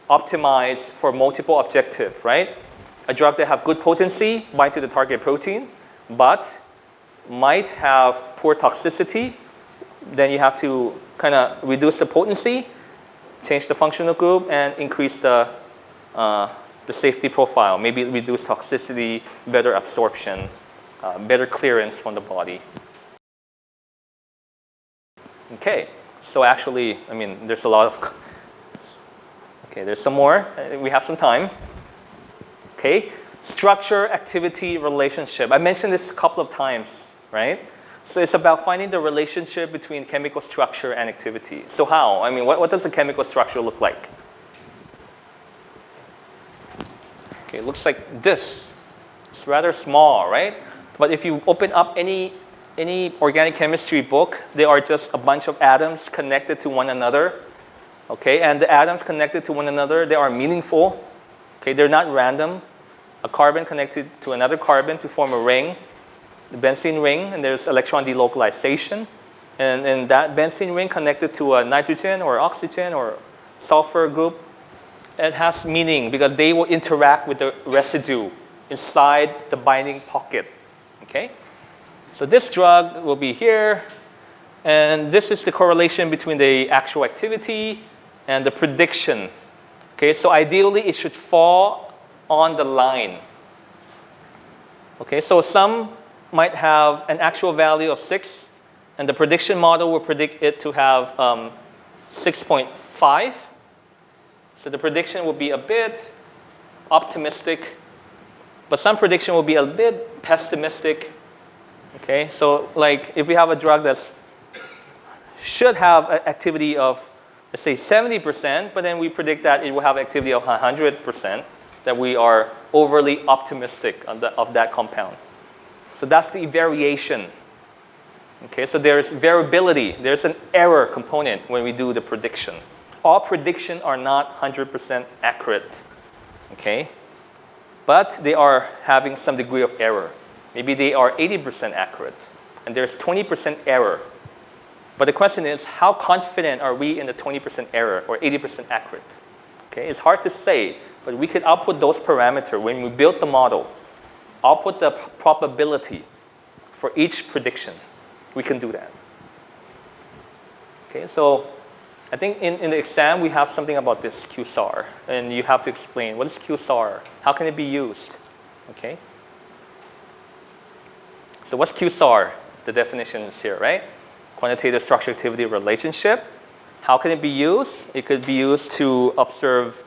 S1: optimize for multiple objectives, right? A drug that have good potency, bind to the target protein, but might have poor toxicity. Then you have to kind of reduce the potency, change the functional group, and increase the safety profile. Maybe reduce toxicity, better absorption, better clearance from the body. Okay, so actually, I mean, there's a lot of, okay, there's some more. We have some time. Okay, structure, activity, relationship. I mentioned this a couple of times, right? So it's about finding the relationship between chemical structure and activity. So how? I mean, what does a chemical structure look like? Okay, it looks like this. It's rather small, right? But if you open up any organic chemistry book, they are just a bunch of atoms connected to one another. Okay, and the atoms connected to one another, they are meaningful. Okay, they're not random. A carbon connected to another carbon to form a ring, the benzene ring, and there's electron delocalization. And that benzene ring connected to a nitrogen or oxygen or sulfur group, it has meaning because they will interact with the residue inside the binding pocket. Okay? So this drug will be here, and this is the correlation between the actual activity and the prediction. Okay, so ideally it should fall on the line. Okay, so some might have an actual value of 6, and the prediction model will predict it to have 6.5. So the prediction will be a bit optimistic, but some prediction will be a bit pessimistic. Okay, so like if we have a drug that should have an activity of, let's say 70%, but then we predict that it will have activity of 100%, that we are overly optimistic of that compound. So that's the variation. Okay, so there's variability. There's an error component when we do the prediction. All predictions are not 100% accurate. Okay, but they are having some degree of error. Maybe they are 80% accurate, and there's 20% error. But the question is, how confident are we in the 20% error or 80% accurate? Okay, it's hard to say, but we could output those parameters when we build the model. Output the probability for each prediction. We can do that. Okay, so I think in the exam we have something about this QSAR, and you have to explain what is QSAR, how can it be used? Okay. So what's QSAR? The definition is here, right? Quantitative structure activity relationship. How can it be used? It could be used to observe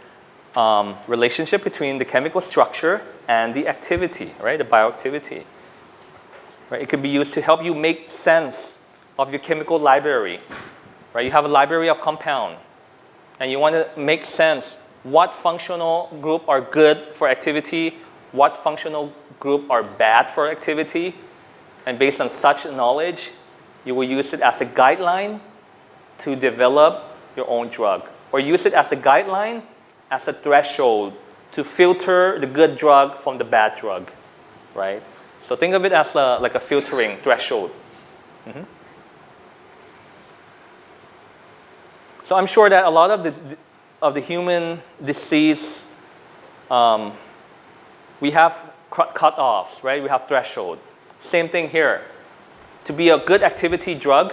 S1: relationship between the chemical structure and the activity, right? The bioactivity. Right? It could be used to help you make sense of your chemical library. Right? You have a library of compound, and you want to make sense what functional group are good for activity, what functional group are bad for activity, and based on such knowledge, you will use it as a guideline to develop your own drug, or use it as a guideline, as a threshold to filter the good drug from the bad drug, right? So think of it as like a filtering threshold. So I'm sure that a lot of the human disease, we have cutoffs, right? We have threshold. Same thing here. To be a good activity drug,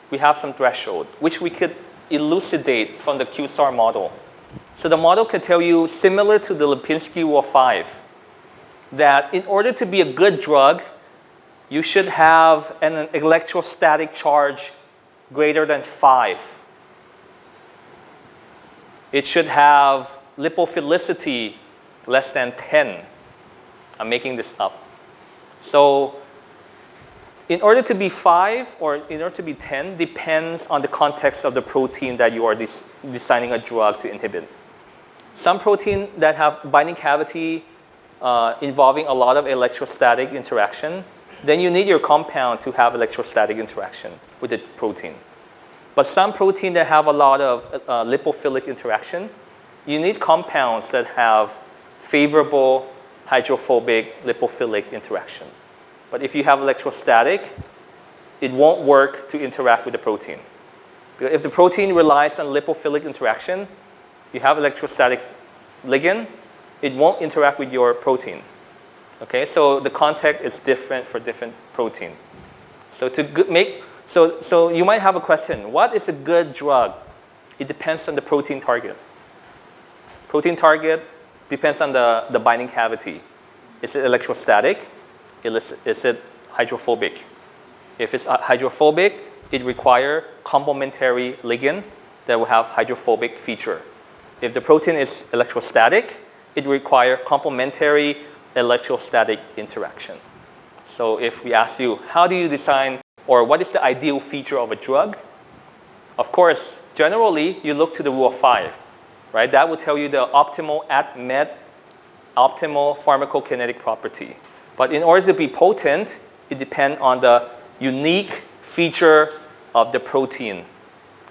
S1: we have some threshold, which we could elucidate from the QSAR model. So the model can tell you, similar to the Lipinski rule of 5, that in order to be a good drug, you should have an electrostatic charge greater than 5. It should have lipophilicity less than 10. I'm making this up. So in order to be 5 or in order to be 10 depends on the context of the protein that you are designing a drug to inhibit. Some protein that have binding cavity involving a lot of electrostatic interaction, then you need your compound to have electrostatic interaction with the protein. But some protein that have a lot of lipophilic interaction, you need compounds that have favorable hydrophobic lipophilic interaction. But if you have electrostatic, it won't work to interact with the protein. Because if the protein relies on lipophilic interaction, you have electrostatic ligand, it won't interact with your protein. Okay, so the context is different for different protein. So so you might have a question, what is a good drug? It depends on the protein target. Protein target depends on the binding cavity. Is it electrostatic? Is it hydrophobic? If it's hydrophobic, it requires complementary ligand that will have hydrophobic feature. If the protein is electrostatic, it requires complementary electrostatic interaction. So if we ask you, how do you design or what is the ideal feature of a drug? Of course, generally, you look to the rule of 5, right? That will tell you the optimal optimal pharmacokinetic property. But in order to be potent, it depends on the unique feature of the protein,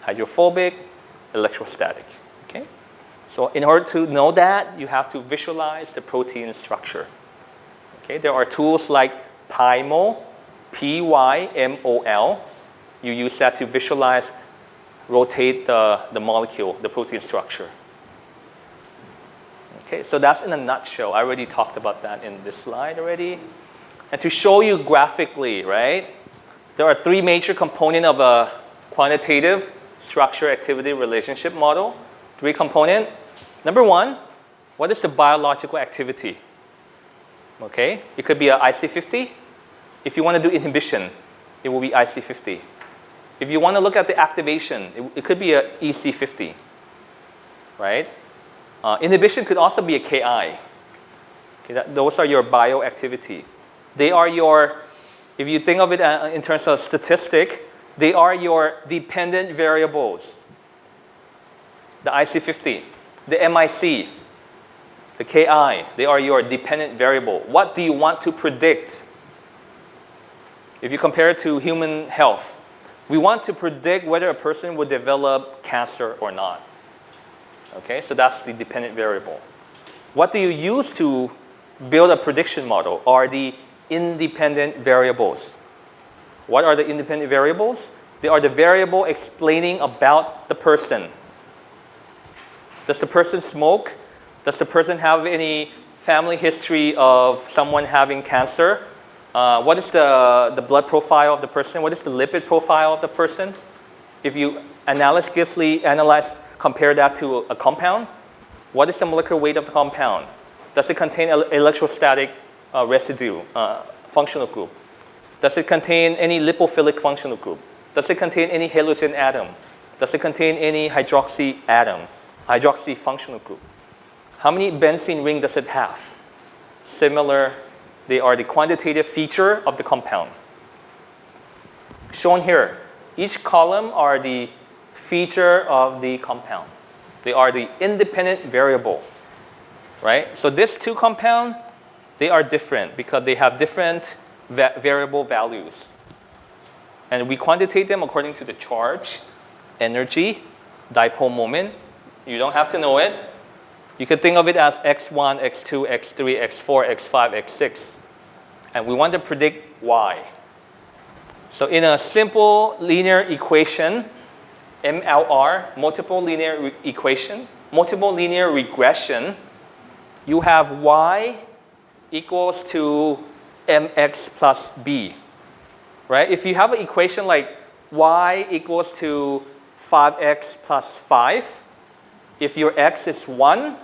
S1: hydrophobic, electrostatic. Okay? So in order to know that, you have to visualize the protein structure. Okay? There are tools like PyMol, PYMOL. You use that to visualize, rotate the molecule, the protein structure. Okay, so that's in a nutshell. I already talked about that in this slide already. And to show you graphically, right, there are 3 major components of a quantitative structure-activity relationship model. 3 components. Number 1, what is the biological activity? Okay, it could be an IC50. If you want to do inhibition, it will be IC50. If you want to look at the activation, it could be an EC50, right? Inhibition could also be a Ki. Okay, those are your bioactivity. They are your, if you think of it in terms of statistic, they are your dependent variables. The IC50, the MIC, the Ki, they are your dependent variable. What do you want to predict? If you compare it to human health, we want to predict whether a person would develop cancer or not. Okay, so that's the dependent variable. What do you use to build a prediction model are the independent variables. What are the independent variables? They are the variable explaining about the person. Does the person smoke? Does the person have any family history of someone having cancer? What is the blood profile of the person? What is the lipid profile of the person? If you analytically compare that to a compound, what is the molecular weight of the compound? Does it contain electrostatic residue, functional group? Does it contain any lipophilic functional group? Does it contain any halogen atom? Does it contain any hydroxy atom, hydroxy functional group? How many benzene ring does it have? Similar, they are the quantitative feature of the compound. Shown here, each column are the feature of the compound. They are the independent variable, right? So these 2 compounds, they are different because they have different variable values. And we quantitate them according to the charge, energy, dipole moment. You don't have to know it. You could think of it as x1, x2, x3, x4, x5, x6. And we want to predict y. So in a simple linear equation, MLR, multiple linear regression, you have y equals to mx plus b, right? If you have an equation like y equals to 5x plus 5, if your x is 1,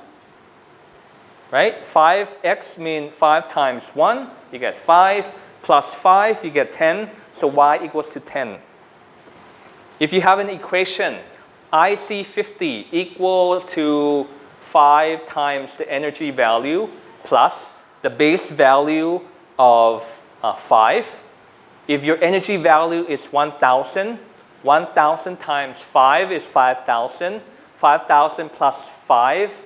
S1: right? 5x means 5 times 1, you get 5, plus 5, you get 10, so y equals to 10. If you have an equation, IC50 equal to 5 times the energy value plus the base value of 5. If your energy value is 1,000, 1,000 times 5 is 5,000. 5,000 plus 5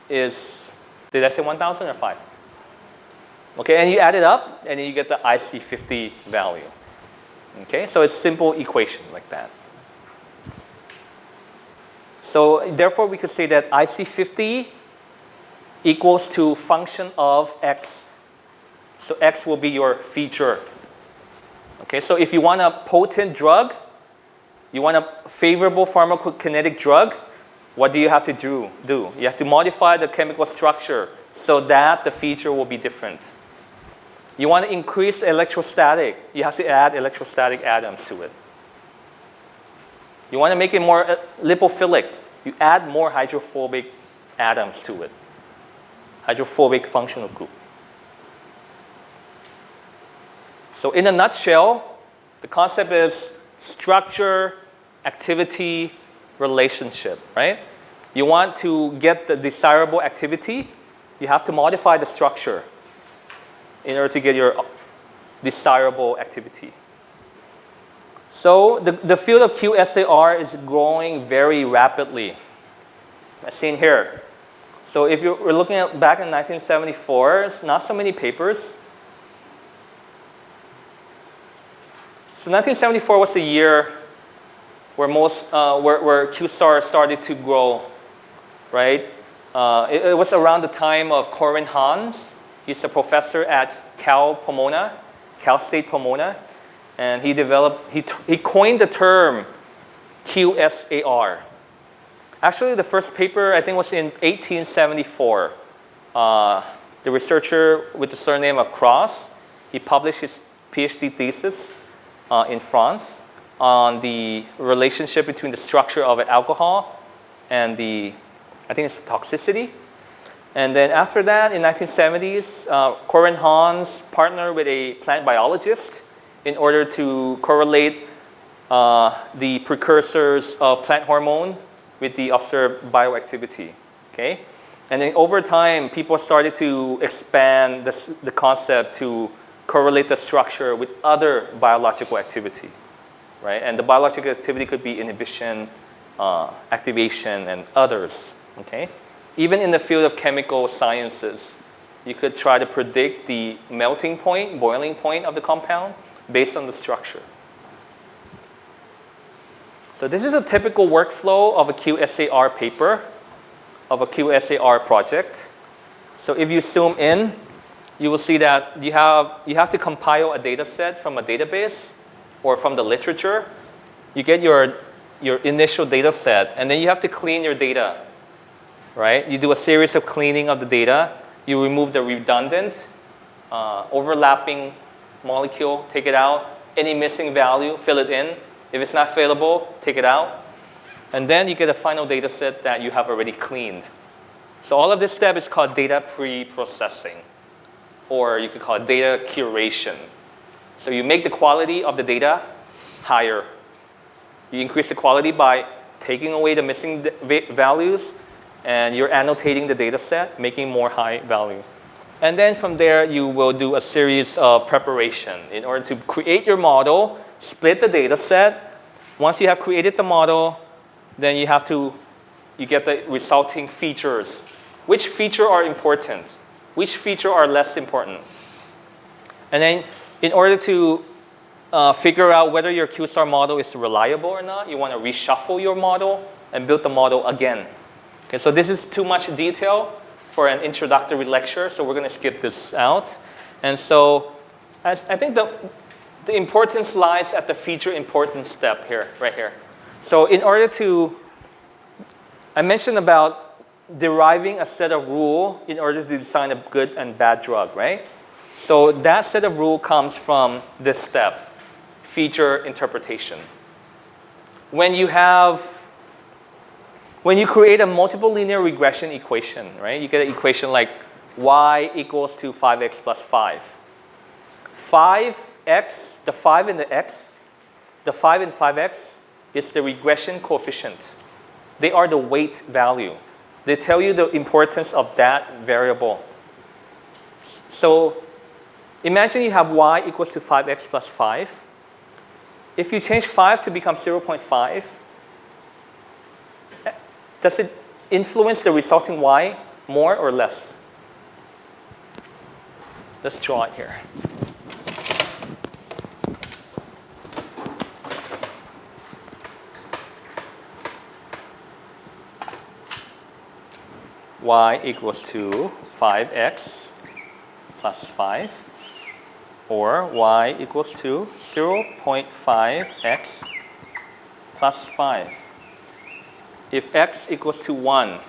S1: is, did I say 1,000 or 5? Okay, and you add it up, and then you get the IC50 value. Okay, so it's simple equation like that. So therefore, we could say that IC50 equals to function of x. So x will be your feature. Okay, so if you want a potent drug, you want a favorable pharmacokinetic drug, what do you have to do? You have to modify the chemical structure so that the feature will be different. You want to increase electrostatic, you have to add electrostatic atoms to it. You want to make it more lipophilic, you add more hydrophobic atoms to it. Hydrophobic functional group. So in a nutshell, the concept is structure, activity, relationship, right? You want to get the desirable activity, you have to modify the structure in order to get your desirable activity. So the field of QSAR is growing very rapidly, as seen here. So if we're looking at back in 1974, it's not so many papers. So 1974 was the year where where QSAR started to grow, right? It was around the time of Corin Hans. He's a professor at Cal State Pomona, and he coined the term QSAR. Actually, the first paper I think was in 1874. The researcher with the surname of Cross, he published his PhD thesis in France on the relationship between the structure of an alcohol and I think it's toxicity. And then after that, in 1970s, Corin Hans partnered with a plant biologist in order to correlate the precursors of plant hormone with the observed bioactivity. Okay? And then over time, people started to expand the concept to correlate the structure with other biological activity. Right? And the biological activity could be inhibition, activation, and others. Okay? Even in the field of chemical sciences, you could try to predict the melting point, boiling point of the compound based on the structure. So this is a typical workflow of a QSAR paper, of a QSAR project. So if you zoom in, you will see that you have to compile a data set from a database or from the literature. You get your initial data set, and then you have to clean your data, right? You do a series of cleaning of the data. You remove the redundant, overlapping molecule, take it out. Any missing value, fill it in. If it's not fillable, take it out. And then you get a final data set that you have already cleaned. So all of this step is called data pre-processing, or you could call it data curation. So you make the quality of the data higher. You increase the quality by taking away the missing values, and you're annotating the data set, making more high value. And then from there, you will do a series of preparation in order to create your model, split the data set. Once you have created the model, then you get the resulting features. Which feature are important? Which feature are less important? And then in order to figure out whether your QSAR model is reliable or not, you want to reshuffle your model and build the model again. Okay, so this is too much detail for an introductory lecture, so we're going to skip this out. And so I think the importance lies at the feature importance step here, right here. So in order to, I mentioned about deriving a set of rules in order to design a good and bad drug, right? So that set of rules comes from this step, feature interpretation. When you create a multiple linear regression equation, right? You get an equation like y equals to 5x plus 5. 5x, the 5 and the x, the 5 and 5x is the regression coefficient. They are the weight value. They tell you the importance of that variable. So imagine you have y equals to 5x plus 5. If you change 5 to become 0.5, does it influence the resulting y more or less? Let's draw it here. Y equals to 5x plus 5, or y equals to 0.5x plus 5. If x equals to 1,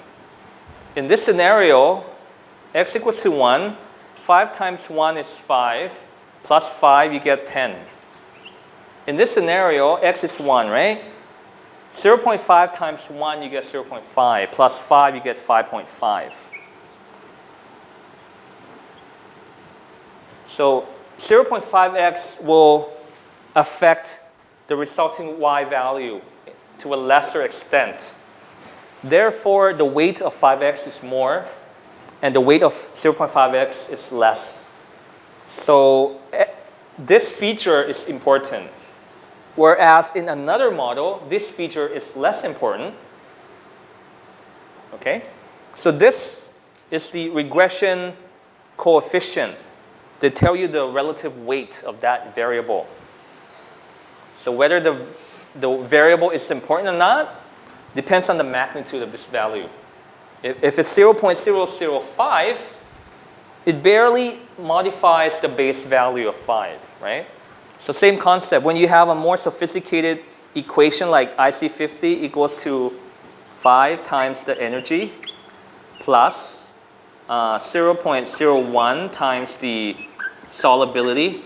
S1: in this scenario, x equals to 1, 5 times 1 is 5, plus 5 you get 10. In this scenario, x is 1, right? 0.5 times 1 you get 0.5, plus 5 you get 5.5. So 0.5x will affect the resulting y value to a lesser extent. Therefore, the weight of 5x is more, and the weight of 0.5x is less. So this feature is important. Whereas in another model, this feature is less important. Okay? So this is the regression coefficient. They tell you the relative weight of that variable. So whether the variable is important or not depends on the magnitude of this value. If it's 0.005, it barely modifies the base value of 5, right? So same concept. When you have a more sophisticated equation like IC50 equals to 5 times the energy plus 0.01 times the solubility.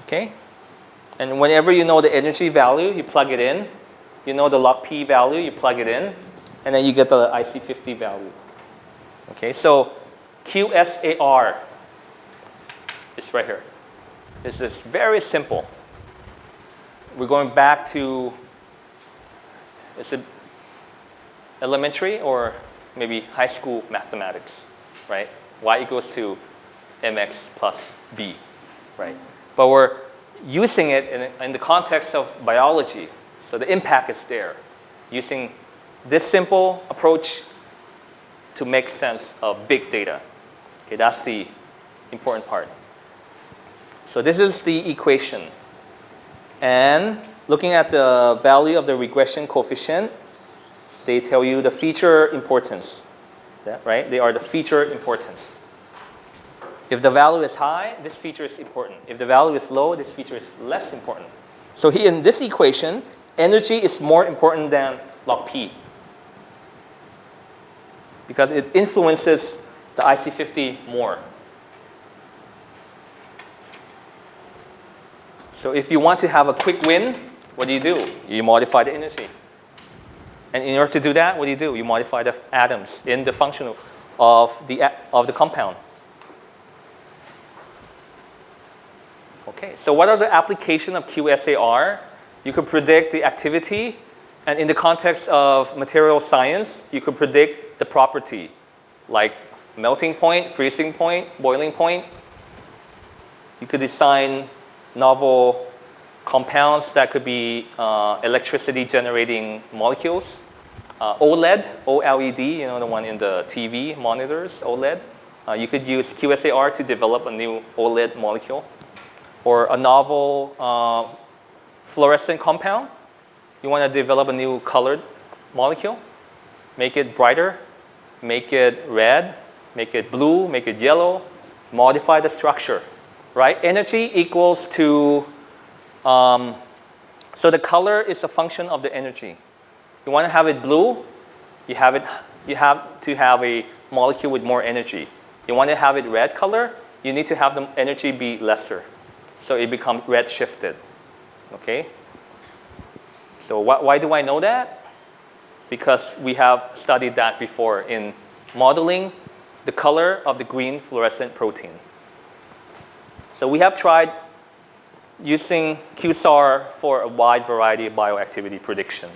S1: Okay? And whenever you know the energy value, you plug it in. You know the log P value, you plug it in. And then you get the IC50 value. Okay, so QSAR is right here. This is very simple. We're going back to, is it elementary or maybe high school mathematics, right? Y equals to mx plus b, right? But we're using it in the context of biology. So the impact is there. Using this simple approach to make sense of big data. Okay, that's the important part. So this is the equation. And looking at the value of the regression coefficient, they tell you the feature importance, right? They are the feature importance. If the value is high, this feature is important. If the value is low, this feature is less important. So here in this equation, energy is more important than log P because it influences the IC50 more. So if you want to have a quick win, what do? You modify the energy. And in order to do that, what do? You modify the atoms in the function of the compound. Okay, so what are the applications of QSAR? You could predict the activity, and in the context of material science, you could predict the property, like melting point, freezing point, boiling point. You could design novel compounds that could be electricity generating molecules. OLED, OLED, you know, the one in the TV monitors, OLED. You could use QSAR to develop a new OLED molecule. Or a novel fluorescent compound. You want to develop a new colored molecule, make it brighter, make it red, make it blue, make it yellow, modify the structure, right? Energy equals to, so the color is a function of the energy. You want to have it blue, you have to have a molecule with more energy. You want to have it red color, you need to have the energy be lesser. So it becomes red shifted, okay? So why do I know that? Because we have studied that before in modeling the color of the green fluorescent protein. So we have tried using QSAR for a wide variety of bioactivity prediction.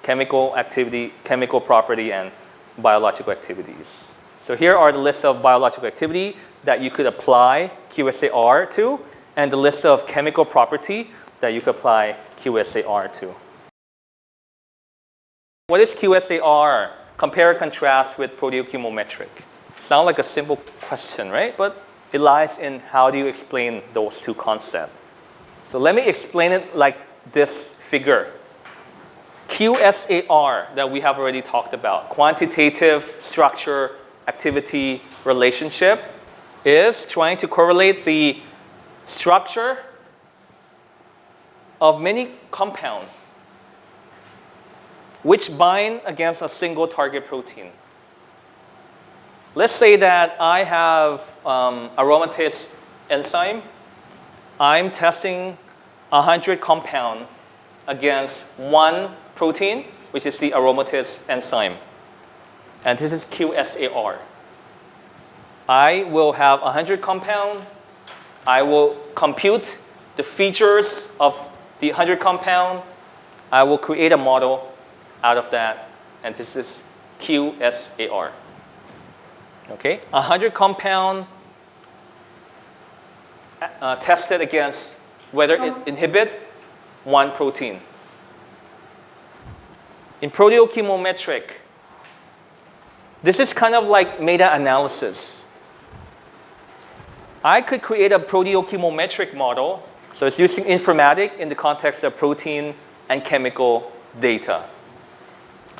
S1: Chemical activity, chemical property, and biological activities. So here are the list of biological activity that you could apply QSAR to, and the list of chemical property that you could apply QSAR to. What is QSAR? Compare and contrast with proteochemometric. Sounds like a simple question, right? But it lies in how do you explain those two concepts. So let me explain it like this figure. QSAR that we have already talked about, quantitative structure activity relationship, is trying to correlate the structure of many compounds which bind against a single target protein. Let's say that I have aromatase enzyme. I'm testing 100 compounds against one protein, which is the aromatase enzyme. And this is QSAR. I will have 100 compounds. I will compute the features of the 100 compound. I will create a model out of that, and this is QSAR. Okay, 100 compound tested against whether it inhibit one protein. In proteochemometric, this is kind of like meta-analysis. I could create a proteochemometric model, so it's using informatics in the context of protein and chemical data.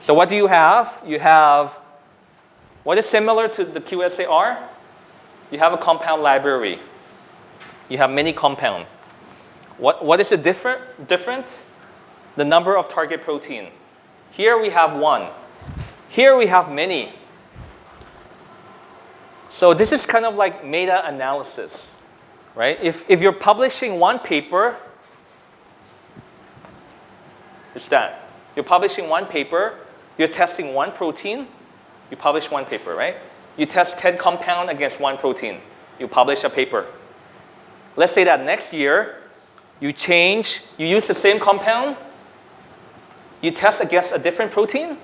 S1: So what do you have? You have what is similar to the QSAR? You have a compound library. You have many compounds. What is the difference? The number of target protein. Here we have one. Here we have many. So this is kind of like meta-analysis, right? If you're publishing one paper, it's that. You're publishing one paper, you're testing one protein, you publish one paper, right? You test 10 compounds against one protein, you publish a paper. Let's say that next year, you use the same compound, you test against a different protein.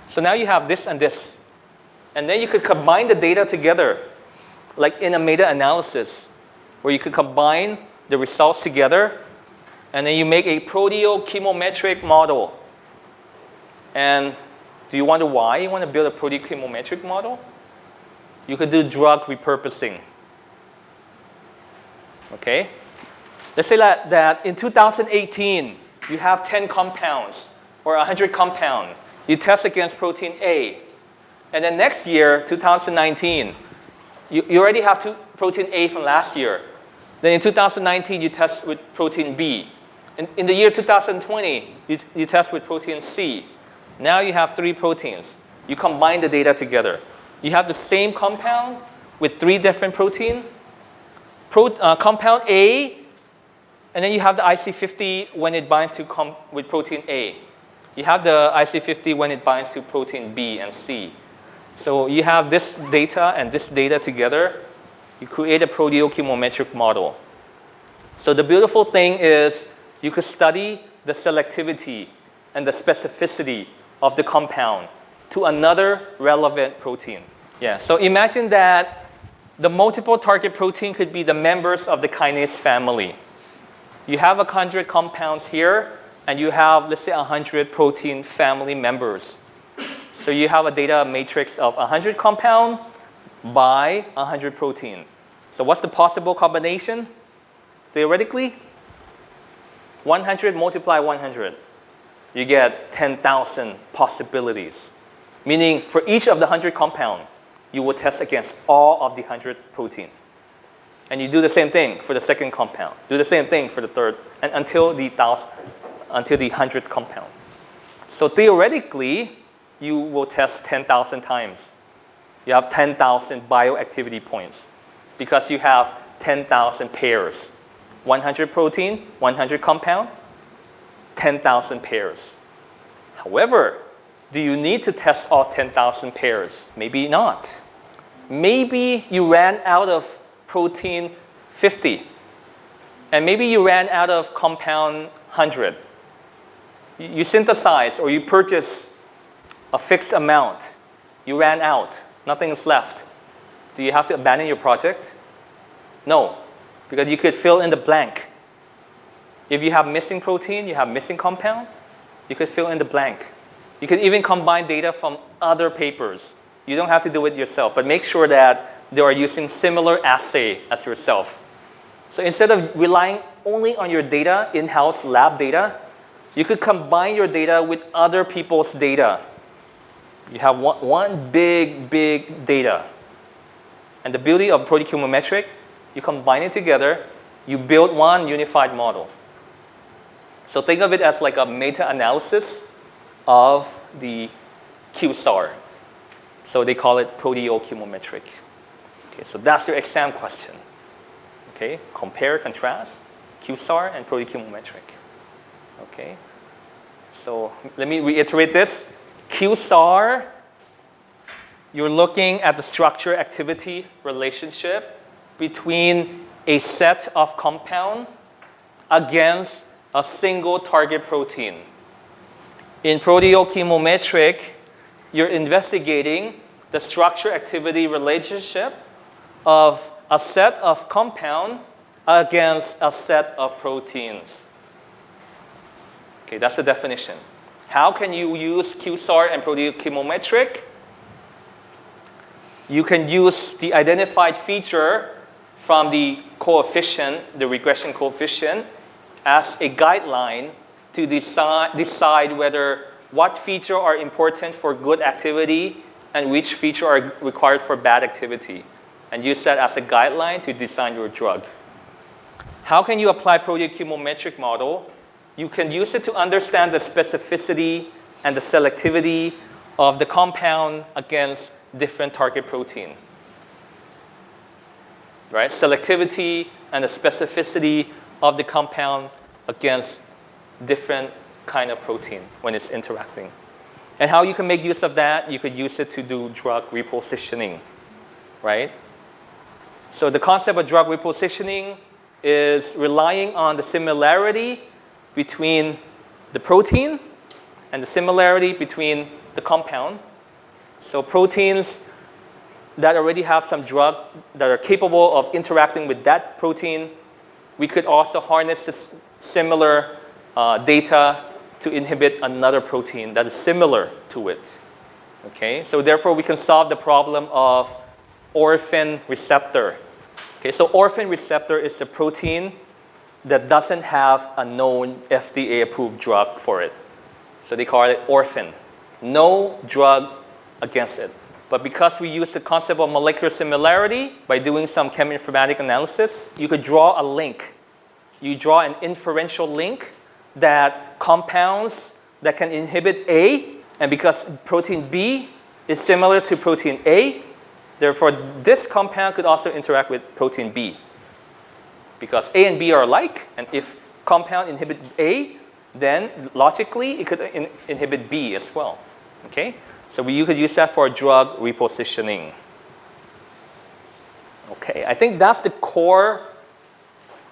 S1: So now you have this and this. And then you could combine the data together, like in a meta-analysis, where you could combine the results together, and then you make a proteochemometric model. And do you wonder why you want to build a proteochemometric model? You could do drug repurposing. Okay? Let's say that in 2018, you have 10 compounds or 100 compounds. You test against protein A. And then next year, 2019, you already have protein A from last year. Then in 2019, you test with protein B. In the year 2020, you test with protein C. Now you have 3 proteins. You combine the data together. You have the same compound with 3 different proteins. Compound A, and then you have the IC50 when it binds with protein A. You have the IC50 when it binds to protein B and C. So you have this data and this data together. You create a proteochemometric model. So the beautiful thing is you could study the selectivity and the specificity of the compound to another relevant protein. Yeah, so imagine that the multiple target protein could be the members of the kinase family. You have 100 compounds here, and you have, let's say, 100 protein family members. So you have a data matrix of 100 compound by 100 protein. So what's the possible combination? Theoretically, 100 multiply 100. you get 10,000 possibilities. Meaning for each of the 100 compound, you will test against all of the 100 protein. And you do the same thing for the second compound. Do the same thing for the third, and until the 100th compound. So theoretically, you will test 10,000 times. You have 10,000 bioactivity points because you have 10,000 pairs. 100 protein, 100 compound, 10,000 pairs. However, do you need to test all 10,000 pairs? Maybe not. Maybe you ran out of protein 50, and maybe you ran out of compound 100. You synthesize or you purchase a fixed amount. You ran out. Nothing is left. Do you have to abandon your project? No, because you could fill in the blank. If you have missing protein, you have missing compound, you could fill in the blank. You can even combine data from other papers. You don't have to do it yourself, but make sure that they are using similar assay as yourself. So instead of relying only on your data, in-house lab data, you could combine your data with other people's data. You have one big data. And the beauty of proteochemometric, you combine it together, you build one unified model. So think of it as like a meta-analysis of the QSAR. So they call it proteochemometric. Okay, so that's your exam question. Okay, compare, contrast, QSAR and proteochemometric. Okay, so let me reiterate this. QSAR, you're looking at the structure-activity relationship between a set of compound against a single target protein. In proteochemometric, you're investigating the structure-activity relationship of a set of compound against a set of proteins. Okay, that's the definition. How can you use QSAR and proteochemometric? You can use the identified feature from the coefficient, the regression coefficient, as a guideline to decide whether what feature are important for good activity and which feature are required for bad activity, and use that as a guideline to design your drug. How can you apply proteochemometric model? You can use it to understand the specificity and the selectivity of the compound against different target protein. Right? Selectivity and the specificity of the compound against different kind of protein when it's interacting. And how you can make use of that, you could use it to do drug repositioning, right? So the concept of drug repositioning is relying on the similarity between the protein and the similarity between the compound. So proteins that already have some drug that are capable of interacting with that protein, we could also harness this similar data to inhibit another protein that is similar to it. Okay, so therefore we can solve the problem of orphan receptor. Okay, so orphan receptor is a protein that doesn't have a known FDA-approved drug for it. So they call it orphan. No drug against it. But because we use the concept of molecular similarity by doing some cheminformatic analysis, you could draw a link. You draw an inferential link that compounds that can inhibit A, and because protein B is similar to protein A, therefore this compound could also interact with protein B. Because A and B are alike, and if compound inhibit A, then logically it could inhibit B as well. Okay? So you could use that for drug repositioning. Okay, I think that's the core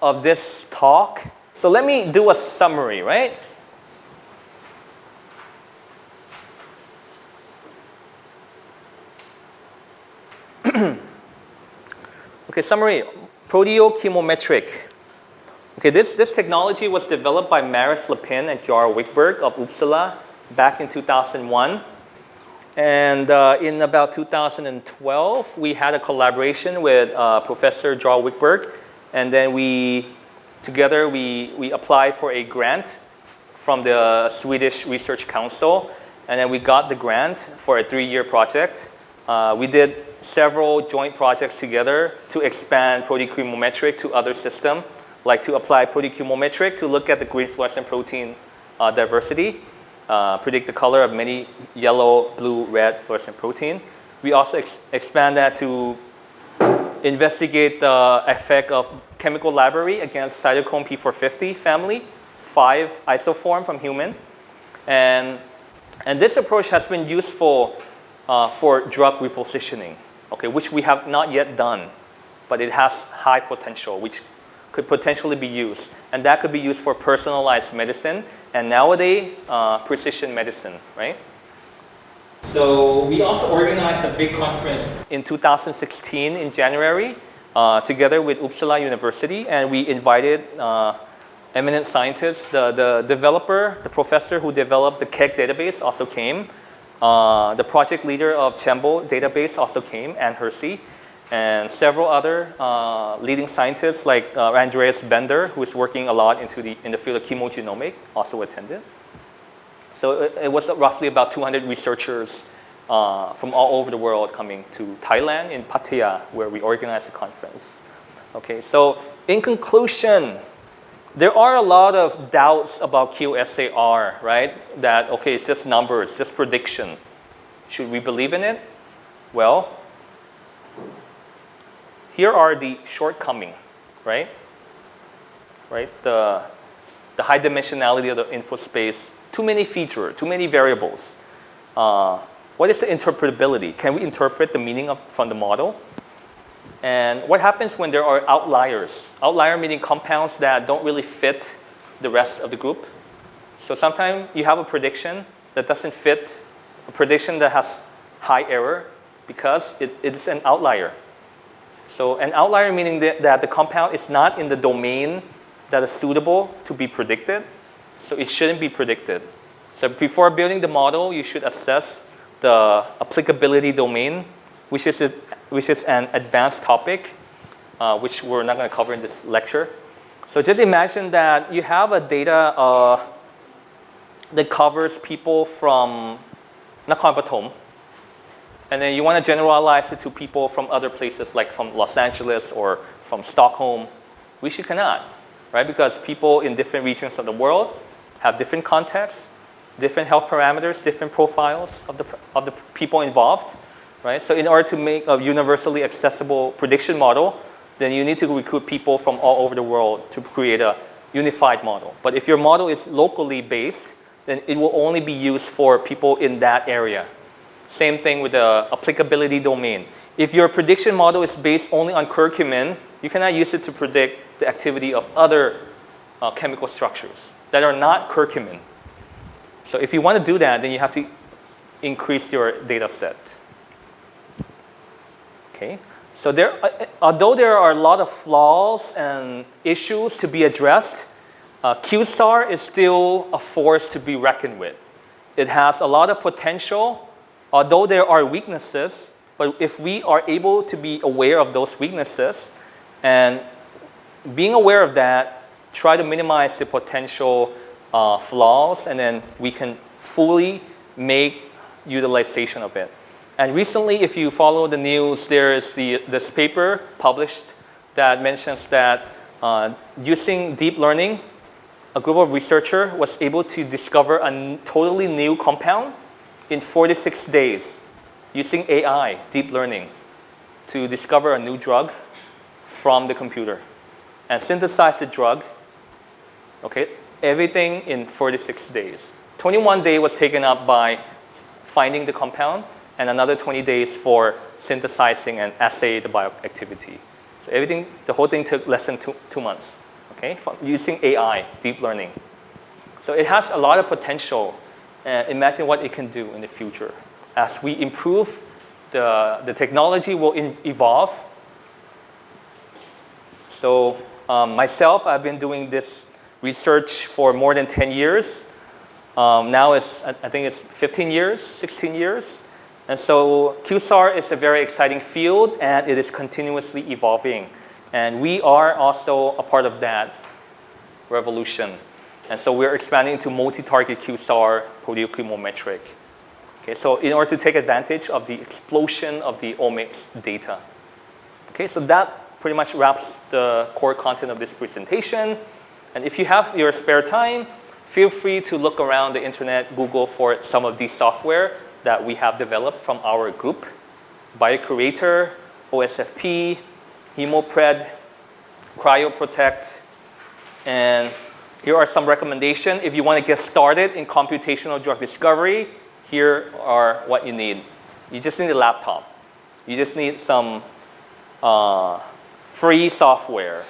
S1: of this talk. So let me do a summary, right? Okay, summary. Proteochemometric. Okay, this technology was developed by Maris Lepin and Jar Wickberg of Uppsala back in 2001. And in about 2012, we had a collaboration with Professor Jar Wickberg. And then together we applied for a grant from the Swedish Research Council, and then we got the grant for a 3-year project. We did several joint projects together to expand proteochemometric to other systems, like to apply proteochemometric to look at the green fluorescent protein diversity, predict the color of many yellow, blue, red fluorescent protein. We also expand that to investigate the effect of chemical library against cytochrome P450 family, 5 isoform from human. And this approach has been useful for drug repositioning, okay, which we have not yet done, but it has high potential, which could potentially be used. And that could be used for personalized medicine and nowadays, precision medicine, right? So we also organized a big conference in 2016 in January together with Uppsala University, and we invited eminent scientists. The developer, the professor who developed the KEGG database also came. The project leader of Chembo database also came, Anne Hersey, and several other leading scientists like Andreas Bender, who is working a lot in the field of chemogenomics, also attended. So it was roughly about 200 researchers from all over the world coming to Thailand in Pattaya, where we organized the conference. Okay, so in conclusion, there are a lot of doubts about QSAR, right? That, okay, it's just numbers, just prediction. Should we believe in it? Well, here are the shortcomings, right? The high dimensionality of the input space, too many features, too many variables. What is the interpretability? Can we interpret the meaning from the model? And what happens when there are outliers? Outlier meaning compounds that don't really fit the rest of the group. So sometimes you have a prediction that doesn't fit a prediction that has high error because it is an outlier. So an outlier meaning that the compound is not in the domain that is suitable to be predicted. So it shouldn't be predicted. So before building the model, you should assess the applicability domain, which is an advanced topic, which we're not going to cover in this lecture. So just imagine that you have a data that covers people from Nakhon Pathom, and then you want to generalize it to people from other places, like from Los Angeles or from Stockholm. Which you cannot, right? Because people in different regions of the world have different contexts, different health parameters, different profiles of the people involved, right? So in order to make a universally accessible prediction model, then you need to recruit people from all over the world to create a unified model. But if your model is locally based, then it will only be used for people in that area. Same thing with the applicability domain. If your prediction model is based only on curcumin, you cannot use it to predict the activity of other chemical structures that are not curcumin. So if you want to do that, then you have to increase your data set. Okay. So although there are a lot of flaws and issues to be addressed, QSAR is still a force to be reckoned with. It has a lot of potential, although there are weaknesses, but if we are able to be aware of those weaknesses and being aware of that, try to minimize the potential flaws, and then we can fully make utilization of it. And recently, if you follow the news, there is this paper published that mentions that using deep learning, a group of researchers was able to discover a totally new compound in 46 days using AI, deep learning, to discover a new drug from the computer and synthesize the drug, okay, everything in 46 days. 21 days was taken up by finding the compound, and another 20 days for synthesizing and assay the bioactivity. So everything, the whole thing took less than two months, okay, from using AI, deep learning. So it has a lot of potential, and imagine what it can do in the future. As we improve, the technology will evolve. So myself, I've been doing this research for more than 10 years. Now I think it's 15 years, 16 years. And so QSAR is a very exciting field, and it is continuously evolving. And we are also a part of that revolution. And so we're expanding into multi-target QSAR proteochemometric. Okay, so in order to take advantage of the explosion of the omics data. Okay, so that pretty much wraps the core content of this presentation. And if you have your spare time, feel free to look around the internet, Google for some of these software that we have developed from our group. BioCurator, OSFP, HemoPred, CryoProtect, and here are some recommendations. If you want to get started in computational drug discovery, here are what you need. You just need a laptop. You just need some free software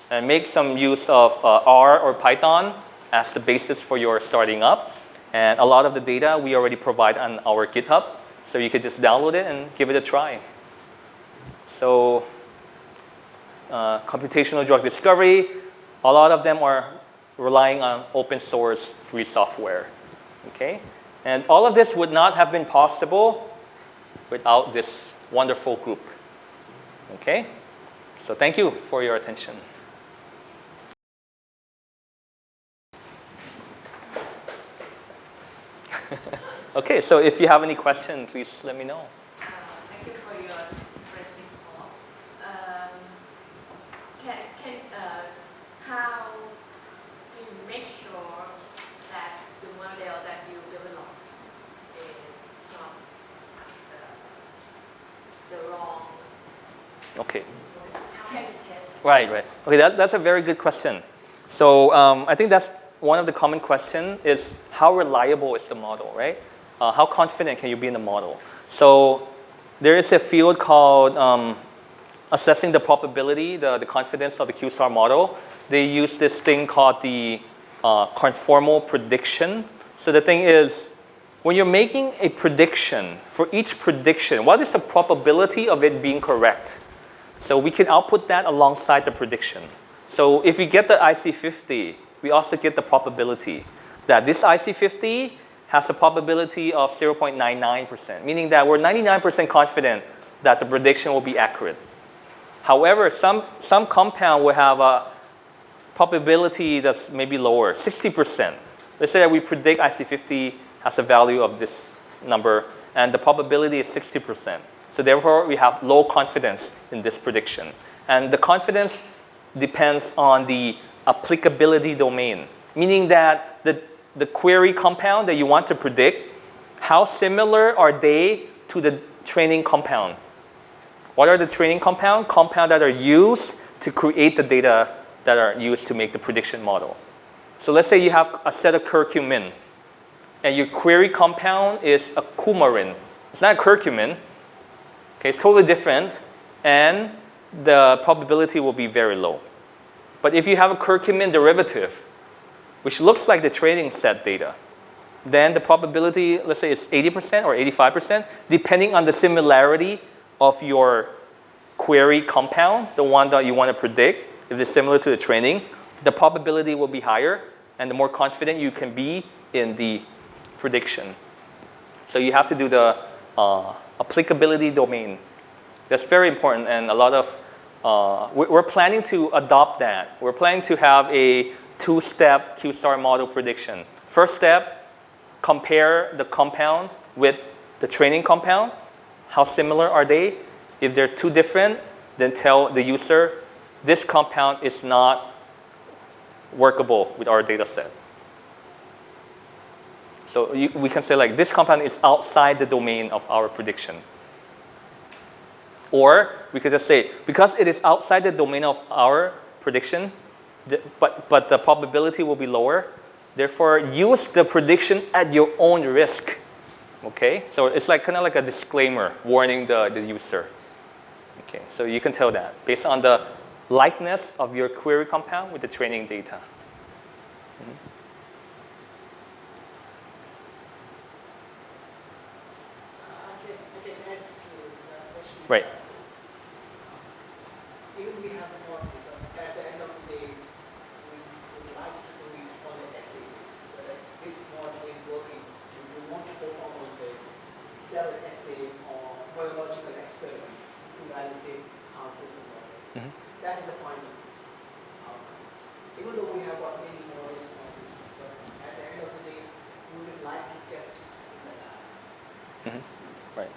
S1: and make some use of R or Python as the basis for your starting up. And a lot of the data we already provide on our GitHub, so you could just download it and give it a try. So computational drug discovery, a lot of them are relying on open source free software. Okay? And all of this would not have been possible without this wonderful group. Okay? So thank you for your attention. Okay, so if you have any questions, please let me know.
S5: Thank you for your interesting talk. How do you make sure that the model that you developed is not the wrong?
S1: Okay.
S5: How can you test?
S1: Right. Okay, that's a very good question. So I think that's one of the common questions is how reliable is the model, right? How confident can you be in the model? So there is a field called assessing the probability, the confidence of the QSAR model. They use this thing called the conformal prediction. So the thing is, when you're making a prediction, for each prediction, what is the probability of it being correct? So we can output that alongside the prediction. So if we get the IC50, we also get the probability that this IC50 has a probability of 0.99%, meaning that we're 99% confident that the prediction will be accurate. However, some compound will have a probability that's maybe lower, 60%. Let's say that we predict IC50 has a value of this number, and the probability is 60%. So therefore, we have low confidence in this prediction. And the confidence depends on the applicability domain, meaning that the query compound that you want to predict, how similar are they to the training compound? What are the training compound? Compound that are used to create the data that are used to make the prediction model. So let's say you have a set of curcumin, and your query compound is a coumarin. It's not a curcumin. Okay, it's totally different, and the probability will be very low. But if you have a curcumin derivative, which looks like the training set data, then the probability, let's say, is 80% or 85%, depending on the similarity of your query compound, the one that you want to predict. If it's similar to the training, the probability will be higher, and the more confident you can be in the prediction. So you have to do the applicability domain. That's very important, and a lot of, we're planning to adopt that. We're planning to have a two-step QSAR model prediction. First step, compare the compound with the training compound. How similar are they? If they're too different, then tell the user, this compound is not workable with our data set. So we can say like, this compound is outside the domain of our prediction. Or we could just say, because it is outside the domain of our prediction, but the probability will be lower, therefore use the prediction at your own risk. Okay, so it's like kind of like a disclaimer warning the user. Okay, so you can tell that based on the likeness of your query compound with the training data.
S4: I can add to that question.
S1: Right.
S4: Even we have the model, but at the end of the day, we would like to do it on the assays. This model is working. We want to perform on the cell assay or biological experiment to validate how good the model is. That is the final outcome. Even though we have got many models on this,
S1: Right.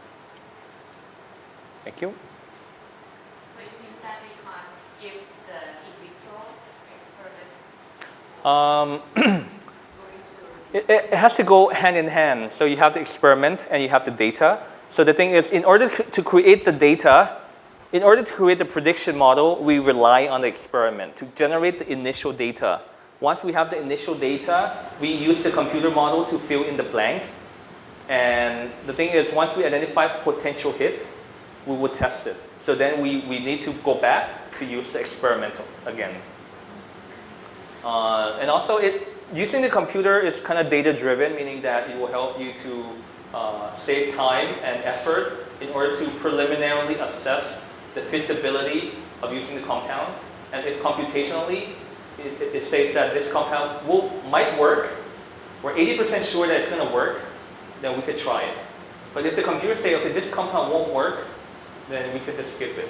S1: Thank you.
S5: So it means that we can't skip the in vitro experiment. Going to
S1: It has to go hand in hand. So you have the experiment and you have the data. So the thing is, in order to create the data, in order to create the prediction model, we rely on the experiment to generate the initial data. Once we have the initial data, we use the computer model to fill in the blank. And the thing is, once we identify potential hits, we will test it. So then we need to go back to use the experimental again. And also, using the computer is kind of data-driven, meaning that it will help you to save time and effort in order to preliminarily assess the feasibility of using the compound. And if computationally, it says that this compound might work, we're 80% sure that it's going to work, then we could try it. But if the computer says, okay, this compound won't work, then we could just skip it.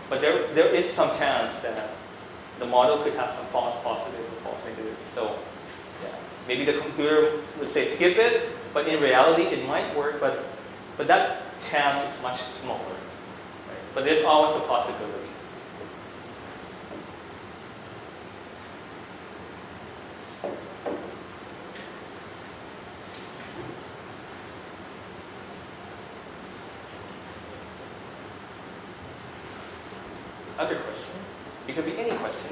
S1: But there is some chance that the model could have some false positive or false negative. So yeah, maybe the computer would say skip it, but in reality it might work, but that chance is much smaller. Right? But there's always a possibility. Other question? It could be any question.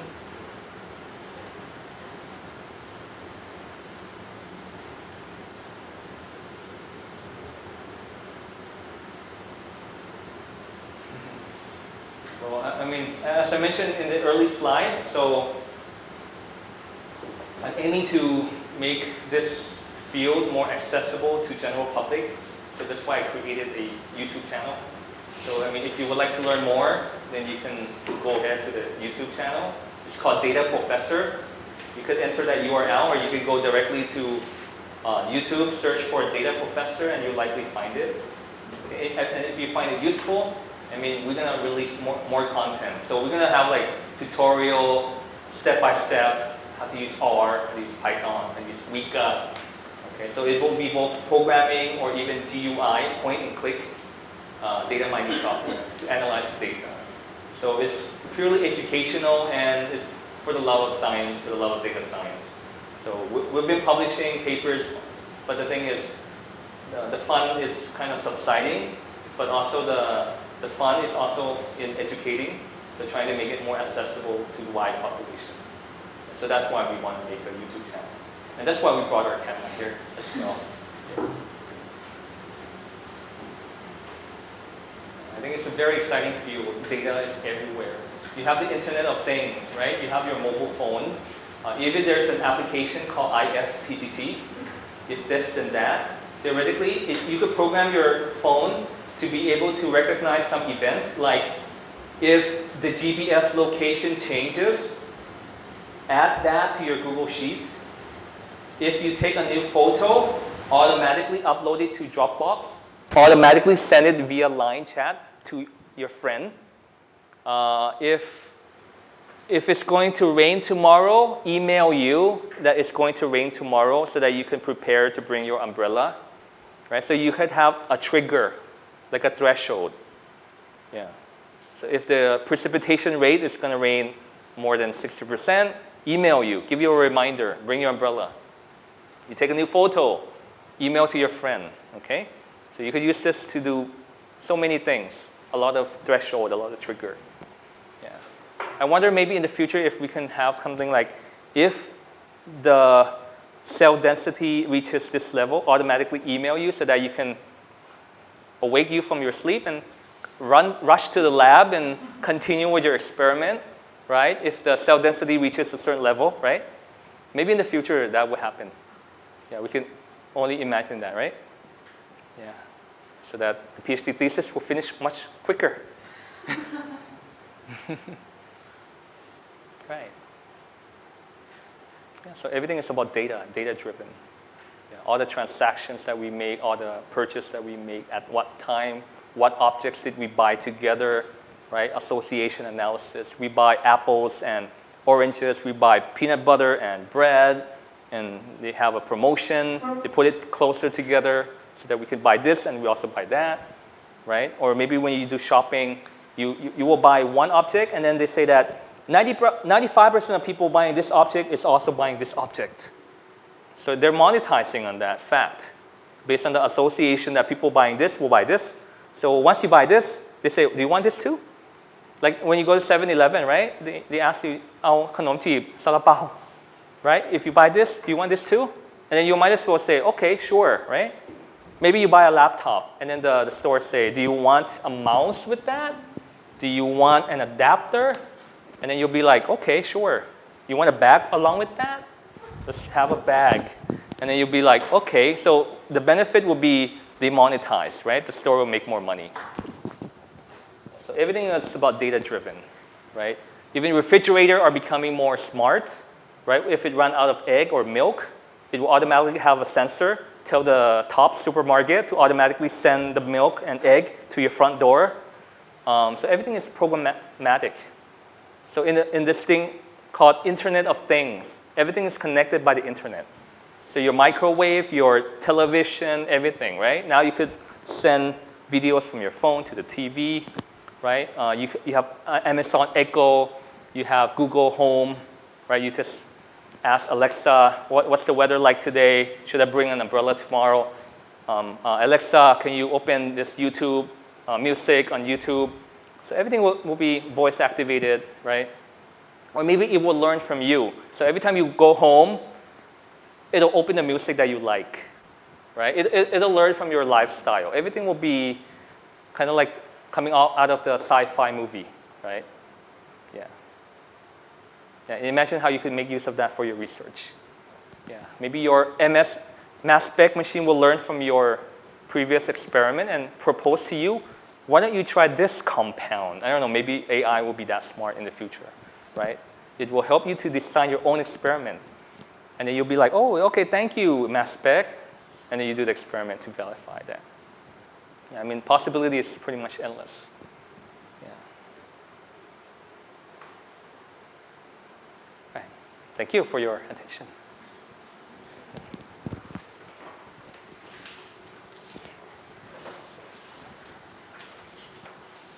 S1: Well, I mean, as I mentioned in the early slide, so I'm aiming to make this field more accessible to general public. So that's why I created a YouTube channel. So I mean, if you would like to learn more, then you can go ahead to the YouTube channel. It's called Dataprofessor. You could enter that URL, or you could go directly to YouTube, search for Dataprofessor, and you'll likely find it. Okay? And if you find it useful, I mean, we're gonna release more content. So we're gonna have like tutorial, step-by-step, how to use R, how to use Python, how to use Weka. Okay, so it will be both programming or even GUI, point and click, data mining software to analyze the data. So it's purely educational and it's for the love of science, for the love of data science. So we've been publishing papers, but the thing is, the fun is kind of subsiding, but also the fun is also in educating, so trying to make it more accessible to the wide population. So that's why we want to make a YouTube channel. And that's why we brought our camera here as well. I think it's a very exciting field. Data is everywhere. You have the Internet of Things, right? You have your mobile phone. Even there's an application called IFTTT. If this, then that. Theoretically, you could program your phone to be able to recognize some events, like if the GPS location changes, add that to your Google Sheets. If you take a new photo, automatically upload it to Dropbox, automatically send it via line chat to your friend. If it's going to rain tomorrow, email you that it's going to rain tomorrow so that you can prepare to bring your umbrella. Right? So you could have a trigger, like a threshold. Yeah. So if the precipitation rate is going to rain more than 60%, email you, give you a reminder, bring your umbrella. You take a new photo, email to your friend, okay? So you could use this to do so many things, a lot of threshold, a lot of trigger. Yeah. I wonder maybe in the future if we can have something like, if the cell density reaches this level, automatically email you so that you can awake you from your sleep and rush to the lab and continue with your experiment, right? If the cell density reaches a certain level, right? Maybe in the future that will happen. Yeah, we can only imagine that, right? Yeah, so that the PhD thesis will finish much quicker. Right. Yeah, so everything is about data, data-driven. Yeah, all the transactions that we make, all the purchase that we make, at what time, what objects did we buy together, right? Association analysis. We buy apples and oranges. We buy peanut butter and bread. And they have a promotion. They put it closer together. so that we could buy this and we also buy that, right? Or maybe when you do shopping, you will buy one object and then they say that 95% of people buying this object is also buying this object. So they're monetizing on that fact based on the association that people buying this will buy this. So once you buy this, they say, do you want this too? Like when you go to 7-Eleven, right? They ask you, "Ao khanom jeeb, salapao," right? If you buy this, do you want this too? And then you might as well say, okay, sure, right? Maybe you buy a laptop and then the store say, do you want a mouse with that? Do you want an adapter? And then you'll be like, okay, sure. You want a bag along with that? Let's have a bag. And then you'll be like, okay, so the benefit will be demonetized, right? The store will make more money. So everything is about data-driven, right? Even refrigerator are becoming more smart, right? If it runs out of egg or milk, it will automatically have a sensor, tell the top supermarket to automatically send the milk and egg to your front door. So everything is programmatic. So in this thing called Internet of Things, everything is connected by the internet. So your microwave, your television, everything, right? Now you could send videos from your phone to the TV, right? You have Amazon Echo, you have Google Home, right? You just ask Alexa, what's the weather like today? Should I bring an umbrella tomorrow? Alexa, can you open this YouTube music on YouTube? So everything will be voice activated, right? Or maybe it will learn from you. So every time you go home, it'll open the music that you like, right? It'll learn from your lifestyle. Everything will be kind of like coming out of the sci-fi movie, right? Yeah. Imagine how you could make use of that for your research. Yeah. Maybe your mass spec machine will learn from your previous experiment and propose to you, why don't you try this compound? I don't know, maybe AI will be that smart in the future, right? It will help you to design your own experiment. And then you'll be like, oh, okay, thank you, mass spec. And then you do the experiment to verify that. Yeah, I mean, possibility is pretty much endless. Yeah. Right. Thank you for your attention.